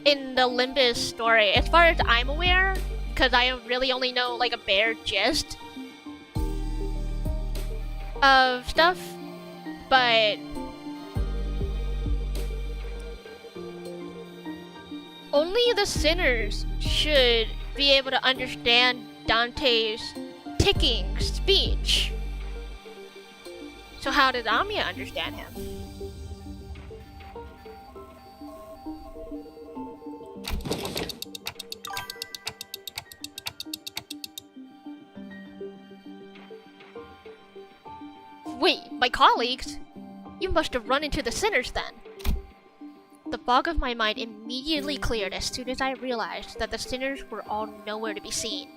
in the Limbus story, as far as I'm aware, because I really only know like a bare gist of stuff, but only the sinners should be able to understand Dante's ticking speech. So how did Amiya understand him? Wait, my colleagues? You must have run into the sinners then. The fog of my mind immediately cleared as soon as I realized that the sinners were all nowhere to be seen.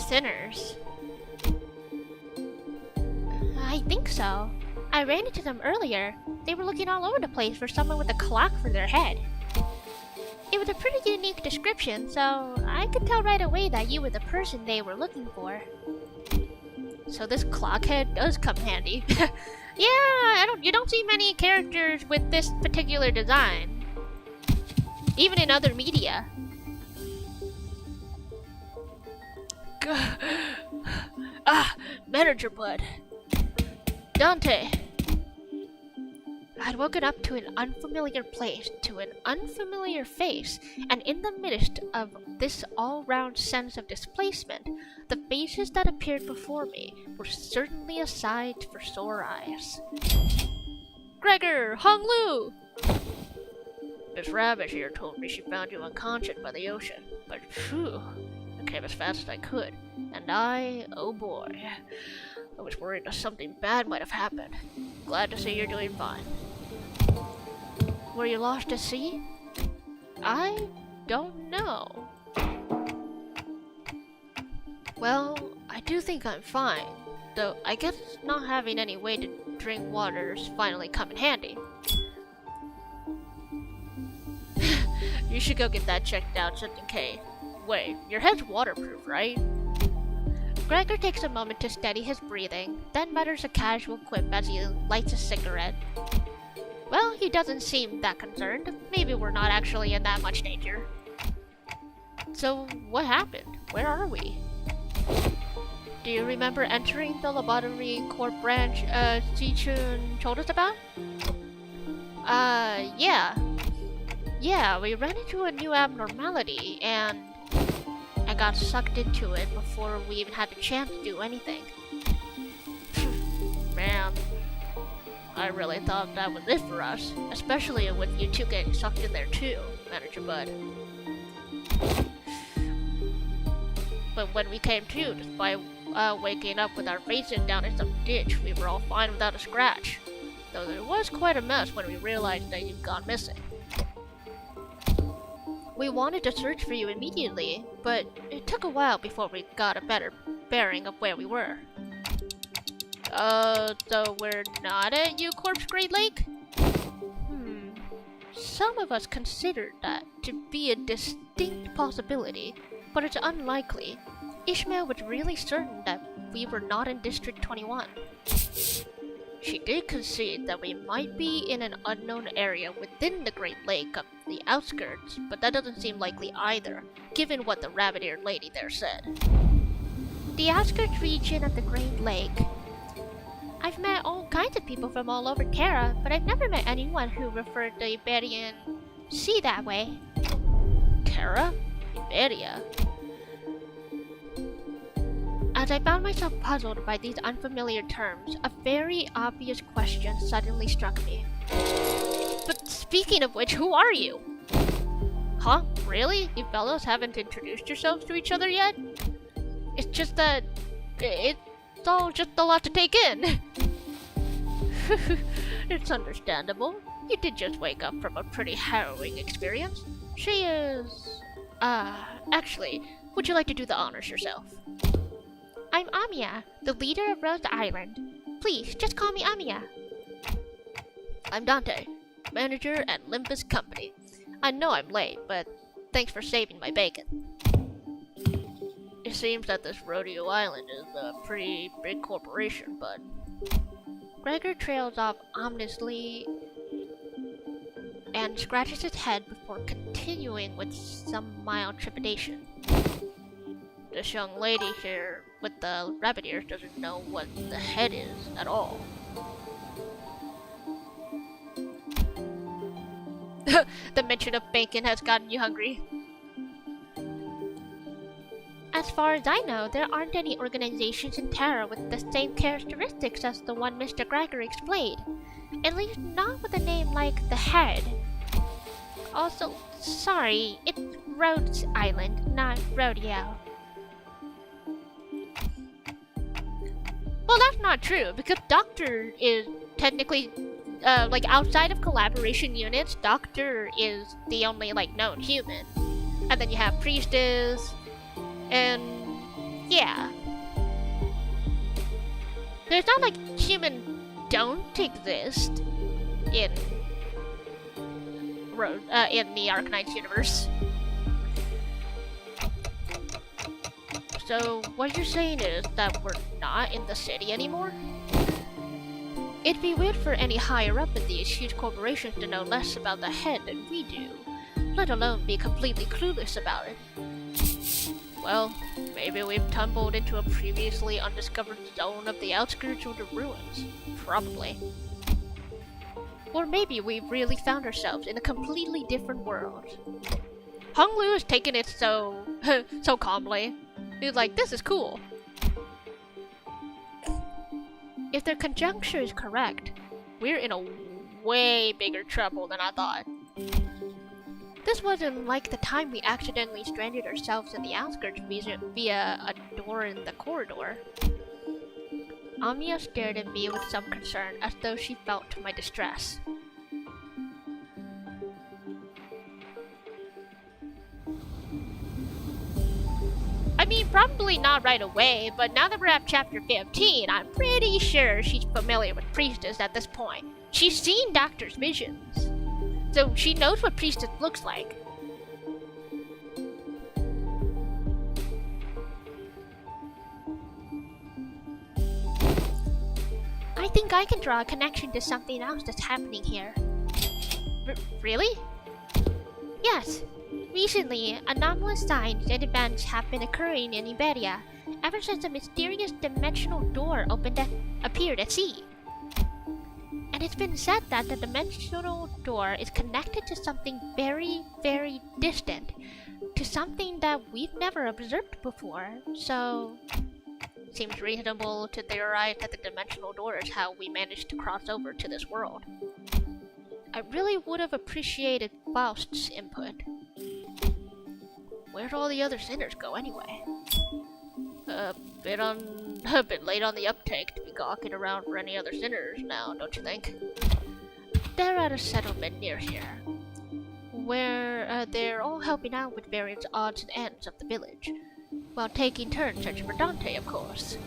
Sinners? I think so. I ran into them earlier. They were looking all over the place for someone with a clock for their head. It was a pretty unique description, so I could tell right away that you were the person they were looking for. So this clock head does come handy. Yeah, you don't see many characters with this particular design, even in other media. Manager Bud. Dante. I'd woken up to an unfamiliar place, to an unfamiliar face, and in the midst of this all-round sense of displacement, the faces that appeared before me were certainly a sight for sore eyes. Gregor! Hong Lu! Miss Rabbit here told me she found you unconscious by the ocean, but phew, I came as fast as I could, and oh boy, I was worried that something bad might have happened. Glad to see you're doing fine. Were you lost at sea? I don't know. Well, I do think I'm fine, though I guess not having any way to drink water's finally come in handy. You should go get that checked out just in case. Wait, your head's waterproof, right? Gregor takes a moment to steady his breathing, then mutters a casual quip as he lights a cigarette. Well, he doesn't seem that concerned. Maybe we're not actually in that much danger. So, what happened? Where are we? Do you remember entering the Laboratory Corp branch Zichun told us about? Yeah. Yeah, we ran into a new abnormality, and I got sucked into it before we even had the chance to do anything. Man, I really thought that was it for us, especially with you two getting sucked in there too, Manager Bud. But when we came to, despite waking up with our faces down in some ditch, we were all fine without a scratch. Though there was quite a mess when we realized that you'd gone missing. We wanted to search for you immediately, but it took a while before we got a better bearing of where we were. So we're not at U Corp's Great Lake? Some of us considered that to be a distinct possibility, but it's unlikely. Ishmael was really certain that we were not in District 21. She did concede that we might be in an unknown area within the Great Lake of the outskirts, but that doesn't seem likely either, given what the rabbit-eared lady there said. The outskirts region of the Great Lake. I've met all kinds of people from all over Terra, but I've never met anyone who referred the Iberian Sea that way. Terra? Iberia? As I found myself puzzled by these unfamiliar terms, a very obvious question suddenly struck me. But speaking of which, who are you? Huh? Really? You fellows haven't introduced yourselves to each other yet? It's just that... it's all just a lot to take in. It's understandable. You did just wake up from a pretty harrowing experience. She is... actually, would you like to do the honors yourself? I'm Amiya, the leader of Rose Island. Please, just call me Amiya. I'm Dante, manager at Limbus Company. I know I'm late, but thanks for saving my bacon. It seems that this Rodeo Island is a pretty big corporation, but... Gregor trails off ominously and scratches his head before continuing with some mild trepidation. This young lady here with the rabbit ears doesn't know what the head is at all. The mention of bacon has gotten you hungry. As far as I know, there aren't any organizations in Terra with the same characteristics as the one Mr. Gregor explained. At least not with a name like the Head. Also, sorry, it's Rhodes Island, not Rodeo. Well, that's not true, because Doctor is technically, like, outside of collaboration units, Doctor is the only, like, known human. And then you have Priestess, and yeah. There's not like humans don't exist in the Arknights universe. So what you're saying is that we're not in the city anymore? It'd be weird for any higher up in these huge corporations to know less about the Head than we do, let alone be completely clueless about it. Well, maybe we've tumbled into a previously undiscovered zone of the outskirts or the ruins. Probably. Or maybe we've really found ourselves in a completely different world. Hong Lu is taking it so calmly. He's like, this is cool. If their conjecture is correct, we're in a way bigger trouble than I thought. This wasn't like the time we accidentally stranded ourselves in the outskirts via a door in the corridor. Amiya stared at me with some concern, as though she felt my distress. I mean, probably not right away, but now that we're at chapter 15, I'm pretty sure she's familiar with Priestess at this point. She's seen Doctor's visions. So she knows what Priestess looks like. I think I can draw a connection to something else that's happening here. Really? Yes. Recently, anomalous signs and events have been occurring in Iberia ever since a mysterious dimensional door appeared at sea. And it's been said that the dimensional door is connected to something very, very distant. To something that we've never observed before, so... Seems reasonable to theorize that the dimensional door is how we managed to cross over to this world. I really would have appreciated Faust's input. Where'd all the other sinners go anyway? A bit late on the uptake to be gawking around for any other sinners now, don't you think? They're at a settlement near here, where they're all helping out with various odds and ends of the village, while taking turns searching for Dante, of course.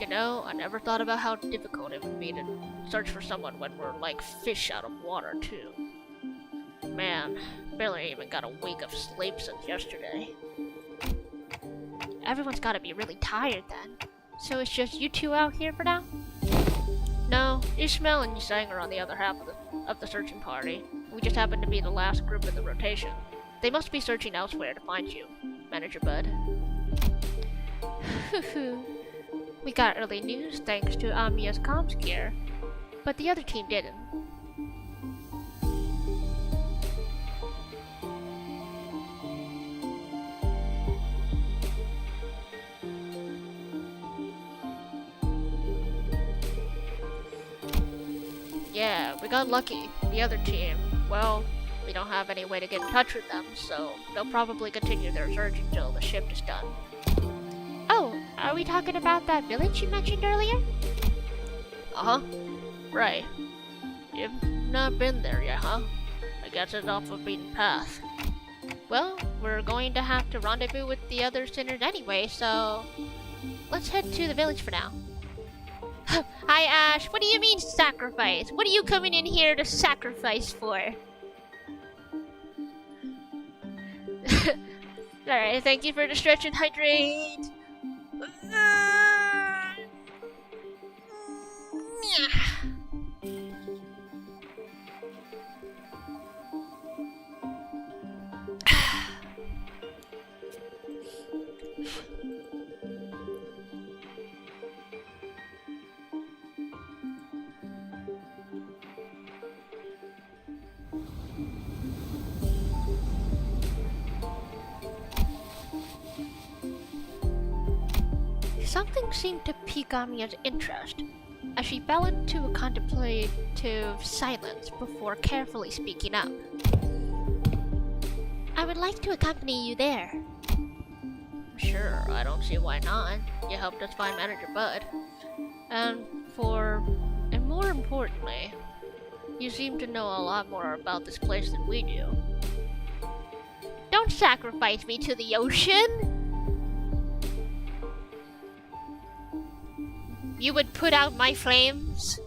You know, I never thought about how difficult it would be to search for someone when we're like fish out of water, too. Man, barely even got a week of sleep since yesterday. Everyone's gotta be really tired then. So it's just you two out here for now? No, Ishmael and Yusang are on the other half of the searching party. We just happen to be the last group in the rotation. They must be searching elsewhere to find you, Manager Bud. We got early news thanks to Amiya's comms gear, but the other team didn't. Yeah, we got lucky. The other team, well, we don't have any way to get in touch with them, so they'll probably continue their search until the shift is done. Oh, are we talking about that village you mentioned earlier? Uh-huh. Right. You've not been there yet, huh? I guess it's off a beaten path. Well, we're going to have to rendezvous with the other sinners anyway, so let's head to the village for now. Hi, Ash. What do you mean sacrifice? What are you coming in here to sacrifice for? Alright, thank you for the stretch and hydrate. Something seemed to pique Amiya's interest, as she fell into a contemplative silence before carefully speaking up. I would like to accompany you there. Sure, I don't see why not. You helped us find Manager Bud. And more importantly, you seem to know a lot more about this place than we do. Don't sacrifice me to the ocean! You would put out my flames?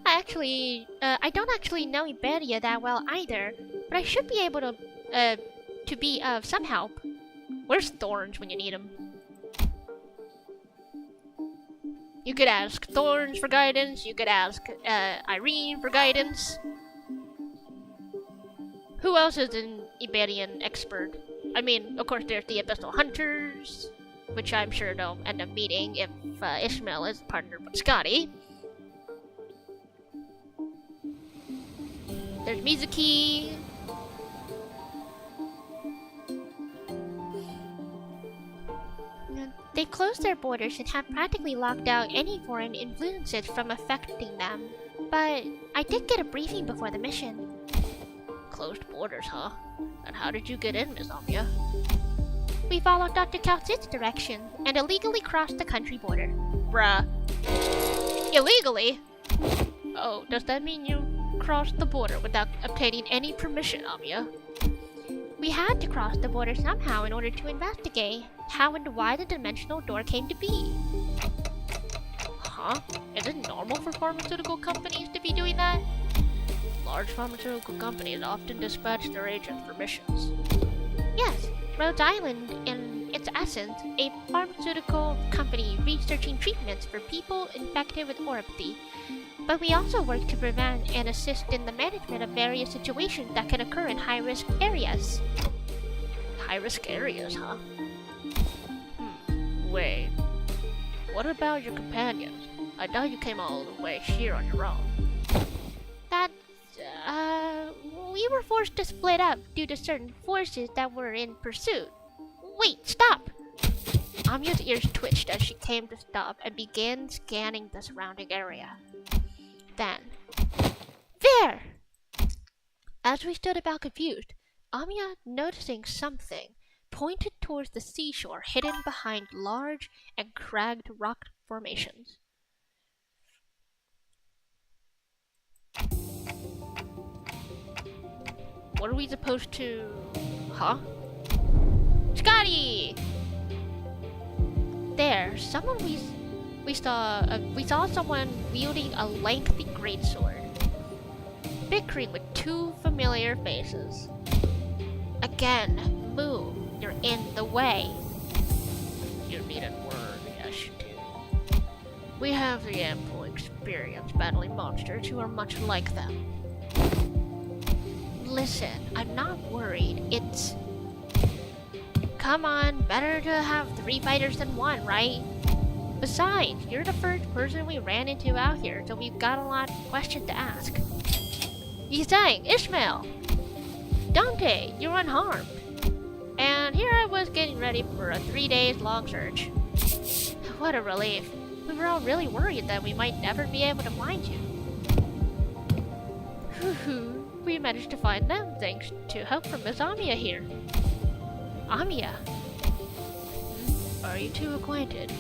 I don't actually know Iberia that well either, but I should be able to be of some help. Where's Thorns when you need him? You could ask Thorns for guidance, you could ask Irene for guidance. Who else is an Iberian expert? I mean, of course, there's the Abyssal Hunters, which I'm sure they'll end up meeting if Ishmael is partnered with Scotty. There's Mizuki. They closed their borders and have practically locked out any foreign influences from affecting them. But I did get a briefing before the mission. Closed borders, huh? And how did you get in, Miss Amiya? We followed Dr. Calcit's direction and illegally crossed the country border. Bruh. Illegally? Oh, does that mean you crossed the border without obtaining any permission, Amiya? We had to cross the border somehow in order to investigate how and why the dimensional door came to be. Huh? Is it normal for pharmaceutical companies to be doing that? Large pharmaceutical companies often dispatch their agents for missions. Yes, Rhode Island, in its essence, a pharmaceutical company researching treatments for people infected with oropathy. But we also work to prevent and assist in the management of various situations that can occur in high-risk areas. High-risk areas, huh? Wait. What about your companions? I doubt you came all the way here on your own. We were forced to split up due to certain forces that were in pursuit. Wait, stop! Amiya's ears twitched as she came to stop and began scanning the surrounding area. Then, there! As we stood about confused, Amiya, noticing something, pointed towards the seashore hidden behind large and cragged rock formations. What are we supposed to... Huh? Scotty! There, we saw someone wielding a lengthy greatsword, bickering with two familiar faces. Again, move. You're in the way. You needn't worry, yes you do. We have the ample experience battling monsters who are much like them. Listen, I'm not worried. It's... Come on, better to have 3 fighters than 1, right? Besides, you're the first person we ran into out here, so we've got a lot of questions to ask. He's dying! Ishmael! Dante, you're unharmed. And here I was getting ready for a 3 days long search. What a relief. We were all really worried that we might never be able to find you. We managed to find them thanks to help from Miss Amiya here. Amiya? Are you two acquainted?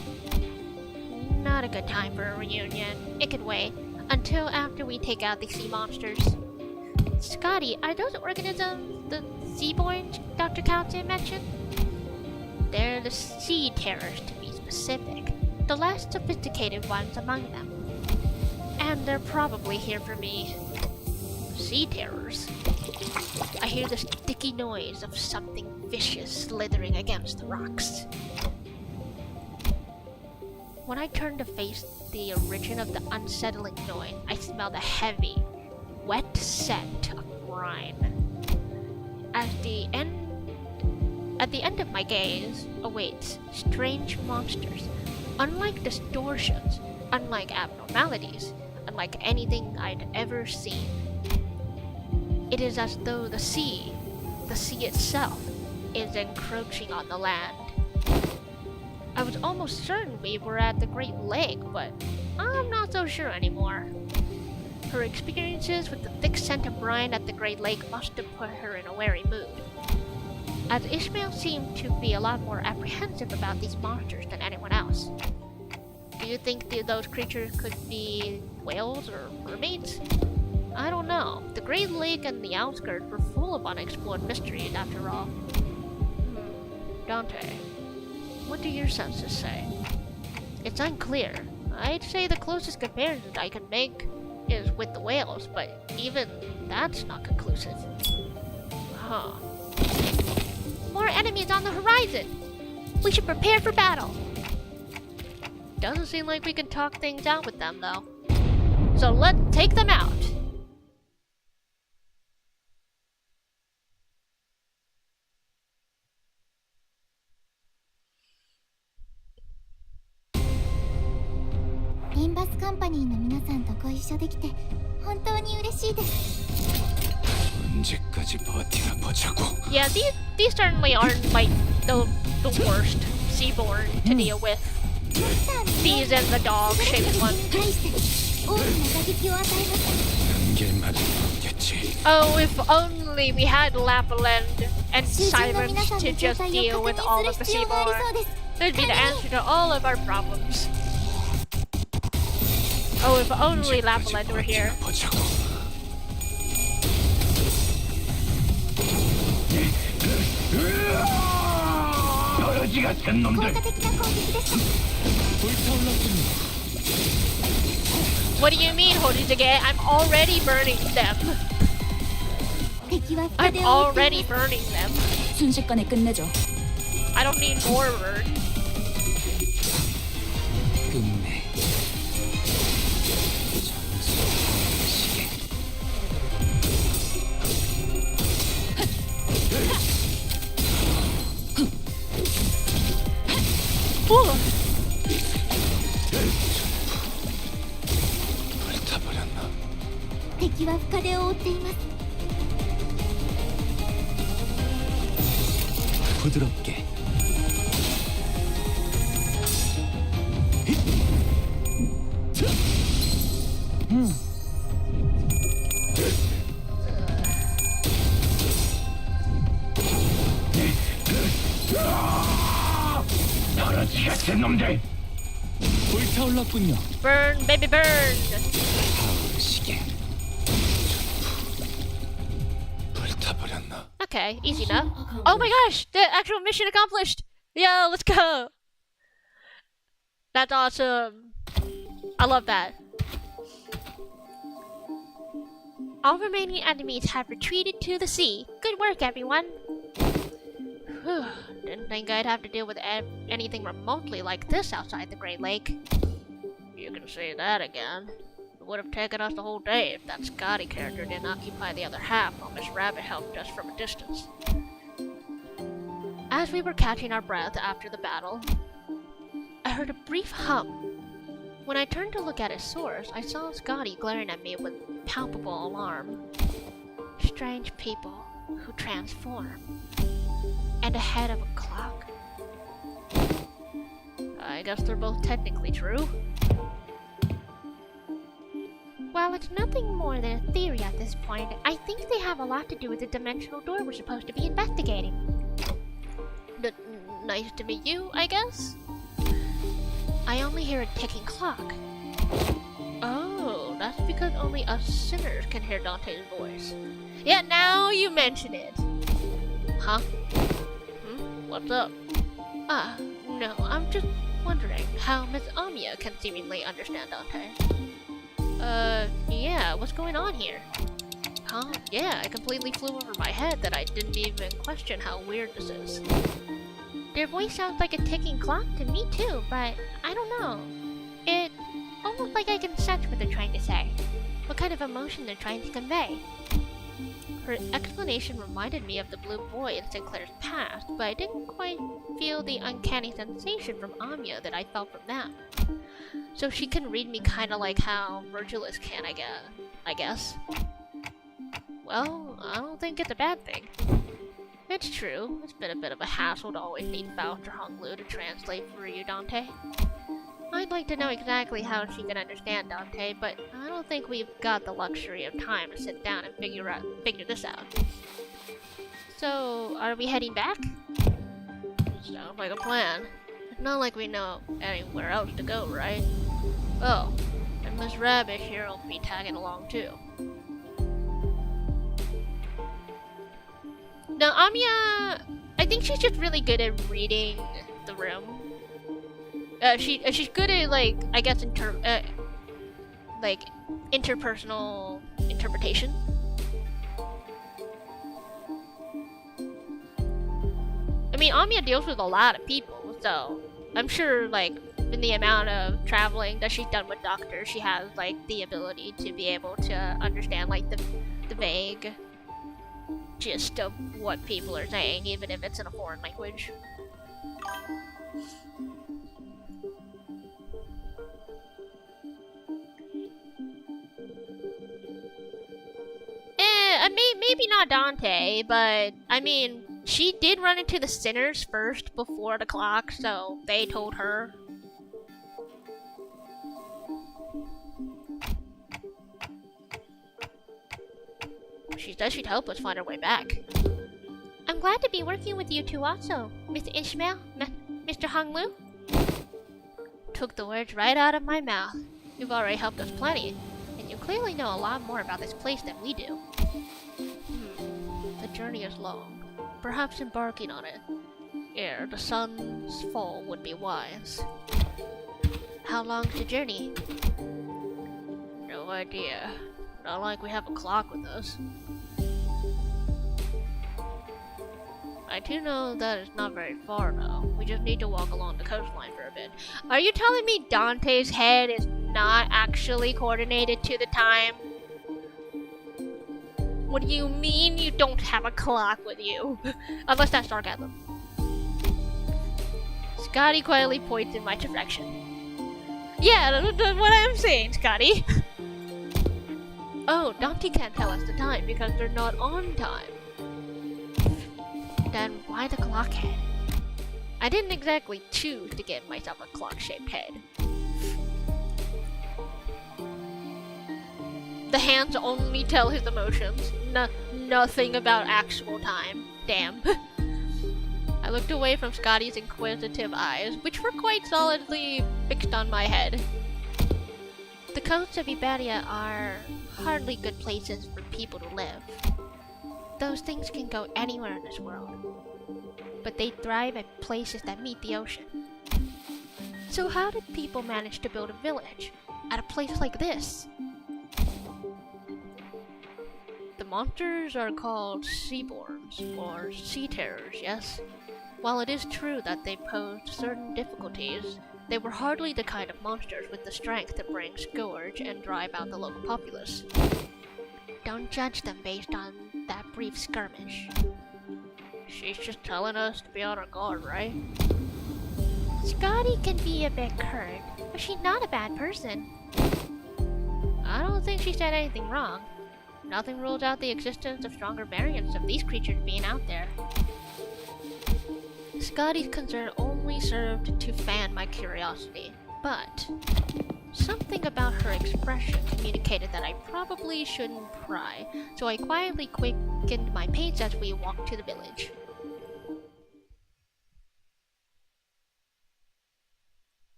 Not a good time for a reunion. It can wait until after we take out the sea monsters. Scotty, are those organisms the seaborn Dr. Calton mentioned? They're the sea terrors, to be specific. The less sophisticated ones among them. And they're probably here for me. Sea terrors. I hear the sticky noise of something vicious slithering against the rocks. When I turn to face the origin of the unsettling noise, I smell the heavy, wet scent of brine. At the end of my gaze awaits strange monsters, unlike distortions, unlike abnormalities, unlike anything I'd ever seen. It is as though the sea itself, is encroaching on the land. I was almost certain we were at the Great Lake, but I'm not so sure anymore. Her experiences with the thick scent of brine at the Great Lake must have put her in a wary mood, as Ishmael seemed to be a lot more apprehensive about these monsters than anyone else. Do you think those creatures could be whales or mermaids? I don't know. The Great Lake and the outskirts were full of unexplored mysteries after all. Dante, what do your senses say? It's unclear. I'd say the closest comparison I can make is with the whales, but even that's not conclusive. Huh. More enemies on the horizon! We should prepare for battle! Doesn't seem like we can talk things out with them, though. So let's take them out! Limbus Company の皆さんとご一緒できて本当に嬉しいです。 Yeah, these certainly aren't like the worst seaborn to deal with. These and the dog-shaped one. Oh, if only we had Lapland and Sirens to just deal with all of the seaborn. That'd be the answer to all of our problems. Oh, if only Lapland were here. What do you mean, Horizage? I'm already burning them. I'm already burning them. 순식간에 끝내죠. I don't need more burn. 부드럽게. 불타올랐군요. Burn, baby, burn. Okay, easy enough. Oh my gosh, the actual mission accomplished. Yo, let's go. That's awesome. I love that. All remaining enemies have retreated to the sea. Good work, everyone. Whew, didn't think I'd have to deal with anything remotely like this outside the Great Lake. You can say that again. It would have taken us the whole day if that Scotty character didn't occupy the other half while Miss Rabbit helped us from a distance. As we were catching our breath after the battle, I heard a brief hum. When I turned to look at its source, I saw Scotty glaring at me with palpable alarm. Strange people who transform. And ahead of a clock. I I guess they're both technically true. While it's nothing more than a theory at this point, I think they have a lot to do with the dimensional door we're supposed to be investigating. Nice to meet you, I guess? I only hear a ticking clock. Oh, that's because only us sinners can hear Dante's voice. Yeah, now you mention it. Huh? What's up? No, I'm just wondering how Miss Amiya can seemingly understand Dante. Yeah, what's going on here? Huh? Yeah, it completely flew over my head that I didn't even question how weird this is. Their voice sounds like a ticking clock to me too, but I don't know. It almost like I can sense what they're trying to say. What kind of emotion they're trying to convey. Her explanation reminded me of the blue boy in Sinclair's past, but I didn't quite feel the uncanny sensation from Amiya that I felt from that. So she can read me kinda like how Virgilus can, I guess. Well, I don't think it's a bad thing. It's true, it's been a bit of a hassle to always need Voucher Honglu to translate for you, Dante. I'd like to know exactly how she can understand Dante, but I don't think we've got the luxury of time to sit down and figure this out. So, are we heading back? Sounds like a plan. It's not like we know anywhere else to go, right? Oh, and Miss Rabbit here will be tagging along too. Now, Amiya, I think she's just really good at reading the room. She's good at, like, I guess, interpersonal interpretation. I mean, Amiya deals with a lot of people, so I'm sure, like, in the amount of traveling that she's done with doctors, she has, like, the ability to be able to understand, like, the vague gist of what people are saying, even if it's in a foreign language. Maybe not Dante, but I mean, she did run into the sinners first before the clock, so they told her. She said she'd help us find our way back. I'm glad to be working with you two also, Mr. Ishmael, Mr. Honglu. Took the words right out of my mouth. You've already helped us plenty, and you clearly know a lot more about this place than we do. The journey is long. Perhaps embarking on it ere the sun's fall would be wise. How long's the journey? No idea. Not like we have a clock with us. I do know that it's not very far though. We just need to walk along the coastline for a bit. Are you telling me Dante's head is not actually coordinated to the time? What do you mean you don't have a clock with you? Unless that's sarcasm. Scotty quietly points in my direction. Yeah, that's what I'm saying, Scotty. Oh, Dante can't tell us the time because they're not on time. Then why the clock head? I didn't exactly choose to give myself a clock-shaped head. The hands only tell his emotions. Nothing about actual time. Damn. I looked away from Scotty's inquisitive eyes, which were quite solidly fixed on my head. The coasts of Iberia are hardly good places for people to live. Those things can go anywhere in this world, but they thrive at places that meet the ocean. So how did people manage to build a village at a place like this? The monsters are called seaborns, or sea terrors, yes? While it is true that they posed certain difficulties, they were hardly the kind of monsters with the strength to bring scourge and drive out the local populace. Don't judge them based on that brief skirmish. She's just telling us to be on our guard, right? Scotty can be a bit curt, but she's not a bad person. I don't think she said anything wrong. Nothing rules out the existence of stronger variants of these creatures being out there. Scotty's concerned only only served to fan my curiosity, but something about her expression communicated that I probably shouldn't pry, so I quietly quickened my pace as we walked to the village.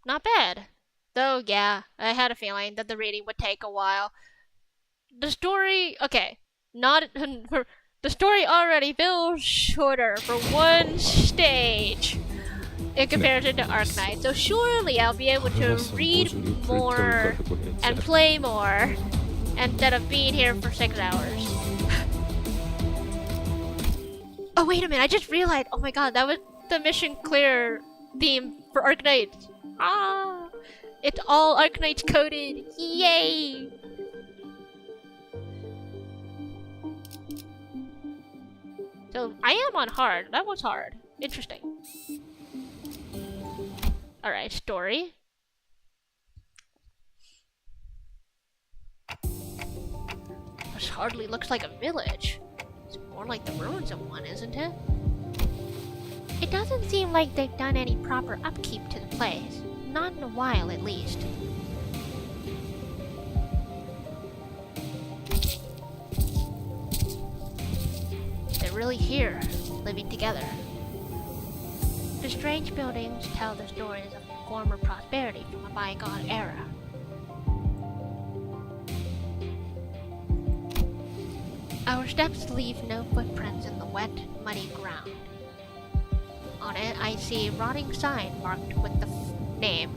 Not bad. Though, yeah, I had a feeling that the reading would take a while. The story, okay, the story already feels shorter for one stage in comparison to Arknights, so surely I'll be able to read more and play more instead of being here for 6 hours. Oh, wait a minute, I just realized, oh my god, that was the mission clear theme for Arknights. Ah, it's all Arknights coded, yay! So, I am on hard. That was hard. Interesting. Alright, story. This hardly looks like a village. It's more like the ruins of one, isn't it? It doesn't seem like they've done any proper upkeep to the place. Not in a while, at least. Really here, living together. The strange buildings tell the stories of former prosperity from a bygone era. Our steps leave no footprints in the wet, muddy ground. On it, I see a rotting sign marked with the name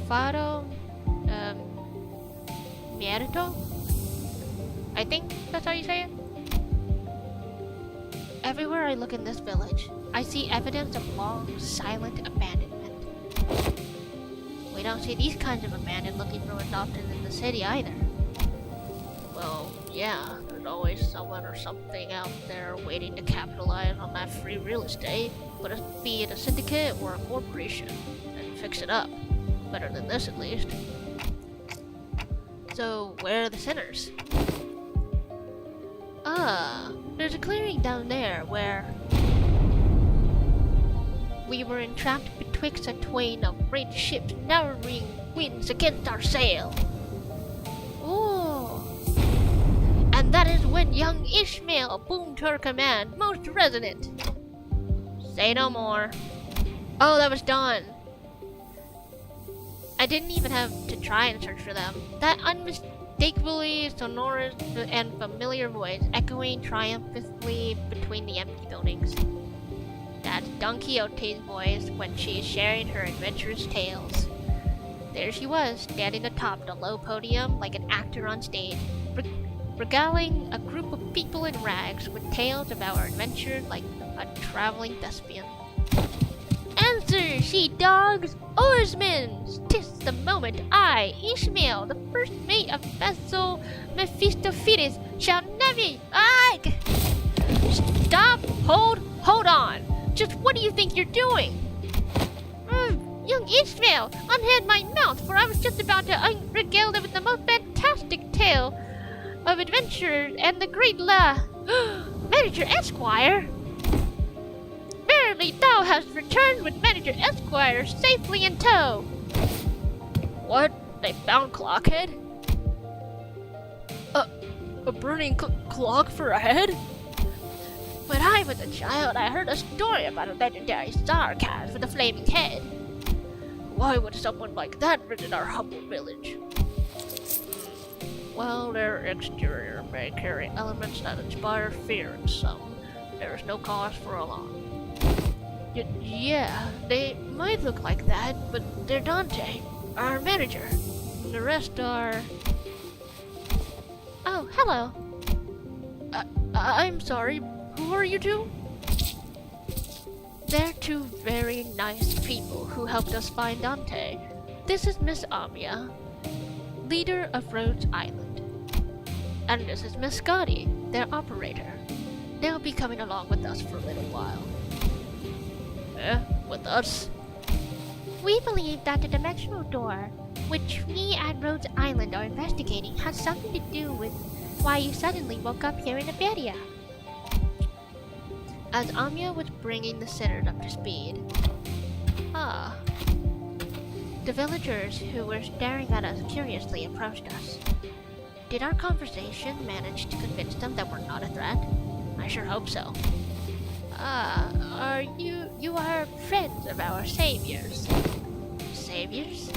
Faro Mierto? I think that's how you say it. Everywhere I look in this village, I see evidence of long, silent abandonment. We don't see these kinds of abandoned-looking ruins often in the city either. Well, yeah, there's always someone or something out there waiting to capitalize on that free real estate, but be it a syndicate or a corporation, and fix it up. Better than this, at least. So, where are the sinners? There's a clearing down there where we were entrapped betwixt a twain of great ships narrowing winds against our sail. Ooh. And that is when young Ishmael boomed her command, most resonant. Say no more. Oh, that was done. I didn't even have to try and search for them. That unmistakably sonorous and familiar voice echoing triumphantly between the empty buildings. That's Don Quixote's voice when she's sharing her adventurous tales. There she was, standing atop the low podium like an actor on stage, regaling a group of people in rags with tales of our adventures like a traveling thespian. Answer, she-dogs! Oarsmen! 'Tis the moment I, Ishmael, the first mate of vessel Mephistopheles, shall navigate. Stop! Hold on! Just what do you think you're doing? Young Ishmael, unhand my mouth, for I was just about to regale them with the most fantastic tale of adventure and the great Manager Esquire! Verily, thou hast returned with Manager Esquire safely in tow. What? They found Clockhead? A burning clock for a head? When I was a child, I heard a story about a legendary sarcasm with a flaming head. Why would someone like that visit our humble village? While their exterior may carry elements that inspire fear in some, there is no cause for alarm. Yeah, they might look like that, but they're Dante, our manager. And the rest are... Oh, hello. I'm sorry, who are you two? They're two very nice people who helped us find Dante. This is Miss Amia, leader of Rhodes Island. And this is Miss Scotty, their operator. They'll be coming along with us for a little while. With us? We believe that the dimensional door, which we at Rhodes Island are investigating, has something to do with why you suddenly woke up here in Iberia. As Amia was bringing the sinners up to speed. Ah. The villagers who were staring at us curiously approached us. Did our conversation manage to convince them that we're not a threat? I sure hope so. Are you are friends of our saviors? Saviors?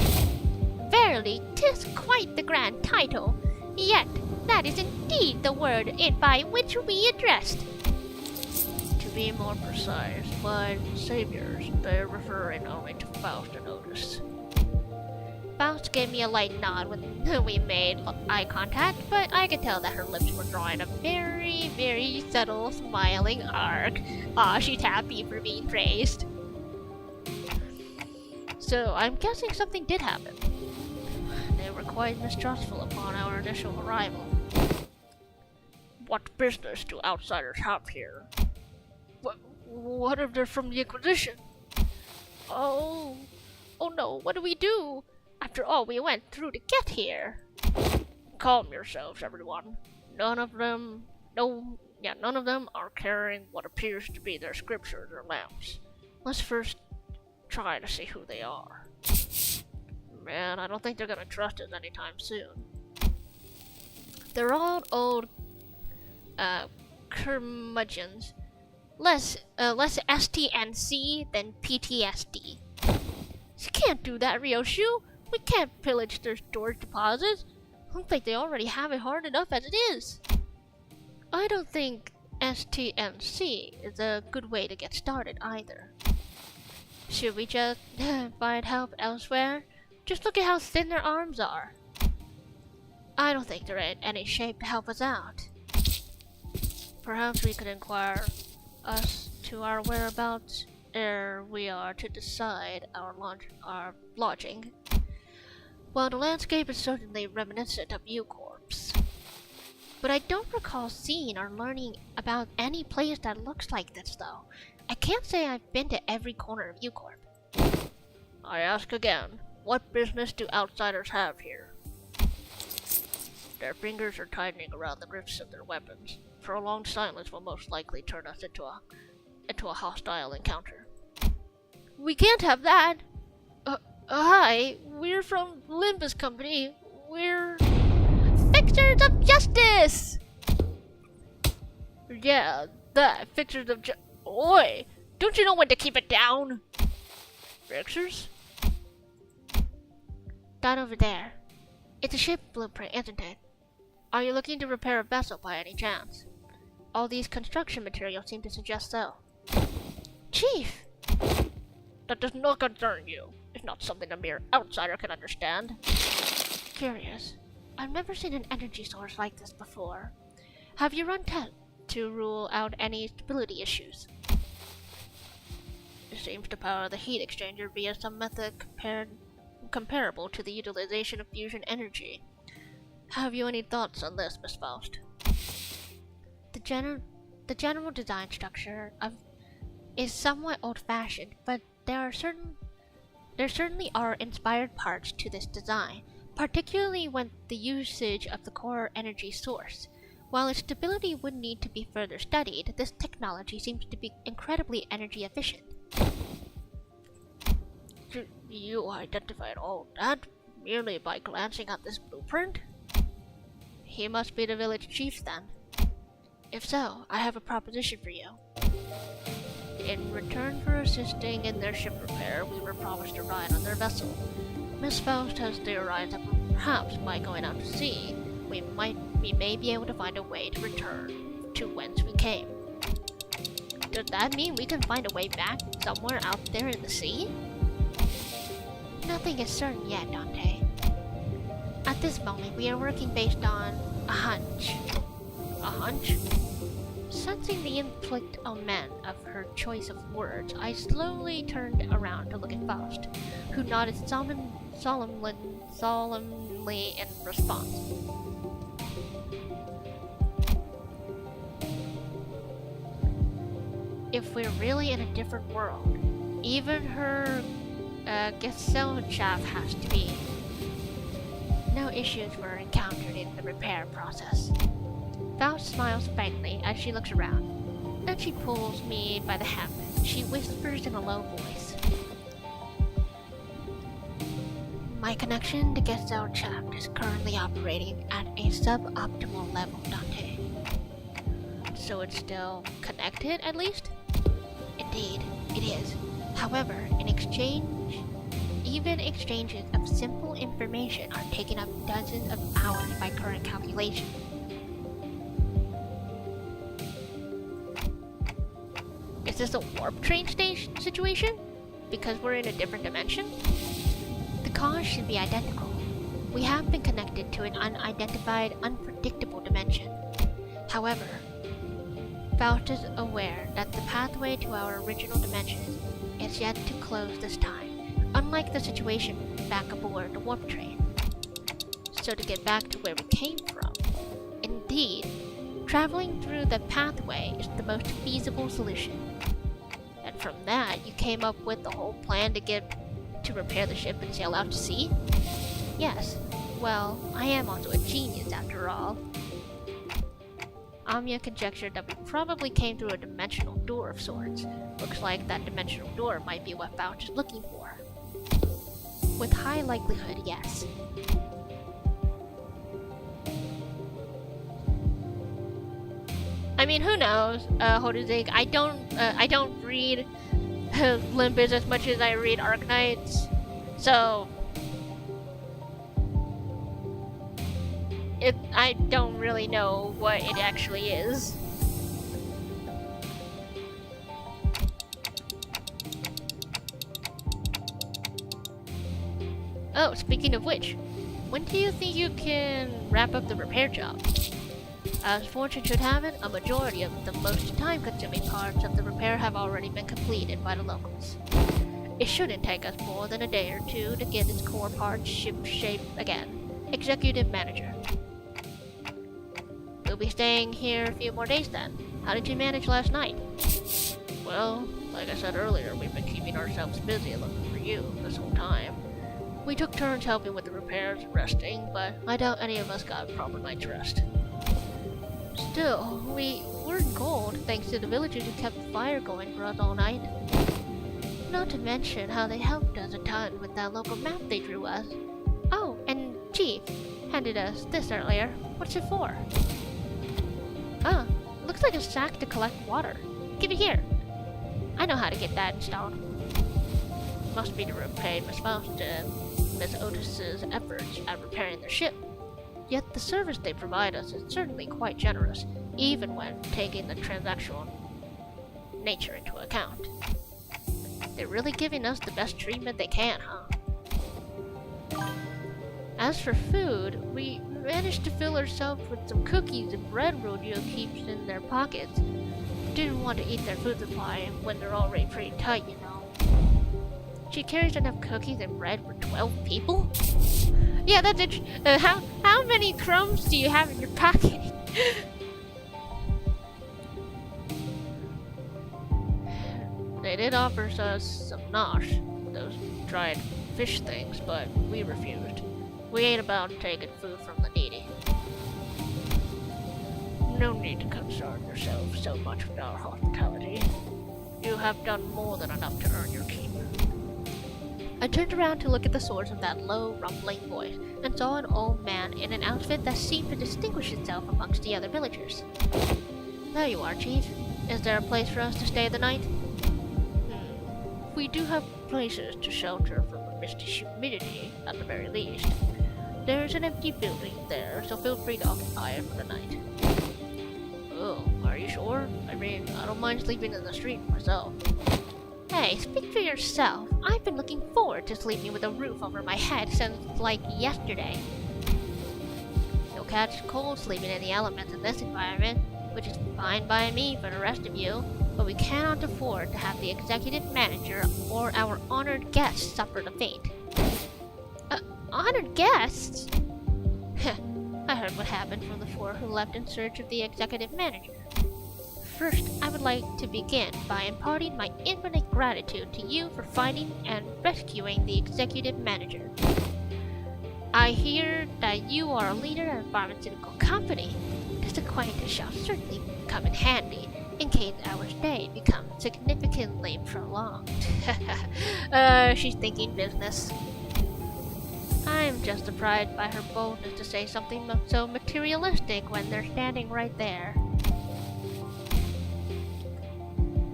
Verily, 'tis quite the grand title. Yet, that is indeed the word by which we addressed. To be more precise, by saviors, they're referring only to Faust and Otis. Faust gave me a light nod when we made eye contact, but I could tell that her lips were drawing a very, very subtle, smiling arc. Aw, she's happy for being praised. So, I'm guessing something did happen. They were quite mistrustful upon our initial arrival. What business do outsiders have here? What if they're from the Inquisition? Oh no, what do we do? After all we went through to get here. Calm yourselves, everyone. None of them are carrying what appears to be their scriptures or lamps. Let's first try to see who they are. Man, I don't think they're gonna trust us anytime soon. They're all old curmudgeons. Less STNC than PTSD. You can't do that, Ryoshu. We can't pillage their storage deposits. Looks like they already have it hard enough as it is. I don't think STNC is a good way to get started either. Should we just find help elsewhere? Just look at how thin their arms are. I don't think they're in any shape to help us out. Perhaps we could inquire us to our whereabouts ere we are to decide our lodging. Well, the landscape is certainly reminiscent of U-Corps. But I don't recall seeing or learning about any place that looks like this, though. I can't say I've been to every corner of U-Corp. I ask again, what business do outsiders have here? Their fingers are tightening around the grips of their weapons. Prolonged silence will most likely turn us into a hostile encounter. We can't have that! Hi, we're from Limbus Company. We're fixers of justice! Yeah, that, fixers of Oi! Don't you know when to keep it down? Fixers? That over there. It's a ship blueprint, isn't it? Are you looking to repair a vessel by any chance? All these construction materials seem to suggest so. Chief! That does not concern you. It's not something a mere outsider can understand. Curious. I've never seen an energy source like this before. Have you run tests to rule out any stability issues? It seems to power the heat exchanger via some method comparable to the utilization of fusion energy. Have you any thoughts on this, Miss Faust? The general design structure is somewhat old-fashioned, but there certainly are inspired parts to this design, particularly when the usage of the core energy source. While its stability would need to be further studied, this technology seems to be incredibly energy efficient. You identified all that merely by glancing at this blueprint? He must be the village chief then. If so, I have a proposition for you. In return for assisting in their ship repair, we were promised a ride on their vessel. Miss Faust has theorized that perhaps by going out to sea, we may be able to find a way to return to whence we came. Does that mean we can find a way back somewhere out there in the sea? Nothing is certain yet, Dante. At this moment, we are working based on a hunch. A hunch? Sensing the inflict-omen of her choice of words, I slowly turned around to look at Faust, who nodded solemnly in response. If we're really in a different world, even her Gesellschaft has to be. No issues were encountered in the repair process. Faust smiles faintly as she looks around. Then she pulls me by the hem. She whispers in a low voice. My connection to get cell trapped is currently operating at a suboptimal level, Dante. So it's still connected, at least? Indeed, it is. However, even exchanges of simple information are taking up dozens of hours by current calculation. Is this a warp train station situation? Because we're in a different dimension? The cause should be identical. We have been connected to an unidentified, unpredictable dimension. However, Faust is aware that the pathway to our original dimension is yet to close this time, unlike the situation back aboard the warp train. So to get back to where we came from, indeed, traveling through the pathway is the most feasible solution. And from that, you came up with the whole plan to repair the ship and sail out to sea? Yes. Well, I am also a genius after all. Anya conjectured that we probably came through a dimensional door of sorts. Looks like that dimensional door might be what Faust is looking for. With high likelihood, yes. I mean, who knows? Hoduzig, I don't read Limbus as much as I read Arknights, so I don't really know what it actually is. Oh, speaking of which, when do you think you can wrap up the repair job? As fortune should have it, a majority of the most time-consuming parts of the repair have already been completed by the locals. It shouldn't take us more than a day or two to get its core parts ship-shape again. Executive Manager. We'll be staying here a few more days then. How did you manage last night? Well, like I said earlier, we've been keeping ourselves busy looking for you this whole time. We took turns helping with the repairs and resting, but I doubt any of us got a proper night's rest. Still, we were in gold thanks to the villagers who kept the fire going for us all night. Not to mention how they helped us a ton with that local map they drew us. Oh, and Chief handed us this earlier. What's it for? Ah, looks like a sack to collect water. Give it here. I know how to get that installed. Must be to repay Miss Faust and Miss Otis's efforts at repairing their ship. Yet the service they provide us is certainly quite generous, even when taking the transactional nature into account. They're really giving us the best treatment they can, huh? As for food, we managed to fill ourselves with some cookies and bread Rodeo keeps in their pockets. Didn't want to eat their food supply when they're already pretty tight, you know. She carries enough cookies and bread for 12 people? Yeah, that's it. How many crumbs do you have in your pocket? They did offer us some nosh, those dried fish things, but we refused. We ain't about taking food from the needy. No need to concern yourself so much with our hospitality. You have done more than enough to earn your keep. I turned around to look at the source of that low, rumbling voice, and saw an old man in an outfit that seemed to distinguish itself amongst the other villagers. There you are, Chief. Is there a place for us to stay the night? We do have places to shelter from the misty humidity, at the very least. There's an empty building there, so feel free to occupy it for the night. Oh, are you sure? I mean, I don't mind sleeping in the street myself. Hey, speak for yourself. I've been looking forward to sleeping with a roof over my head since, like, yesterday. You'll catch cold sleeping in the elements in this environment, which is fine by me for the rest of you, but we cannot afford to have the executive manager or our honored guests suffer the fate. Honored guests? I heard what happened from the four who left in search of the executive manager. First, I would like to begin by imparting my infinite gratitude to you for finding and rescuing the executive manager. I hear that you are a leader at a pharmaceutical company. This acquaintance shall certainly come in handy in case our stay becomes significantly prolonged. She's thinking business. I'm just surprised by her boldness to say something so materialistic when they're standing right there.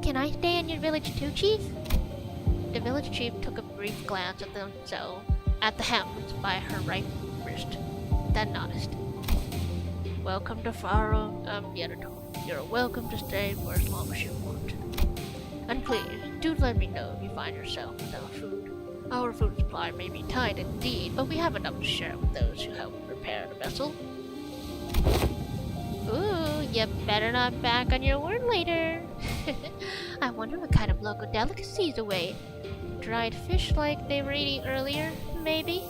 Can I stay in your village too, Chief? The village chief took a brief glance at the hems by her right wrist, then nodded. Welcome to Faro, Yerato. You're welcome to stay for as long as you want. And please, do let me know if you find yourself without food. Our food supply may be tight indeed, but we have enough to share with those who help repair the vessel. Ooh, you better not back on your word later. I wonder what kind of local delicacies await. Dried fish like they were eating earlier, maybe?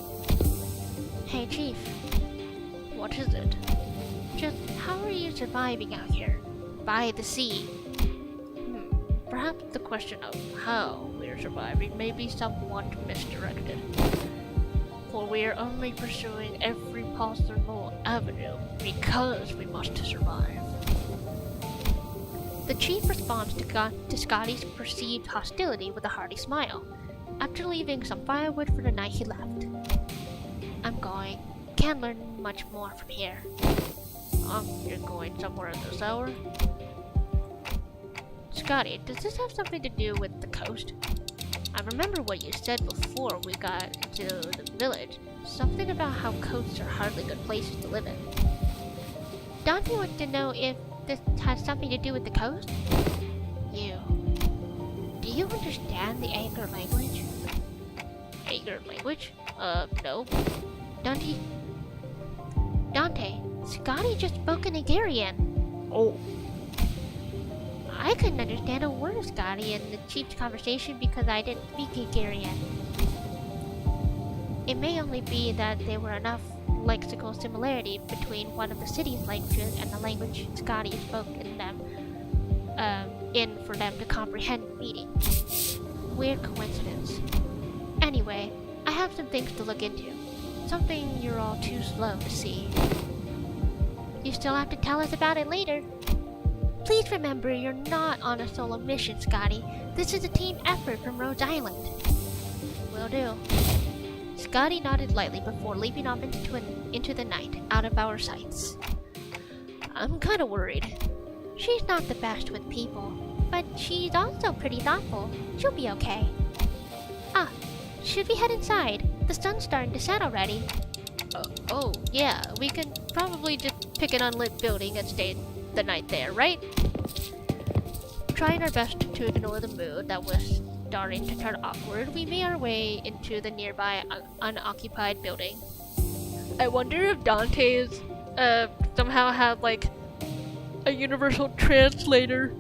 Hey, Chief. What is it? Just how are you surviving out here? By the sea? Perhaps the question of how we are surviving may be somewhat misdirected. For we are only pursuing every possible avenue because we must survive. The chief responds to Scotty's perceived hostility with a hearty smile. After leaving some firewood for the night, he left. I'm going. Can't learn much more from here. You're going somewhere at this hour? Scotty, does this have something to do with the coast? I remember what you said before we got into the village. Something about how coasts are hardly good places to live in. Dante wants to know if this has something to do with the coast? Do you understand the Anger language? Anger language? No. Dante, Scotty just spoke in Hungarian. Oh, I couldn't understand a word of Scotty in the chief's conversation because I didn't speak Hungarian. It may only be that there were enough lexical similarity between one of the city's languages and the language Scotty spoke in them, for them to comprehend the meaning. Weird coincidence. Anyway, I have some things to look into. Something you're all too slow to see. You still have to tell us about it later. Please remember you're not on a solo mission, Scotty. This is a team effort from Rhode Island. Will do. Scotty nodded lightly before leaping off into the night, out of our sights. I'm kinda worried. She's not the best with people, but she's also pretty thoughtful. She'll be okay. Should we head inside? The sun's starting to set already. Oh, yeah, we can probably just pick an unlit building and stay the night there, right? Trying our best to ignore the mood that was starting to turn awkward, we made our way into the nearby unoccupied building. I wonder if Dante's somehow had like a universal translator.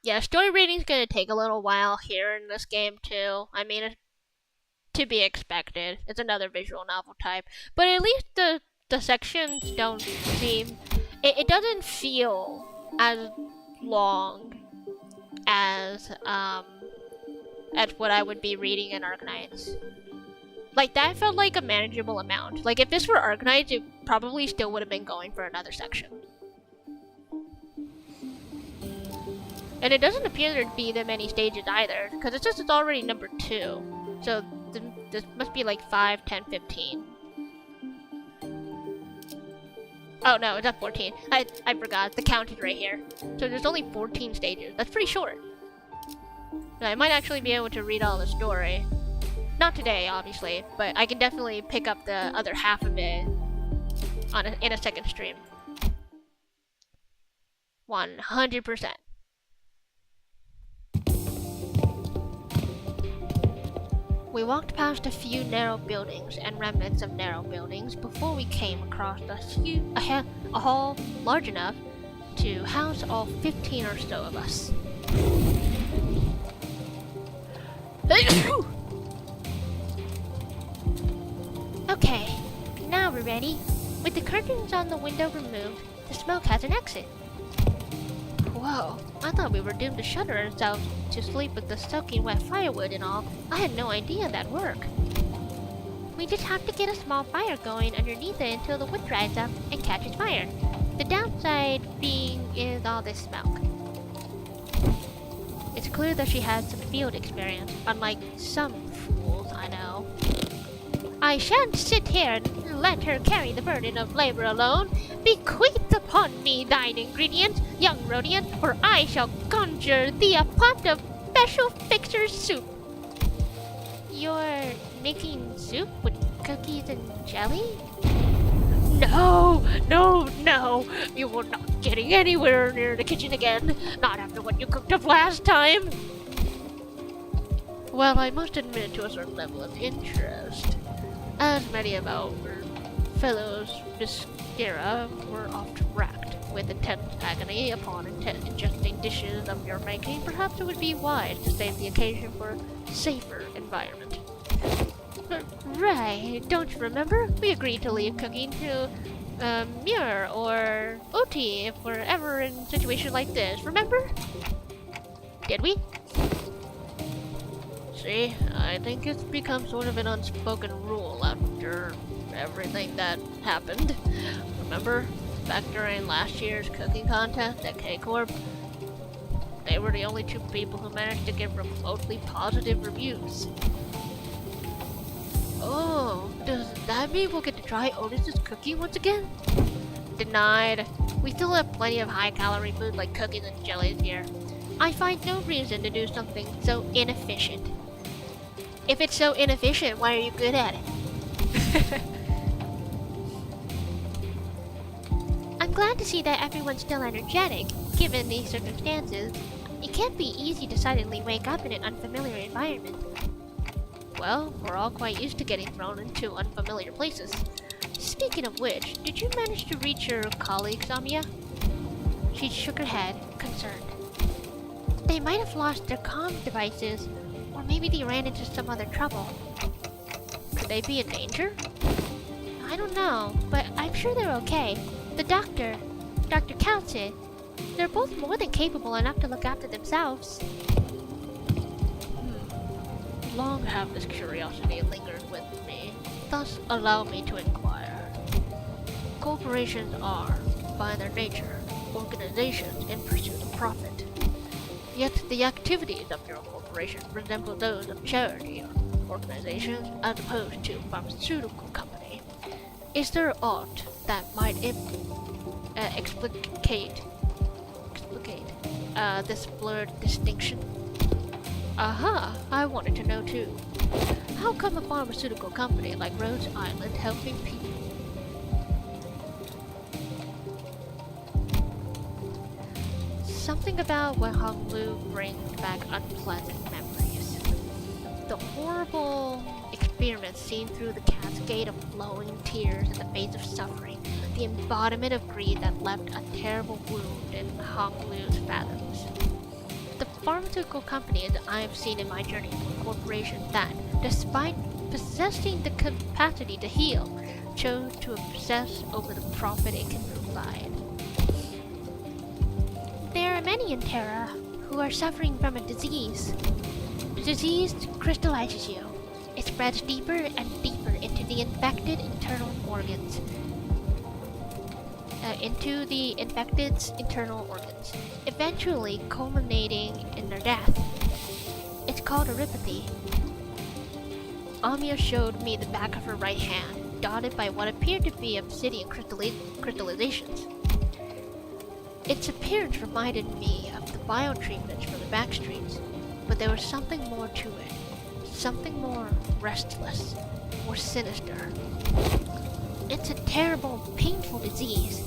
Yeah, story reading's gonna take a little while here in this game too. I mean, it's to be expected. It's another visual novel type, but at least the sections don't seem. It doesn't feel as long as what I would be reading in Arknights. Like that felt like a manageable amount. Like if this were Arknights, it probably still would have been going for another section. And it doesn't appear there to be that many stages either, because it says it's already number 2. So this must be like 5, 10, 15. Oh no, it's at 14. I forgot, the count is right here. So there's only 14 stages. That's pretty short. I might actually be able to read all the story. Not today, obviously, but I can definitely pick up the other half of it in a second stream. 100%. We walked past a few narrow buildings and remnants of narrow buildings before we came across a hall large enough to house all 15 or so of us. Okay, now we're ready. With the curtains on the window removed, the smoke has an exit. Whoa, I thought we were doomed to shudder ourselves to sleep with the soaking wet firewood and all. I had no idea that'd work. We just have to get a small fire going underneath it until the wood dries up and catches fire. The downside being is all this smoke. It's clear that she has some field experience, unlike some fools I know. I shan't sit here and let her carry the burden of labor alone. Bequeath upon me thine ingredients, young Rhodian, or I shall conjure thee a pot of special fixer's soup. You're making soup with cookies and jelly? No, no, no! You are not getting anywhere near the kitchen again. Not after what you cooked up last time. Well, I must admit to a certain level of interest. As many of our fellows Viscera were oft racked with intense agony upon ingesting dishes of your making, perhaps it would be wise to save the occasion for a safer environment. Right, don't you remember? We agreed to leave cooking to Muir or Oti if we're ever in a situation like this, remember? Did we? See, I think it's become sort of an unspoken rule after everything that happened. Remember, back during last year's cooking contest at K-Corp? They were the only two people who managed to give remotely positive reviews. Oh, does that mean we'll get to try Otis's cooking once again? Denied. We still have plenty of high-calorie food like cookies and jellies here. I find no reason to do something so inefficient. If it's so inefficient, why are you good at it? I'm glad to see that everyone's still energetic, given these circumstances. It can't be easy to suddenly wake up in an unfamiliar environment. Well, we're all quite used to getting thrown into unfamiliar places. Speaking of which, did you manage to reach your colleague, Samia? She shook her head, concerned. They might have lost their comm devices, or maybe they ran into some other trouble. Could they be in danger? I don't know, but I'm sure they're okay. The doctor, Dr. Kaltze, they're both more than capable enough to look after themselves. Long have this curiosity lingered with me, thus allow me to inquire. Corporations are, by their nature, organizations in pursuit of profit. Yet the activities of your corporation resemble those of charity organizations as opposed to pharmaceutical company. Is there aught that might explicate this blurred distinction? Aha, I wanted to know too. How come a pharmaceutical company like Rhode Island helping people? Something about what Honglu brings back unpleasant memories. The horrible experiments seen through the cascade of flowing tears in the face of suffering. The embodiment of greed that left a terrible wound in Honglu's fathoms. The pharmaceutical companies I have seen in my journey were corporations that, despite possessing the capacity to heal, chose to obsess over the profit it can provide. There are many in Terra who are suffering from a disease. The disease crystallizes you. It spreads deeper and deeper into the infected internal organs. Eventually culminating in their death. It's called erypathy. Amia showed me the back of her right hand, dotted by what appeared to be obsidian crystallizations. Its appearance reminded me of the biotreatments for the back streets, but there was something more to it. Something more restless, more sinister. It's a terrible, painful disease,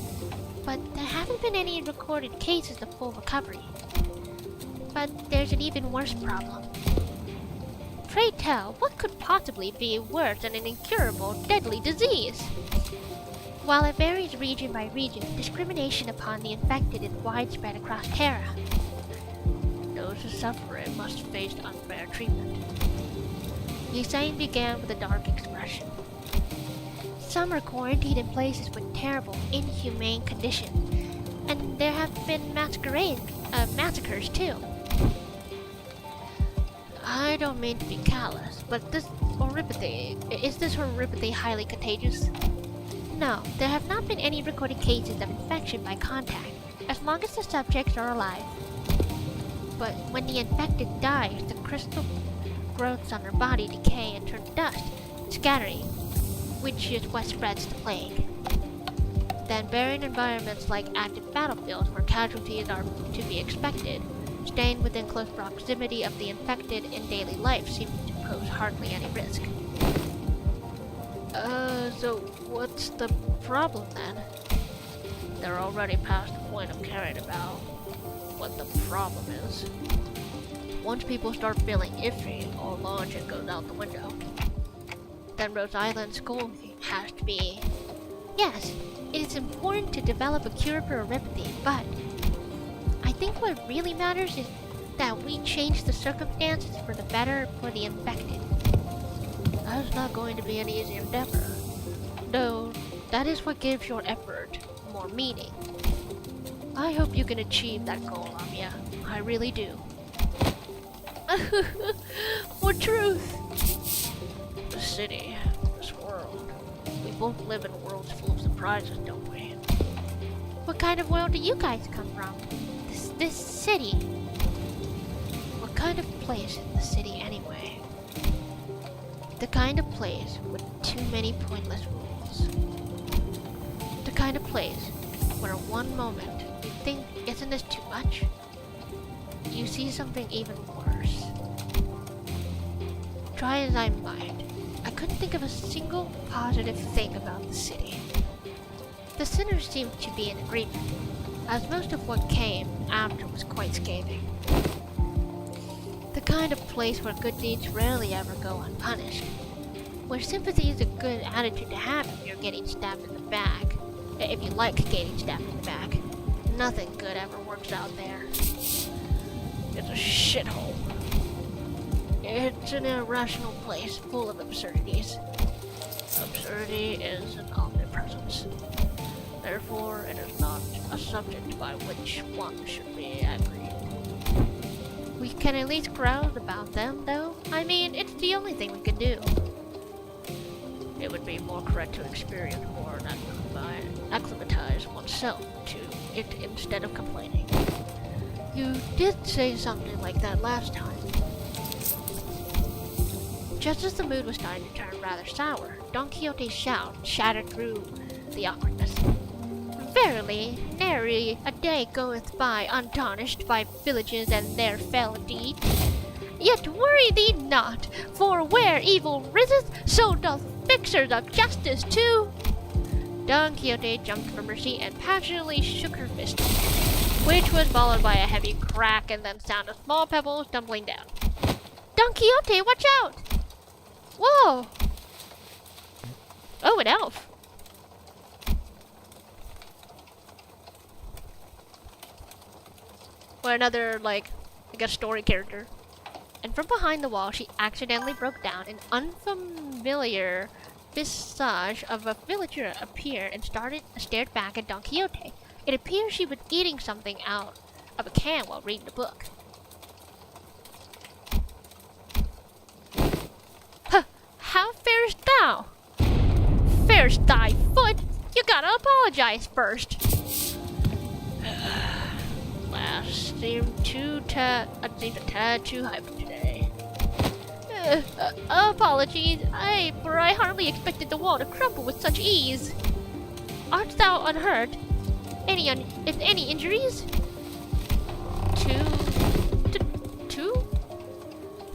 but there haven't been any recorded cases of full recovery. But there's an even worse problem. Pray tell, what could possibly be worse than an incurable, deadly disease? While it varies region by region, discrimination upon the infected is widespread across Terra. Those who suffer it must face unfair treatment. Yusane began with a dark expression. Some are quarantined in places with terrible, inhumane conditions. And there have been massacres too. I don't mean to be callous, but is this horripathy highly contagious? No, there have not been any recorded cases of infection by contact, as long as the subjects are alive. But when the infected dies, the crystal growths on their body decay and turn to dust, scattering, which is what spreads the plague. Then barren environments like active battlefields where casualties are to be expected, staying within close proximity of the infected in daily life seems to pose hardly any risk. So what's the problem then? They're already past the point of caring about what the problem is. Once people start feeling iffy, all logic goes out the window. Then Rose Island School has to be... Yes, it is important to develop a cure for horripathy, but I think what really matters is that we change the circumstances for the better for the infected. That's not going to be an easy endeavor. No, that is what gives your effort more meaning. I hope you can achieve that goal, Amiya. I really do. What truth? The city, this world. We both live in worlds full of surprises, don't we? What kind of world do you guys come from? This city. What kind of place is the city anyway? The kind of place with too many pointless rules. The kind of place where one moment you think, isn't this too much? You see something even worse. Try as I might, I couldn't think of a single positive thing about the city. The sinners seemed to be in agreement, as most of what came after was quite scathing. The kind of place where good deeds rarely ever go unpunished. Where sympathy is a good attitude to have if you're getting stabbed in the back. If you like getting stabbed in the back. Nothing good ever works out there. It's a shithole. It's an irrational place full of absurdities. Absurdity is an omnipresence. Therefore, it is not a subject by which one should be agreed. We can at least growl about them, though. I mean, it's the only thing we can do. It would be more correct to experience more and acclimatize oneself to it instead of complaining. You did say something like that last time. Just as the mood was starting to turn rather sour, Don Quixote's shout shattered through the awkwardness. Verily, nary a day goeth by untarnished by villages and their fell deeds. Yet worry thee not, for where evil riseth, so doth fixers of justice too. Don Quixote jumped from her seat and passionately shook her fist, which was followed by a heavy crack and then sound of small pebbles tumbling down. Don Quixote, watch out! Whoa! Oh, an elf. Or another, like a story character. And from behind the wall, she accidentally broke down. An unfamiliar visage of a villager appeared and stared back at Don Quixote. It appears she was eating something out of a can while reading the book. Huh, how farest thou? Farest thy foot? You gotta apologize first. Last seemed a tad too high for today. Apologies, for I hardly expected the wall to crumble with such ease. Art thou unhurt? Any injuries? To?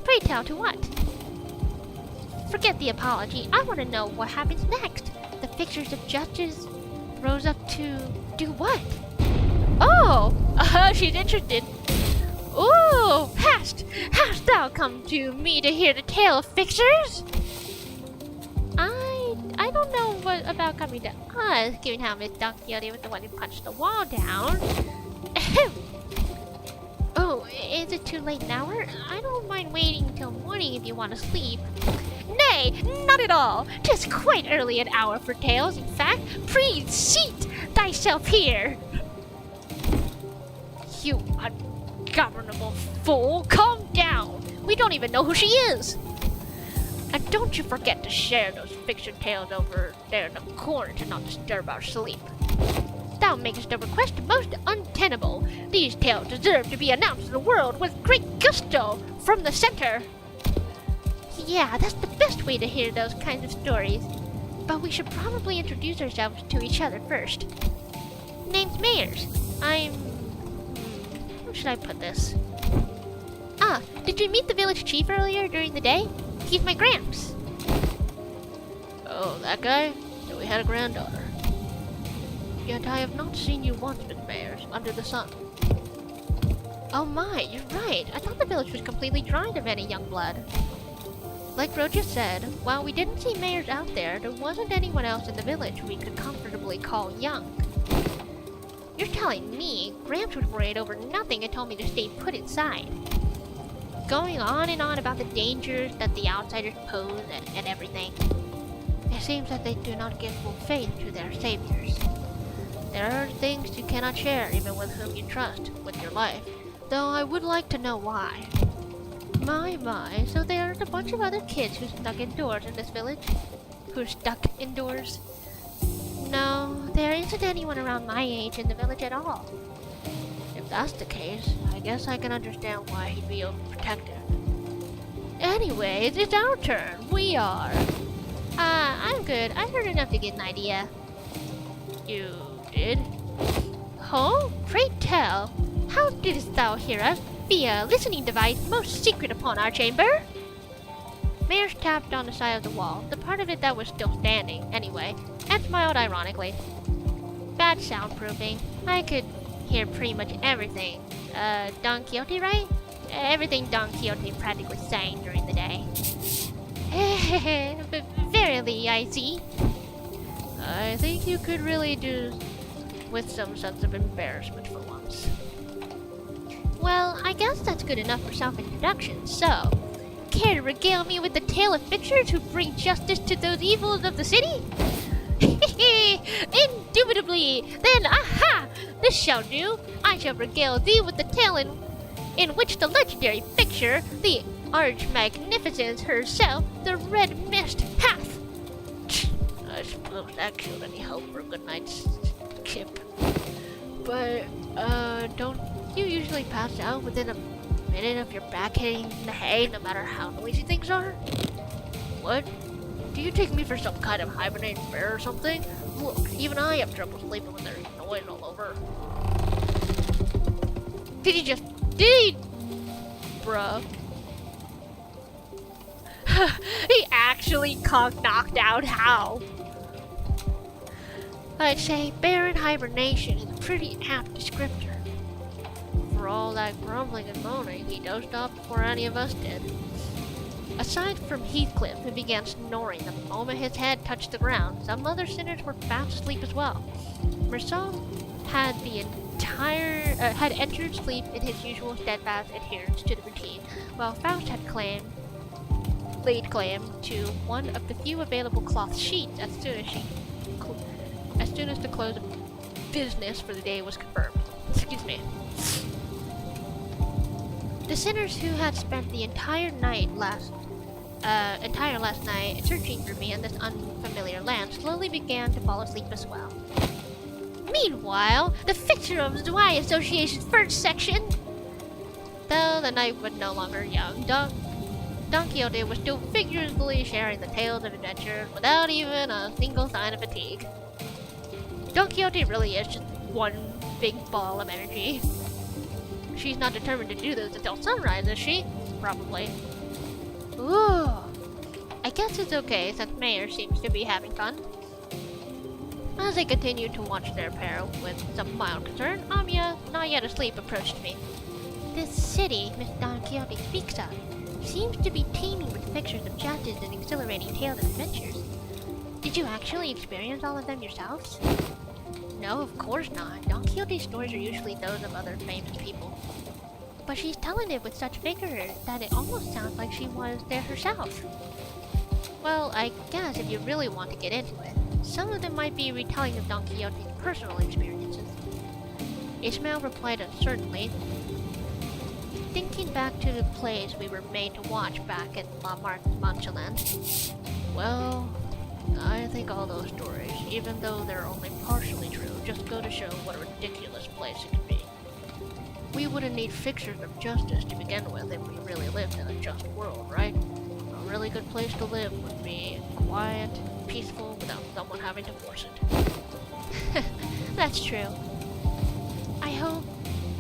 Pray tell, to what? Forget the apology. I want to know what happens next. The fixers of justice rose up to do what? Oh, she's interested. Ooh, hast thou come to me to hear the tale of fixers? I don't know what about coming to us, given how Miss Don Quixote was the one who punched the wall down. Oh, is it too late now? I don't mind waiting till morning if you want to sleep. Nay, not at all. 'Tis quite early an hour for tales. In fact, please seat thyself here. You ungovernable fool, calm down. We don't even know who she is. And don't you forget to share those fiction tales over there in the corner to not disturb our sleep. Thou makest the request most untenable. These tales deserve to be announced to the world with great gusto from the center. Yeah, that's the best way to hear those kinds of stories. But we should probably introduce ourselves to each other first. Name's Mayers. I'm... How should I put this? Ah, did you meet the village chief earlier during the day? He's my Gramps. Oh, that guy? So we had a granddaughter. Yet I have not seen you once, Miss Mayers, under the sun. Oh my, you're right. I thought the village was completely dry of any young blood. Like Roja said, while we didn't see Mayers out there, there wasn't anyone else in the village we could comfortably call young. You're telling me Gramps was worried over nothing and told me to stay put inside. Going on and on about the dangers that the outsiders pose and everything. It seems that they do not give full faith to their saviors. There are things you cannot share even with whom you trust with your life, though I would like to know why. My, so there's a bunch of other kids who's stuck indoors in this village? Who's stuck indoors? No, there isn't anyone around my age in the village at all. If that's the case, I guess I can understand why he'd be overprotective. Anyways, it's our turn. We are. I'm good. I heard enough to get an idea. You did? Huh? Pray tell, how didst thou hear us via listening device most secret upon our chamber? Mayers tapped on the side of the wall, the part of it that was still standing, anyway, and smiled ironically. Bad soundproofing. I could hear pretty much everything. Don Quixote, right? Everything Don Quixote practically sang during the day. But verily, I see. I think you could really do with some sense of embarrassment for once. Well, I guess that's good enough for self-introduction, so... Care to regale me with the tale of fixers who bring justice to those evils of the city? Indubitably! Then, aha! This shall do. I shall regale thee with the tale in which the legendary fixture, the Arch-Magnificence herself, the Red Mist, hath... I suppose that killed any hope for a good night's kip. But, don't you usually pass out within a minute of your back hitting the hay, no matter how noisy things are? What? Do you take me for some kind of hibernating bear or something? Look, even I have trouble sleeping when there's noise all over. Bruh. He actually knocked out How. I'd say bear in hibernation is a pretty apt descriptor. For all that grumbling and moaning, he dozed off before any of us did. Aside from Heathcliff, who began snoring the moment his head touched the ground, some other sinners were fast asleep as well. Merceau had had entered sleep in his usual steadfast adherence to the routine, while Faust had laid claim to one of the few available cloth sheets as soon as the close of business for the day was confirmed. Excuse me. The sinners who had spent the entire last night searching for me in this unfamiliar land slowly began to fall asleep as well. Meanwhile, the fixture of the Y Association's first section, though the night was no longer young, Don Quixote was still vigorously sharing the tales of adventure without even a single sign of fatigue. Don Quixote really is just one big ball of energy. She's not determined to do this until sunrise, is she? Probably. Ooh. I guess it's okay since Mayor seems to be having fun. As they continued to watch their pair with some mild concern, Amia, not yet asleep, approached me. This city Miss Don Quixote speaks of seems to be teeming with pictures of justice and exhilarating tales of adventures. Did you actually experience all of them yourselves? No, of course not. Don Quixote's stories are usually those of other famous people. But she's telling it with such vigor that it almost sounds like she was there herself. Well, I guess if you really want to get into it, some of them might be retelling of Don Quixote's personal experiences. Ismail replied uncertainly. Thinking back to the plays we were made to watch back in La Manchaland. Well, I think all those stories, even though they're only partially true, just go to show what a ridiculous place it can be. We wouldn't need fixtures of justice to begin with if we really lived in a just world, right? A really good place to live would be quiet, peaceful, without someone having to force it. That's true. I hope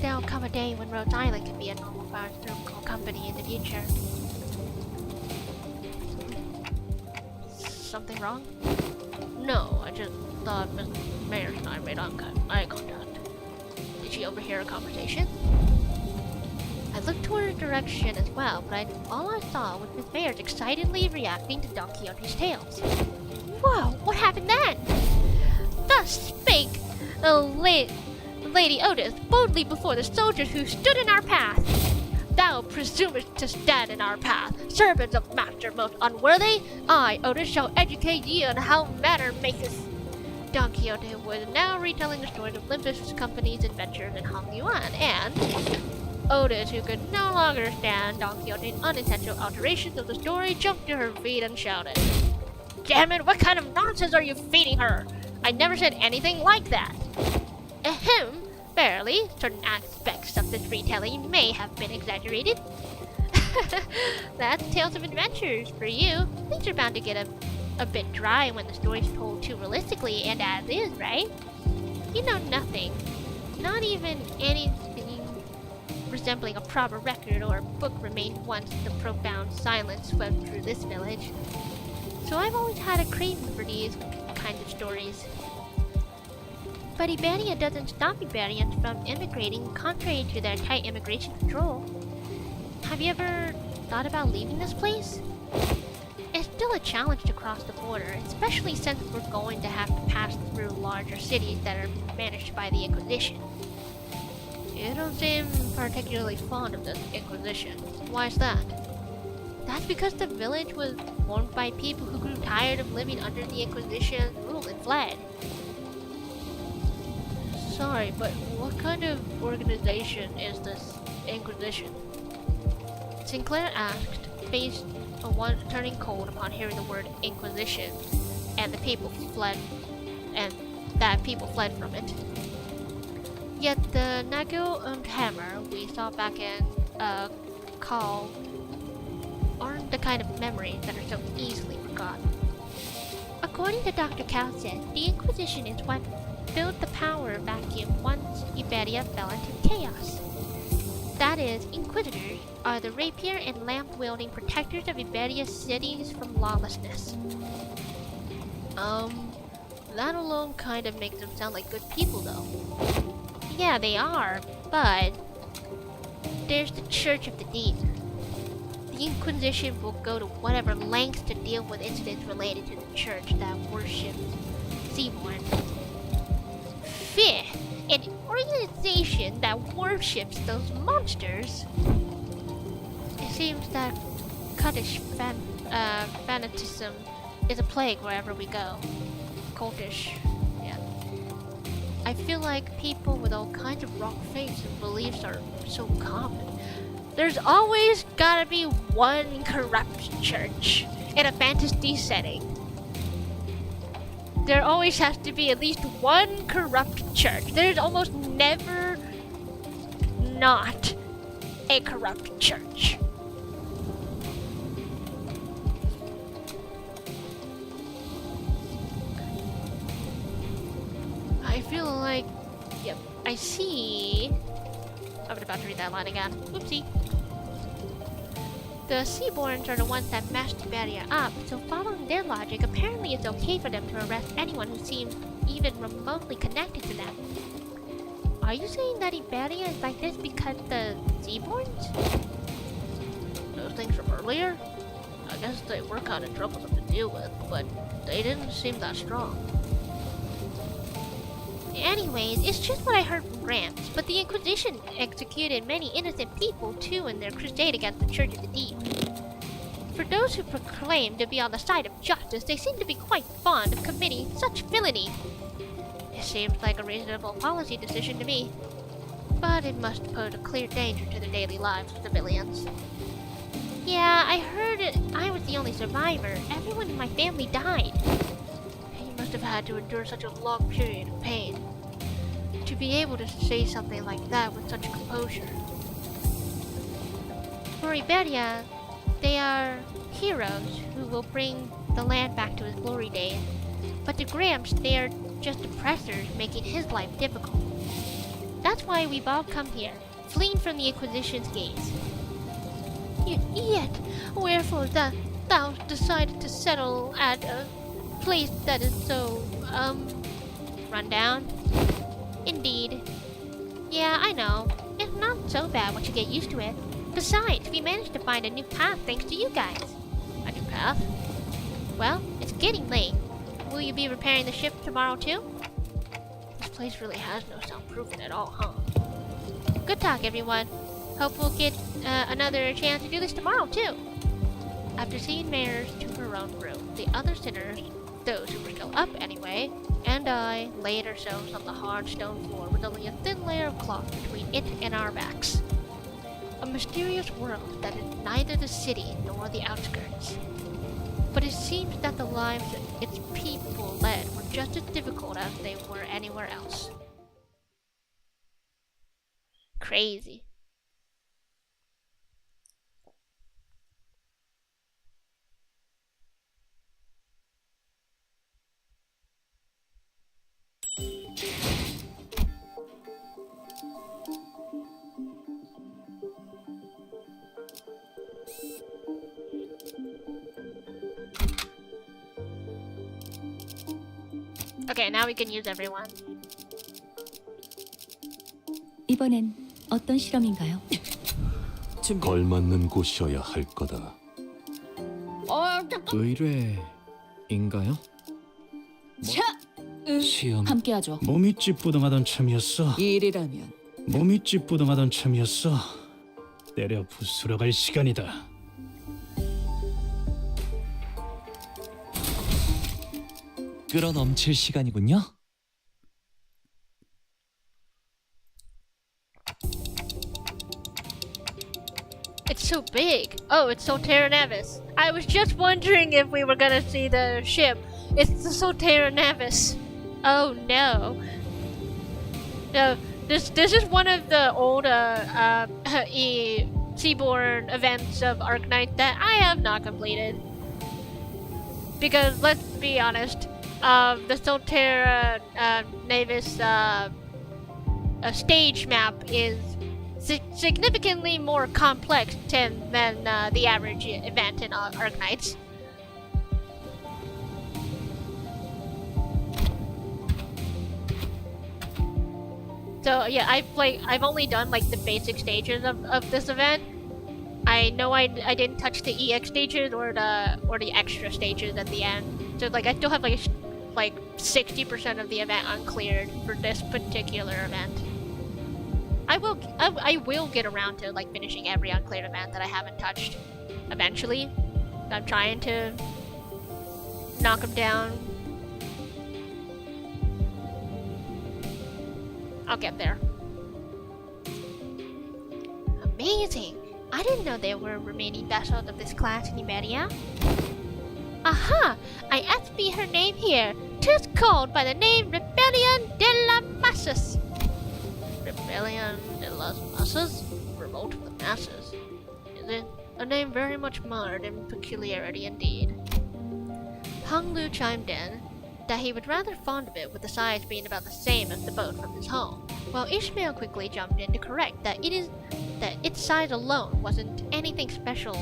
there'll come a day when Rhode Island can be a normal pharmaceutical company in the future. Something wrong? No, I just thought Miss Mayers and I made eye contact. Did she overhear a conversation? I looked toward her direction as well, but all I saw was Miss Mayers excitedly reacting to Don Quixote's tales. Whoa, what happened then? Thus spake Lady Otis boldly before the soldiers who stood in our path. Thou presumest to stand in our path, servants of master most unworthy. I, Otis, shall educate ye on how manner maketh. Don Quixote was now retelling the story of Limbus Company's adventures in Hong Yuan, and Otis, who could no longer stand Don Quixote's unintentional alterations of the story, jumped to her feet and shouted, "Damn it, what kind of nonsense are you feeding her? I never said anything like that." Ahem, barely. Certain aspects of this retelling may have been exaggerated. That's Tales of Adventures for you. Things are bound to get a bit dry when the story's told too realistically and as is, right? You know nothing. Not even anything resembling a proper record or a book remained once the profound silence swept through this village. So I've always had a craving for these kinds of stories. But Iberia doesn't stop Iberians from immigrating contrary to their tight immigration control. Have you ever thought about leaving this place? It's still a challenge to cross the border, especially since we're going to have to pass through larger cities that are managed by the Inquisition. You don't seem particularly fond of the Inquisition. Why is that? That's because the village was formed by people who grew tired of living under the Inquisition's rule and fled. Sorry, but what kind of organization is this Inquisition? Sinclair asked, face turning cold upon hearing the word Inquisition, and that people fled from it. Yet the Nagel and Hammer we saw back in Call aren't the kind of memories that are so easily forgotten. According to Dr. Calcet, the Inquisition is what filled the power vacuum once Iberia fell into chaos. That is, Inquisitors are the rapier and lamp-wielding protectors of Iberia's cities from lawlessness. That alone kind of makes them sound like good people, though. Yeah, they are, but there's the Church of the Deep. The Inquisition will go to whatever lengths to deal with incidents related to the church that worships Seaborn. Fifth, an organization that worships those monsters. It seems that cultish fanaticism is a plague wherever we go. Cultish, yeah. I feel like people with all kinds of wrong faiths and beliefs are so common. There's always gotta be one corrupt church in a fantasy setting. There always has to be at least one corrupt church. There's almost never not a corrupt church. I feel like, yep, I see. I was about to read that line again. Oopsie. The Seaborns are the ones that mashed Iberia up, so following their logic, apparently it's okay for them to arrest anyone who seems even remotely connected to them. Are you saying that Iberia is like this because the Seaborns? Those things from earlier? I guess they were kind of troublesome to deal with, but they didn't seem that strong. Anyways, it's just what I heard from Gramps, but the Inquisition executed many innocent people too in their crusade against the Church of the Deep. For those who proclaim to be on the side of justice, they seem to be quite fond of committing such villainy. It seems like a reasonable policy decision to me. but it must pose a clear danger to the daily lives of civilians. Yeah, I heard it. I was the only survivor. Everyone in my family died. He must have had to endure such a long period of pain. To be able to say something like that with such composure. For Iberia, they are heroes who will bring the land back to its glory days. But to Gramps, they are just oppressors making his life difficult. That's why we've all come here, fleeing from the Inquisition's gaze. Yet, wherefore thou decided to settle at a place that is so, run down? Indeed. Yeah, I know. It's not so bad once you get used to it. Besides, we managed to find a new path thanks to you guys. A new path? Well, it's getting late. Will you be repairing the ship tomorrow too? This place really has no soundproofing at all, huh? Good talk, everyone. Hope we'll get another chance to do this tomorrow too. After seeing Mares to her own room, the other sinners, those who were still up anyway, and I laid ourselves on the hard stone floor with only a thin layer of cloth between it and our backs. A mysterious world that is neither the city nor the outskirts. But it seems that the lives its people led were just as difficult as they were anywhere else. Crazy. Okay, now we can use everyone. 이번엔 어떤 실험인가요? 걸맞는 곳이어야 할 거다. 의뢰인가요? 시험 함께하죠. 몸이 찌뿌둥하던 참이었어. 일이라면 몸이 찌뿌둥하던 참이었어. 때려 부수러 갈 시간이다. 끌어넘칠 시간이군요. It's so big. Oh, it's Solterra Navis. I was just wondering if we were gonna see the ship. It's the Solterra Navis. Oh no. No, this is one of the old Seaborn events of Arknights that I have not completed. Because let's be honest, the Solterra Navis stage map is significantly more complex than the average event in Arknights. So yeah, I've only done like the basic stages of this event. I know I didn't touch the EX stages or the extra stages at the end. So like I still have like 60% of the event uncleared for this particular event. I will get around to like finishing every uncleared event that I haven't touched eventually. I'm trying to knock them down. I'll get there. Amazing! I didn't know there were remaining vessels of this class in Iberia. Aha! I SB her name here. 'Tis called by the name Rebellion de las Masas. Rebellion de las Masas? Revolt of the Masses. Is it? A name very much marred in peculiarity indeed. Hung Lu chimed in that he was rather fond of it, with the size being about the same as the boat from his home, while Ishmael quickly jumped in to correct that its size alone wasn't anything special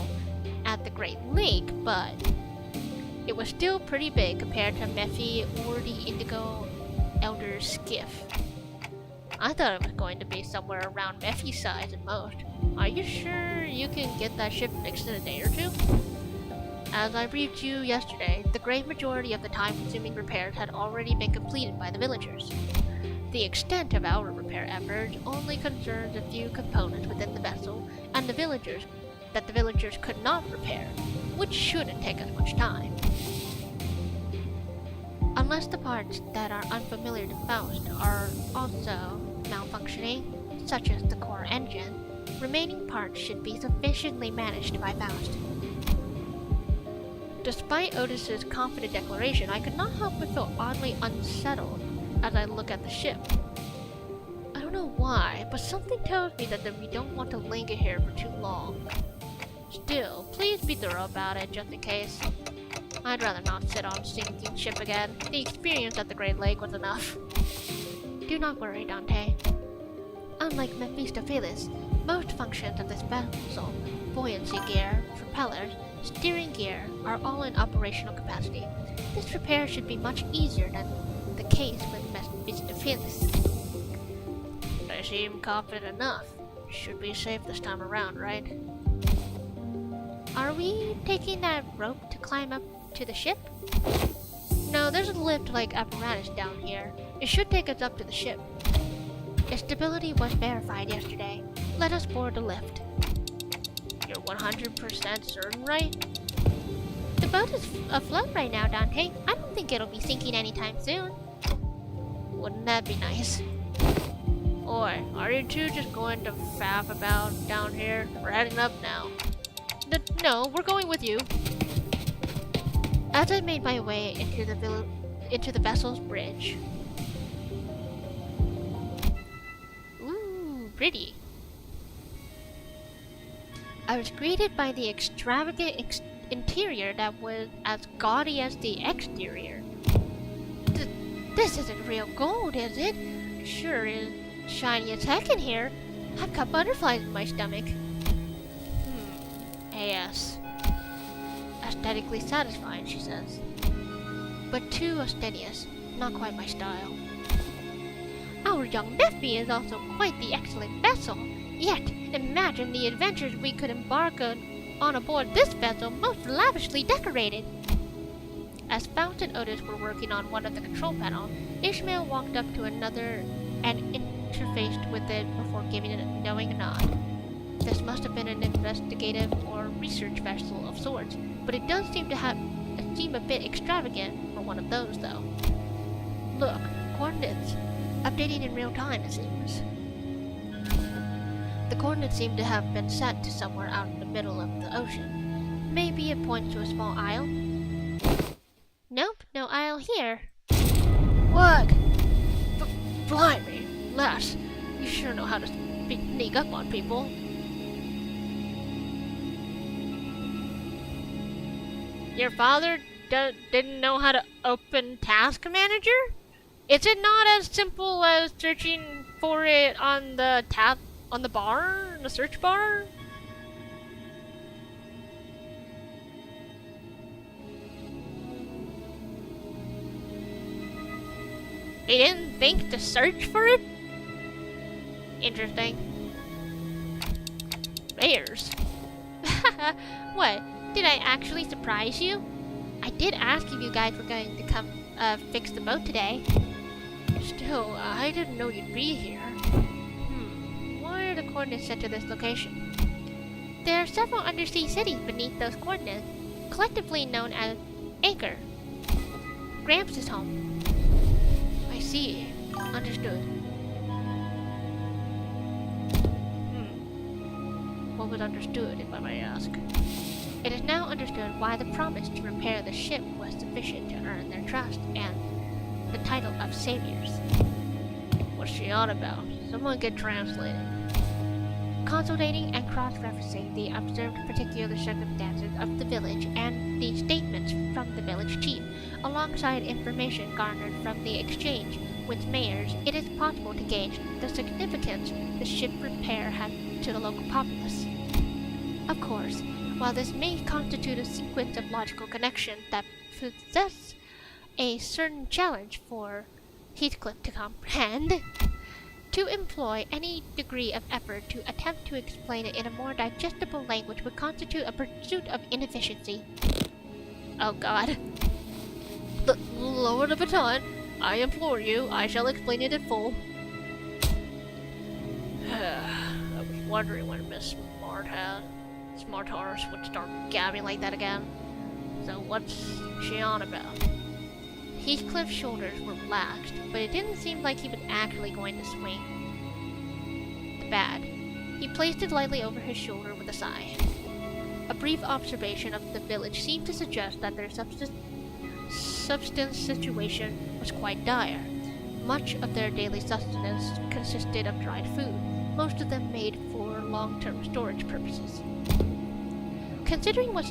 at the Great Lake, but it was still pretty big compared to Mephi or the Indigo Elder's skiff. I thought it was going to be somewhere around Mephi's size at most. Are you sure you can get that ship fixed in a day or two? As I briefed you yesterday, the great majority of the time-consuming repairs had already been completed by the villagers. The extent of our repair efforts only concerns a few components within the vessel and the villagers could not repair, which shouldn't take us much time. Unless the parts that are unfamiliar to Faust are also malfunctioning, such as the core engine, remaining parts should be sufficiently managed by Faust. Despite Otis's confident declaration, I could not help but feel oddly unsettled as I look at the ship. I don't know why, but something tells me that we don't want to linger here for too long. Still, please be thorough about it, just in case. I'd rather not sit on a sinking ship again. The experience at the Great Lake was enough. Do not worry, Dante. Unlike Mephistopheles, most functions of this vessel, buoyancy gear, propellers, steering gear, are all in operational capacity. This repair should be much easier than the case with Mephistopheles. I seem confident enough. Should be safe this time around, right? Are we taking that rope to climb up to the ship? No, there's a lift-like apparatus down here. It should take us up to the ship. Its stability was verified yesterday. Let us board the lift. You're 100% certain, right? The boat is afloat right now, Dante. I don't think it'll be sinking anytime soon. Wouldn't that be nice? Or are you two just going to faff about down here? We're heading up now. No, we're going with you. As I made my way into the vessel's bridge. Ooh, pretty. I was greeted by the extravagant interior that was as gaudy as the exterior. This isn't real gold, is it? Sure is shiny as heck in here. I've got butterflies in my stomach. Yes. Aesthetically satisfying, she says. But too ostentatious, not quite my style. Our young Nephi is also quite the excellent vessel. Yet, imagine the adventures we could embark on aboard this vessel, most lavishly decorated. As Faust and Otis were working on one of the control panels, Ishmael walked up to another and interfaced with it before giving it a knowing nod. This must have been an investigative or research vessel of sorts, but it does seem a bit extravagant for one of those, though. Look, coordinates. Updating in real time, it seems. The coordinates seem to have been set to somewhere out in the middle of the ocean. Maybe it points to a small isle? Nope, no isle here. What? Blimey, lass, you sure know how to sneak up on people. Your father didn't know how to open Task Manager? Is it not as simple as searching for it on the tab on the bar, the search bar? He didn't think to search for it? Interesting. Bears. What? Did I actually surprise you? I did ask if you guys were going to come fix the boat today. Still, I didn't know you'd be here. Why are the coordinates set to this location? There are several undersea cities beneath those coordinates, collectively known as Anchor. Gramps is home. I see. Understood. What was understood, if I may ask? It is now understood why the promise to repair the ship was sufficient to earn their trust and the title of saviors. What's she on about? Someone get translated. Consultating and cross-referencing the observed particular circumstances of the village and the statements from the village chief, alongside information garnered from the exchange with mayors, it is possible to gauge the significance the ship repair had to the local populace. Of course, while this may constitute a sequence of logical connections that possess a certain challenge for Heathcliff to comprehend, to employ any degree of effort to attempt to explain it in a more digestible language would constitute a pursuit of inefficiency. Oh God. Lower the baton. I implore you, I shall explain it in full. I was wondering when Miss Smarthorse would start gabbing like that again. So what's she on about? Heathcliff's shoulders were relaxed, but it didn't seem like he was actually going to swing. looked bad. He placed it lightly over his shoulder with a sigh. A brief observation of the village seemed to suggest that their substance situation was quite dire. Much of their daily sustenance consisted of dried food, most of them made for long-term storage purposes. Considering what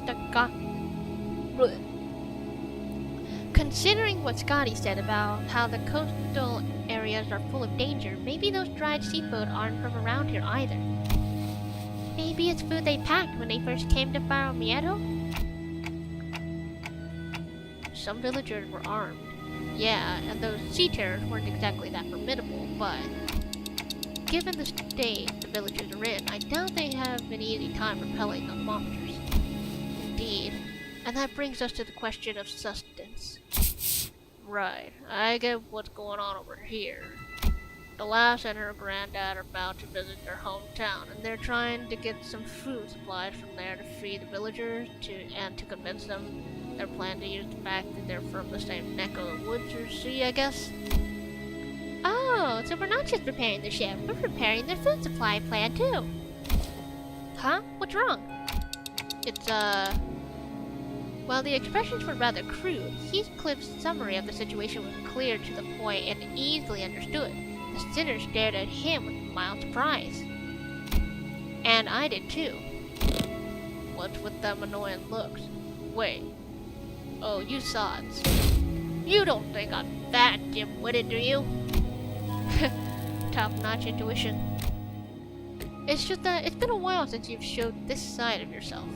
Scotty said about how the coastal areas are full of danger, maybe those dried seafood aren't from around here either. Maybe it's food they packed when they first came to Nyahao? Some villagers were armed. Yeah, and those sea terrors weren't exactly that formidable, but given the state the villagers are in, I doubt they have an easy time repelling those monsters. Indeed. And that brings us to the question of sustenance. Right, I get what's going on over here. The lass and her granddad are about to visit their hometown, and they're trying to get some food supplies from there to feed the villagers, and to convince them their plan to use the fact that they're from the same neck of the woods or sea, I guess. Oh, so we're not just preparing the ship, we're preparing the food supply plan too. Huh? What's wrong? It's, While the expressions were rather crude, Heathcliff's summary of the situation was clear to the point and easily understood. The sinner stared at him with mild surprise. And I did too. What's with them annoying looks? Wait. Oh, you sods. You don't think I'm that dim-witted, do you? Top-notch intuition. It's just that it's been a while since you've showed this side of yourself.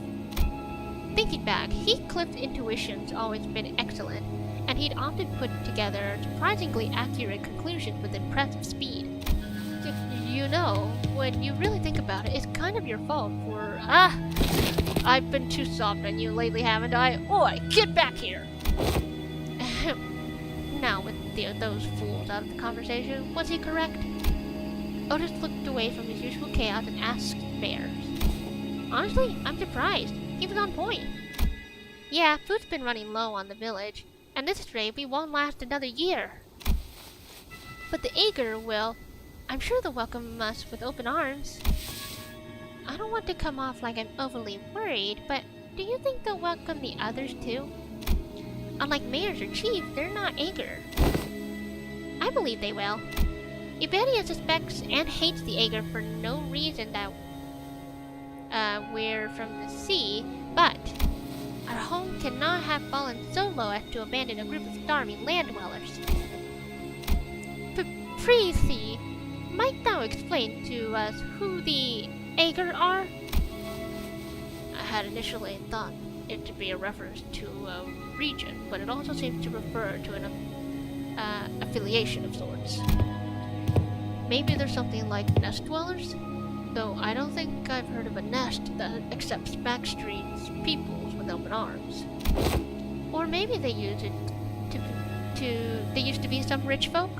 Thinking back, Heathcliff's intuition's always been excellent, and he'd often put together surprisingly accurate conclusions with impressive speed. You know, when you really think about it, it's kind of your fault for... I've been too soft on you lately, haven't I? Oi, get back here! Now, with those fools out of the conversation, was he correct? Otis looked away from his usual chaos and asked Bears. Honestly, I'm surprised. He was on point. Yeah, food's been running low on the village, and this rate we won't last another year. But the Aegir will. I'm sure they'll welcome us with open arms. I don't want to come off like I'm overly worried, but do you think they'll welcome the others too? Unlike mayors or chiefs, they're not Aegir. I believe they will. Iberia suspects and hates the Aegir for no reason that we're from the sea, but our home cannot have fallen so low as to abandon a group of starving land dwellers. Prithee, might thou explain to us who the Aegir are? I had initially thought it to be a reference to a region, but it also seems to refer to an affiliation of sorts. Maybe there's something like nest dwellers? Though I don't think I've heard of a nest that accepts backstreets peoples with open arms. Or maybe they use it they used to be some rich folk?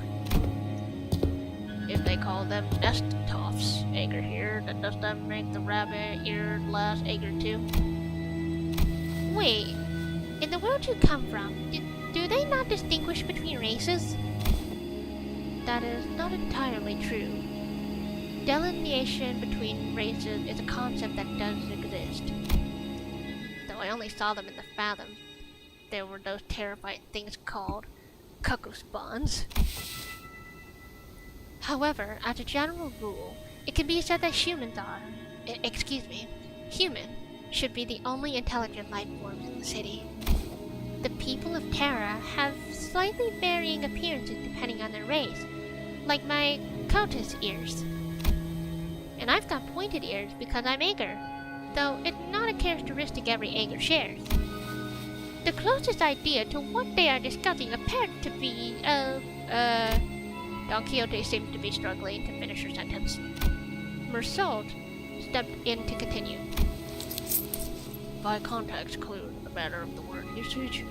If they call them nest toffs Aegir here, then does that make the rabbit-eared lass Aegir too? Wait, in the world you come from, do they not distinguish between races? That is not entirely true. Delineation between races is a concept that does exist. Though I only saw them in the Fathom. There were those terrifying things called cuckoo spawns. However, as a general rule, it can be said that human should be the only intelligent life forms in the city. The people of Terra have slightly varying appearances depending on their race, like my Countess ears. And I've got pointed ears because I'm Aegir, though it's not a characteristic every Aegir shares. The closest idea to what they are discussing appeared to be, Don Quixote seemed to be struggling to finish her sentence. Mersault stepped in to continue. By context clue in the matter of the word usage,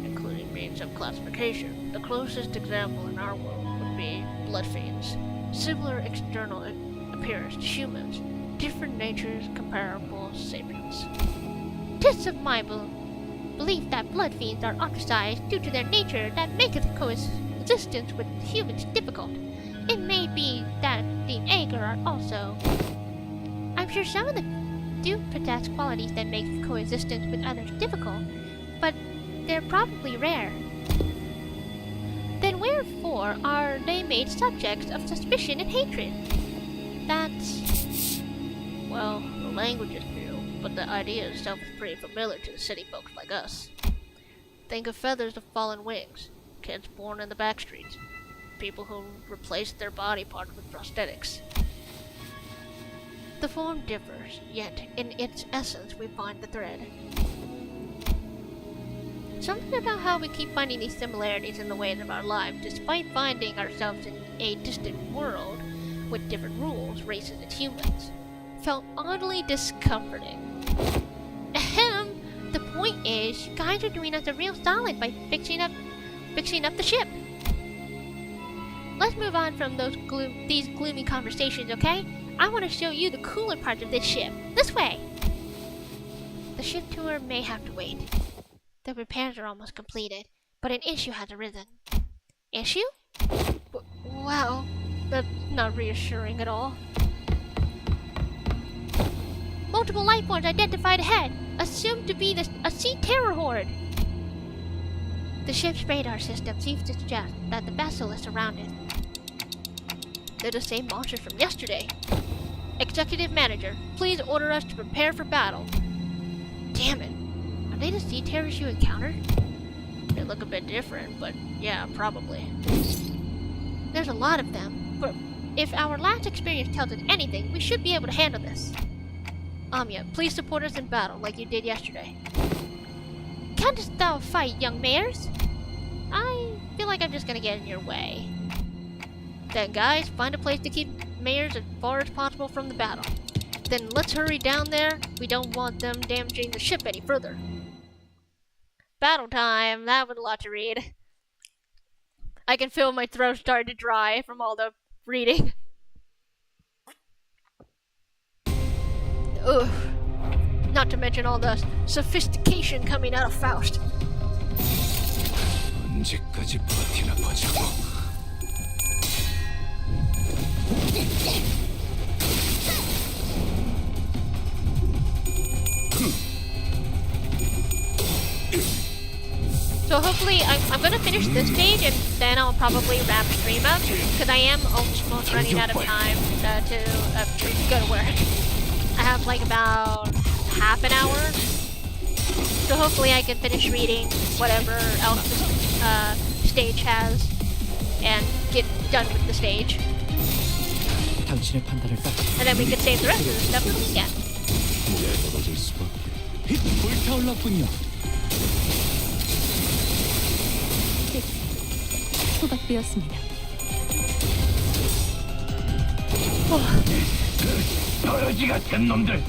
including means of classification, the closest example in our world would be blood fiends. Similar external appearance to humans, different natures, comparable sapiens. 'Tis of my belief that blood fiends are ostracized due to their nature that maketh coexistence with humans difficult. It may be that the Aegir are also. I'm sure some of them do possess qualities that make coexistence with others difficult, but they're probably rare. Then wherefore are they made subjects of suspicion and hatred? That's... well, the language is new, but the idea itself is pretty familiar to the city folks like us. Think of feathers of fallen wings, kids born in the back streets, people who replaced their body parts with prosthetics. The form differs, yet in its essence we find the thread. Something about how we keep finding these similarities in the ways of our lives, despite finding ourselves in a distant world with different rules, races, and humans, felt oddly discomforting. Ahem! The point is, you guys are doing us a real solid by fixing up the ship. Let's move on from these gloomy conversations, okay? I want to show you the cooler parts of this ship. This way! The ship tour may have to wait. The repairs are almost completed, but an issue has arisen. Issue? Wow, that's not reassuring at all. Multiple life forms identified ahead, assumed to be a sea terror horde. The ship's radar system seems to suggest that the vessel is surrounded. They're the same monsters from yesterday. Executive Manager, please order us to prepare for battle. Damn it. Are they the sea terrors you encountered? They look a bit different, but yeah, probably. There's a lot of them, but if our last experience tells us anything, we should be able to handle this. Anya, please support us in battle like you did yesterday. Canst thou fight, young mares? I feel like I'm just gonna get in your way. Then guys, find a place to keep mares as far as possible from the battle. Then let's hurry down there. We don't want them damaging the ship any further. Battle time. That was a lot to read. I can feel my throat starting to dry from all the reading. Ugh. Not to mention all the sophistication coming out of Faust. 언제까지 버티나 보자고. So hopefully I'm gonna finish this page and then I'll probably wrap stream up because I am almost running out of time to go to work. I have like about half an hour, so hopefully I can finish reading whatever else the stage has and get done with the stage. 당신의 판단을 And then we can save the rest of the stuff for the weekend. 떨어질 수밖에. 불타올랐군요. 소각되었습니다. 떨어지 같은 놈들.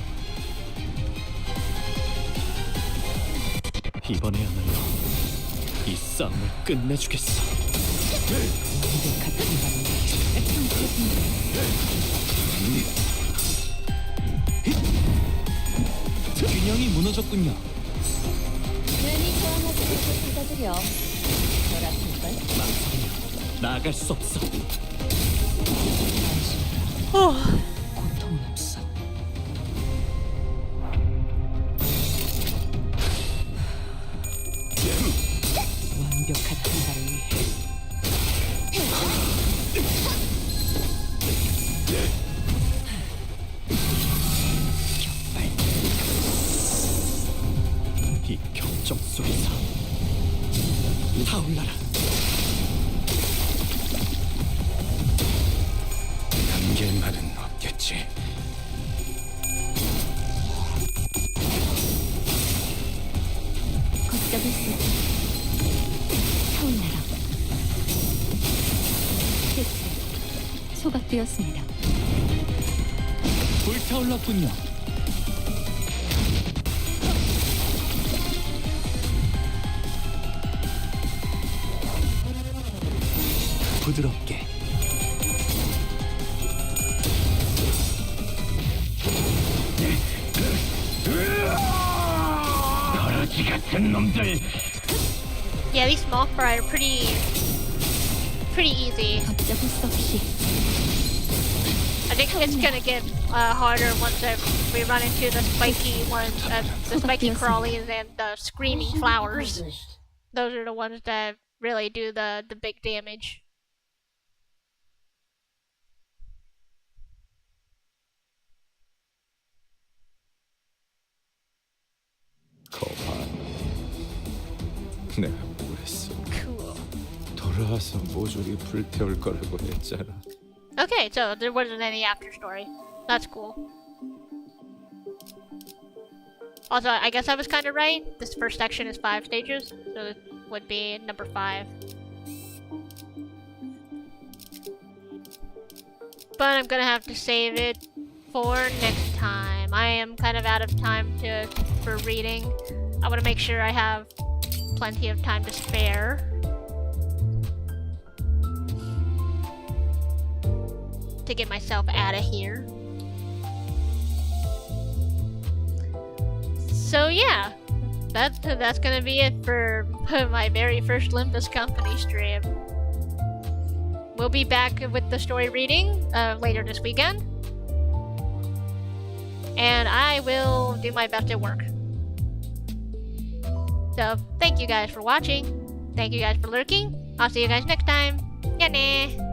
이번에야말로 이 싸움을 끝내주겠어. 균형이 무너졌군요. 괜히 소환하지 못해 받아들여. 나갈 수 없어. 고통은 없어. 완벽한 한발을 위해. 이 경정 속에서 타올라라. 남길 말은 없겠지. 걷잡을 수 없어. 타올라라. 대체 소각되었습니다. 불타올랐군요. 부드럽게. 떨어지 같은 놈들. Yeah, these small fry are pretty easy. 걷잡을 수 없이. I think it's gonna get harder once we run into the spiky ones, the spiky crawlies and the screaming flowers. Those are the ones that really do the big damage. 거봐. 내가 뭘 했어? Cool. 돌아와서 모조리 불태울 거라고 했잖아. Okay, so there wasn't any after story. That's cool. Also, I guess I was kind of right. This first section is 5 stages, so it would be number 5. But I'm gonna have to save it for next time. I am kind of out of time for reading. I want to make sure I have plenty of time to spare. To get myself out of here. So yeah, that's gonna be it for my very first Limbus Company stream. We'll be back with the story reading later this weekend. And I will do my best at work. So, thank you guys for watching. Thank you guys for lurking. I'll see you guys next time. Yeah, nah.